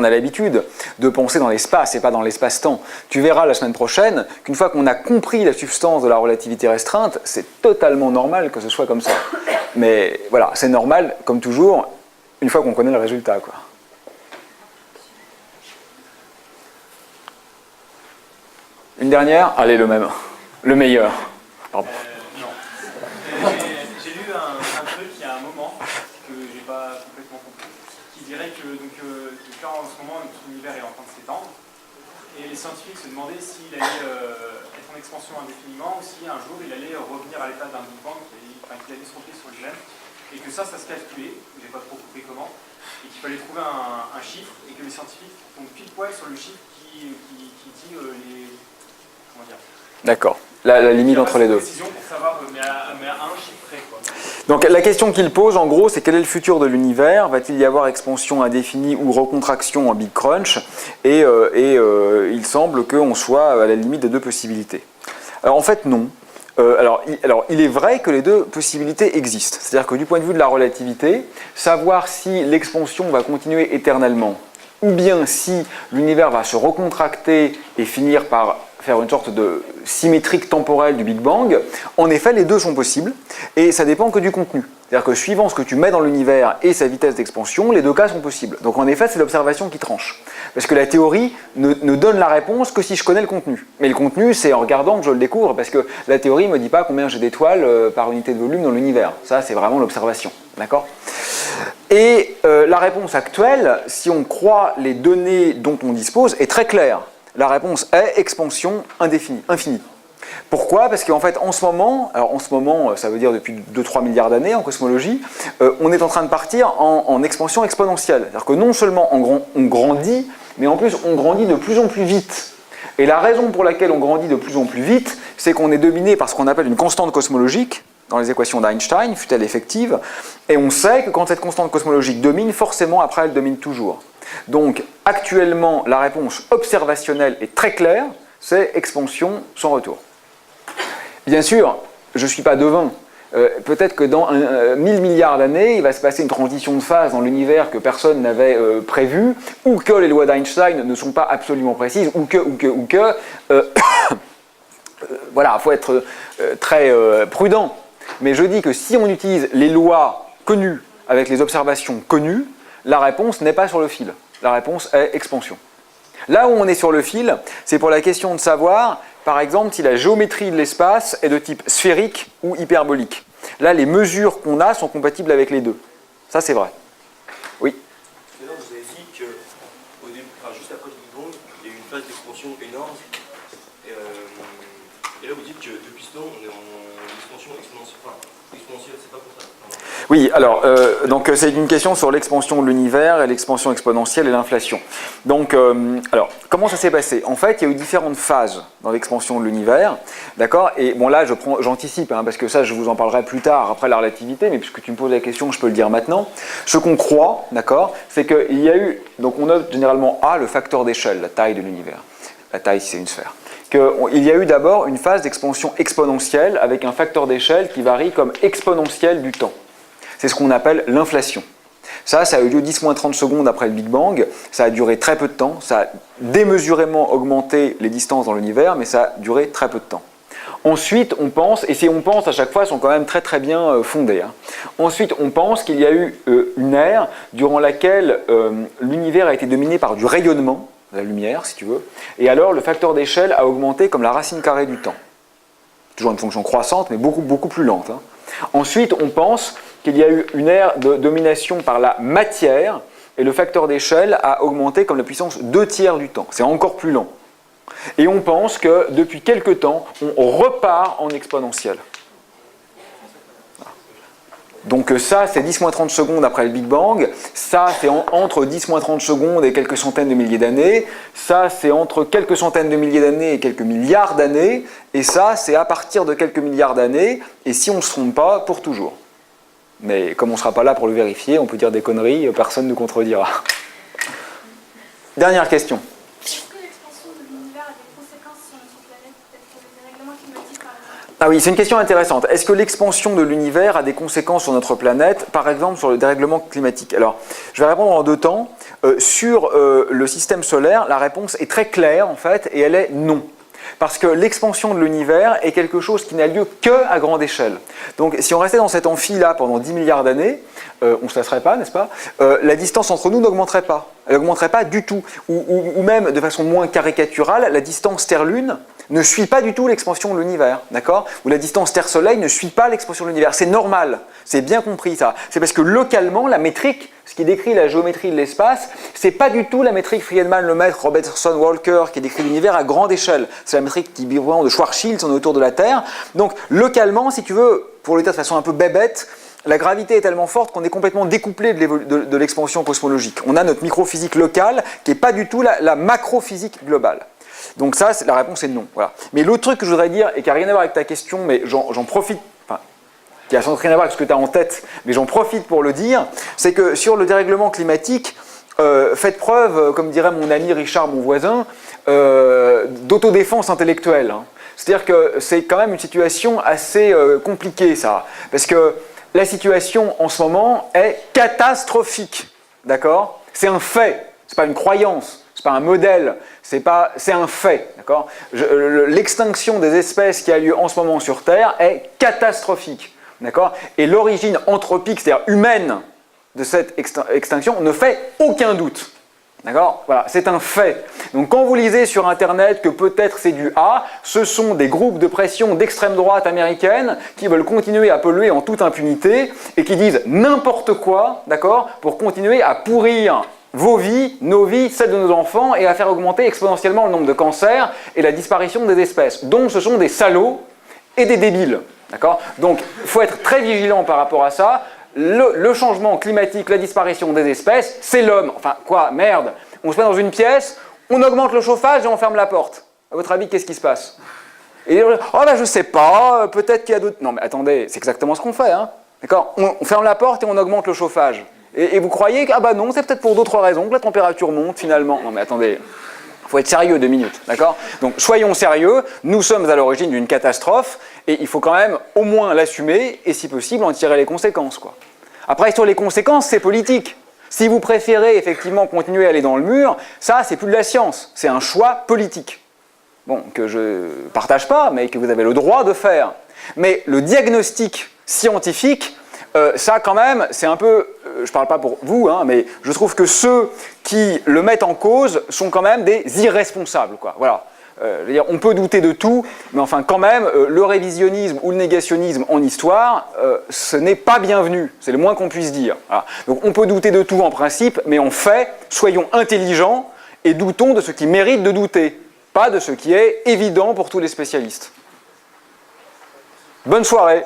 a l'habitude de penser dans l'espace et pas dans l'espace-temps. Tu verras la semaine prochaine qu'une fois qu'on a compris la substance de la relativité restreinte, c'est totalement normal que ce soit comme ça. Mais voilà, c'est normal, comme toujours, une fois qu'on connaît le résultat, quoi. Une dernière? Allez, le même. Le meilleur. Pardon. Non. J'ai lu un truc il y a un moment que j'ai pas complètement compris, qui dirait que là en ce moment notre univers est en train de s'étendre et les scientifiques se demandaient s'il allait être en expansion indéfiniment ou si un jour il allait revenir à l'état d'un Big Bang, qu'il allait se replier sur lui-même et que ça se calculait, j'ai pas trop compris comment, et qu'il fallait trouver un chiffre et que les scientifiques tombent pile poil sur le chiffre qui dit les... comment dire? D'accord. La limite entre les deux. Pour savoir, mais à un chiffre près, quoi. Donc la question qu'il pose en gros, c'est quel est le futur de l'univers? Va-t-il y avoir expansion indéfinie ou recontraction en Big Crunch? Et il semble qu'on soit à la limite des deux possibilités. Alors en fait non. Alors il est vrai que les deux possibilités existent. C'est-à-dire que du point de vue de la relativité, savoir si l'expansion va continuer éternellement ou bien si l'univers va se recontracter et finir par faire une sorte de symétrique temporelle du Big Bang, en effet, les deux sont possibles, et ça dépend que du contenu. C'est-à-dire que suivant ce que tu mets dans l'univers et sa vitesse d'expansion, les deux cas sont possibles. Donc en effet, c'est l'observation qui tranche. Parce que la théorie ne donne la réponse que si je connais le contenu. Mais le contenu, c'est en regardant que je le découvre, parce que la théorie ne me dit pas combien j'ai d'étoiles par unité de volume dans l'univers. Ça, c'est vraiment l'observation. D'accord ? Et la réponse actuelle, si on croit les données dont on dispose, est très claire. La réponse est expansion infinie. Pourquoi? Parce qu'en fait, en ce moment, ça veut dire depuis 2-3 milliards d'années en cosmologie, on est en train de partir en expansion exponentielle. C'est-à-dire que non seulement on grandit, mais en plus on grandit de plus en plus vite. Et la raison pour laquelle on grandit de plus en plus vite, c'est qu'on est dominé par ce qu'on appelle une constante cosmologique, dans les équations d'Einstein, fut-elle effective, et on sait que quand cette constante cosmologique domine, forcément après elle domine toujours. Donc actuellement, la réponse observationnelle est très claire, c'est expansion sans retour. Bien sûr, je ne suis pas devin. Peut-être que dans 1000 milliards d'années, il va se passer une transition de phase dans l'univers que personne n'avait prévue, ou que les lois d'Einstein ne sont pas absolument précises, ou que voilà, il faut être très prudent. Mais je dis que si on utilise les lois connues avec les observations connues, la réponse n'est pas sur le fil. La réponse est expansion. Là où on est sur le fil, c'est pour la question de savoir, par exemple, si la géométrie de l'espace est de type sphérique ou hyperbolique. Là, les mesures qu'on a sont compatibles avec les deux. Ça, c'est vrai. Oui. Vous avez dit que, juste après le Big Bang, il y a eu une phase d'expansion énorme. Et là, vous dites que depuis ce temps, on est en expansion exponentielle. Enfin, exponentielle, c'est pas pour ça. Oui, alors, donc c'est une question sur l'expansion de l'univers et l'expansion exponentielle et l'inflation. Donc, alors, comment ça s'est passé? En fait, il y a eu différentes phases dans l'expansion de l'univers, d'accord? Et bon, là, j'anticipe, hein, parce que ça, je vous en parlerai plus tard, après la relativité, mais puisque tu me poses la question, je peux le dire maintenant. Ce qu'on croit, d'accord, c'est qu'il y a eu, donc on note généralement A, le facteur d'échelle, la taille de l'univers. La taille, si c'est une sphère. Qu'il y a eu d'abord une phase d'expansion exponentielle avec un facteur d'échelle qui varie comme exponentielle du temps. C'est ce qu'on appelle l'inflation. Ça a eu lieu 10-30 secondes après le Big Bang, ça a duré très peu de temps, ça a démesurément augmenté les distances dans l'univers, mais ça a duré très peu de temps. Ensuite, on pense, et ces on pense à chaque fois sont quand même très très bien fondés. Hein. Ensuite, on pense qu'il y a eu une ère durant laquelle l'univers a été dominé par du rayonnement, la lumière si tu veux, et alors le facteur d'échelle a augmenté comme la racine carrée du temps. Toujours une fonction croissante, mais beaucoup plus lente. Hein. Ensuite, on pense qu'il y a eu une ère de domination par la matière, et le facteur d'échelle a augmenté comme la puissance 2/3 du temps. C'est encore plus lent. Et on pense que depuis quelque temps, on repart en exponentielle. Donc ça, c'est 10-30 secondes après le Big Bang. Ça, c'est entre 10-30 secondes et quelques centaines de milliers d'années. Ça, c'est entre quelques centaines de milliers d'années et quelques milliards d'années. Et ça, c'est à partir de quelques milliards d'années. Et si on ne se trompe pas, pour toujours. Mais comme on ne sera pas là pour le vérifier, on peut dire des conneries, personne ne nous contredira. Dernière question. Est-ce que l'expansion de l'univers a des conséquences sur notre planète, peut-être pour le dérèglement climatique par exemple? Ah oui, c'est une question intéressante. Est-ce que l'expansion de l'univers a des conséquences sur notre planète, par exemple sur le dérèglement climatique? Alors, je vais répondre en deux temps. Sur le système solaire, la réponse est très claire en fait, et elle est non. Parce que l'expansion de l'univers est quelque chose qui n'a lieu qu'à grande échelle. Donc si on restait dans cet amphi-là pendant 10 milliards d'années, on ne se lasserait pas, n'est-ce pas? La distance entre nous n'augmenterait pas. Elle n'augmenterait pas du tout. Ou même, de façon moins caricaturale, la distance Terre-Lune ne suit pas du tout l'expansion de l'univers, d'accord? Ou la distance Terre-Soleil ne suit pas l'expansion de l'univers. C'est normal, c'est bien compris ça. C'est parce que localement, la métrique, ce qui décrit la géométrie de l'espace, c'est pas du tout la métrique Friedman, Lemaitre, Robertson, Walker, qui décrit l'univers à grande échelle. C'est la métrique qui vient de Schwarzschild, on est autour de la Terre. Donc, localement, si tu veux, pour le dire de façon un peu bébête, la gravité est tellement forte qu'on est complètement découplé de l'expansion cosmologique. On a notre microphysique locale qui n'est pas du tout la macrophysique globale. Donc ça, la réponse est non. Voilà. Mais l'autre truc que je voudrais dire, et qui n'a rien à voir avec ta question, mais j'en profite, enfin, qui a sans doute rien à voir avec ce que tu as en tête, mais j'en profite pour le dire, c'est que sur le dérèglement climatique, faites preuve, comme dirait mon ami Richard, mon voisin, d'autodéfense intellectuelle. Hein. C'est-à-dire que c'est quand même une situation assez compliquée, ça. Parce que la situation en ce moment est catastrophique, d'accord? C'est un fait, c'est pas une croyance, c'est pas un modèle, c'est un fait, d'accord? L'extinction des espèces qui a lieu en ce moment sur Terre est catastrophique, d'accord? Et l'origine anthropique, c'est-à-dire humaine, de cette extinction ne fait aucun doute. D'accord? Voilà, c'est un fait. Donc quand vous lisez sur Internet que peut-être c'est du A, ce sont des groupes de pression d'extrême droite américaine qui veulent continuer à polluer en toute impunité et qui disent n'importe quoi, d'accord, pour continuer à pourrir vos vies, nos vies, celles de nos enfants et à faire augmenter exponentiellement le nombre de cancers et la disparition des espèces. Donc ce sont des salauds et des débiles. D'accord? Donc il faut être très vigilant par rapport à ça. Le changement climatique, la disparition des espèces, c'est l'homme. Enfin, quoi, merde. On se met dans une pièce, on augmente le chauffage et on ferme la porte. À votre avis, qu'est-ce qui se passe? Et oh ben je sais pas, peut-être qu'il y a d'autres... Non mais attendez, c'est exactement ce qu'on fait, hein. D'accord? On ferme la porte et on augmente le chauffage. Et vous croyez que, ah bah non, c'est peut-être pour d'autres raisons que la température monte finalement. Non mais attendez, il faut être sérieux 2 minutes, d'accord? Donc soyons sérieux, nous sommes à l'origine d'une catastrophe et il faut quand même au moins l'assumer et si possible en tirer les conséquences, quoi. Après, sur les conséquences, c'est politique. Si vous préférez effectivement continuer à aller dans le mur, ça, c'est plus de la science, c'est un choix politique. Bon, que je ne partage pas, mais que vous avez le droit de faire. Mais le diagnostic scientifique, ça quand même, c'est un peu, je ne parle pas pour vous, hein, mais je trouve que ceux qui le mettent en cause sont quand même des irresponsables, quoi. Voilà. Je veux dire, on peut douter de tout, mais enfin quand même, le révisionnisme ou le négationnisme en histoire, ce n'est pas bienvenu, c'est le moins qu'on puisse dire. Voilà. Donc on peut douter de tout en principe, mais en fait, soyons intelligents et doutons de ce qui mérite de douter, pas de ce qui est évident pour tous les spécialistes. Bonne soirée.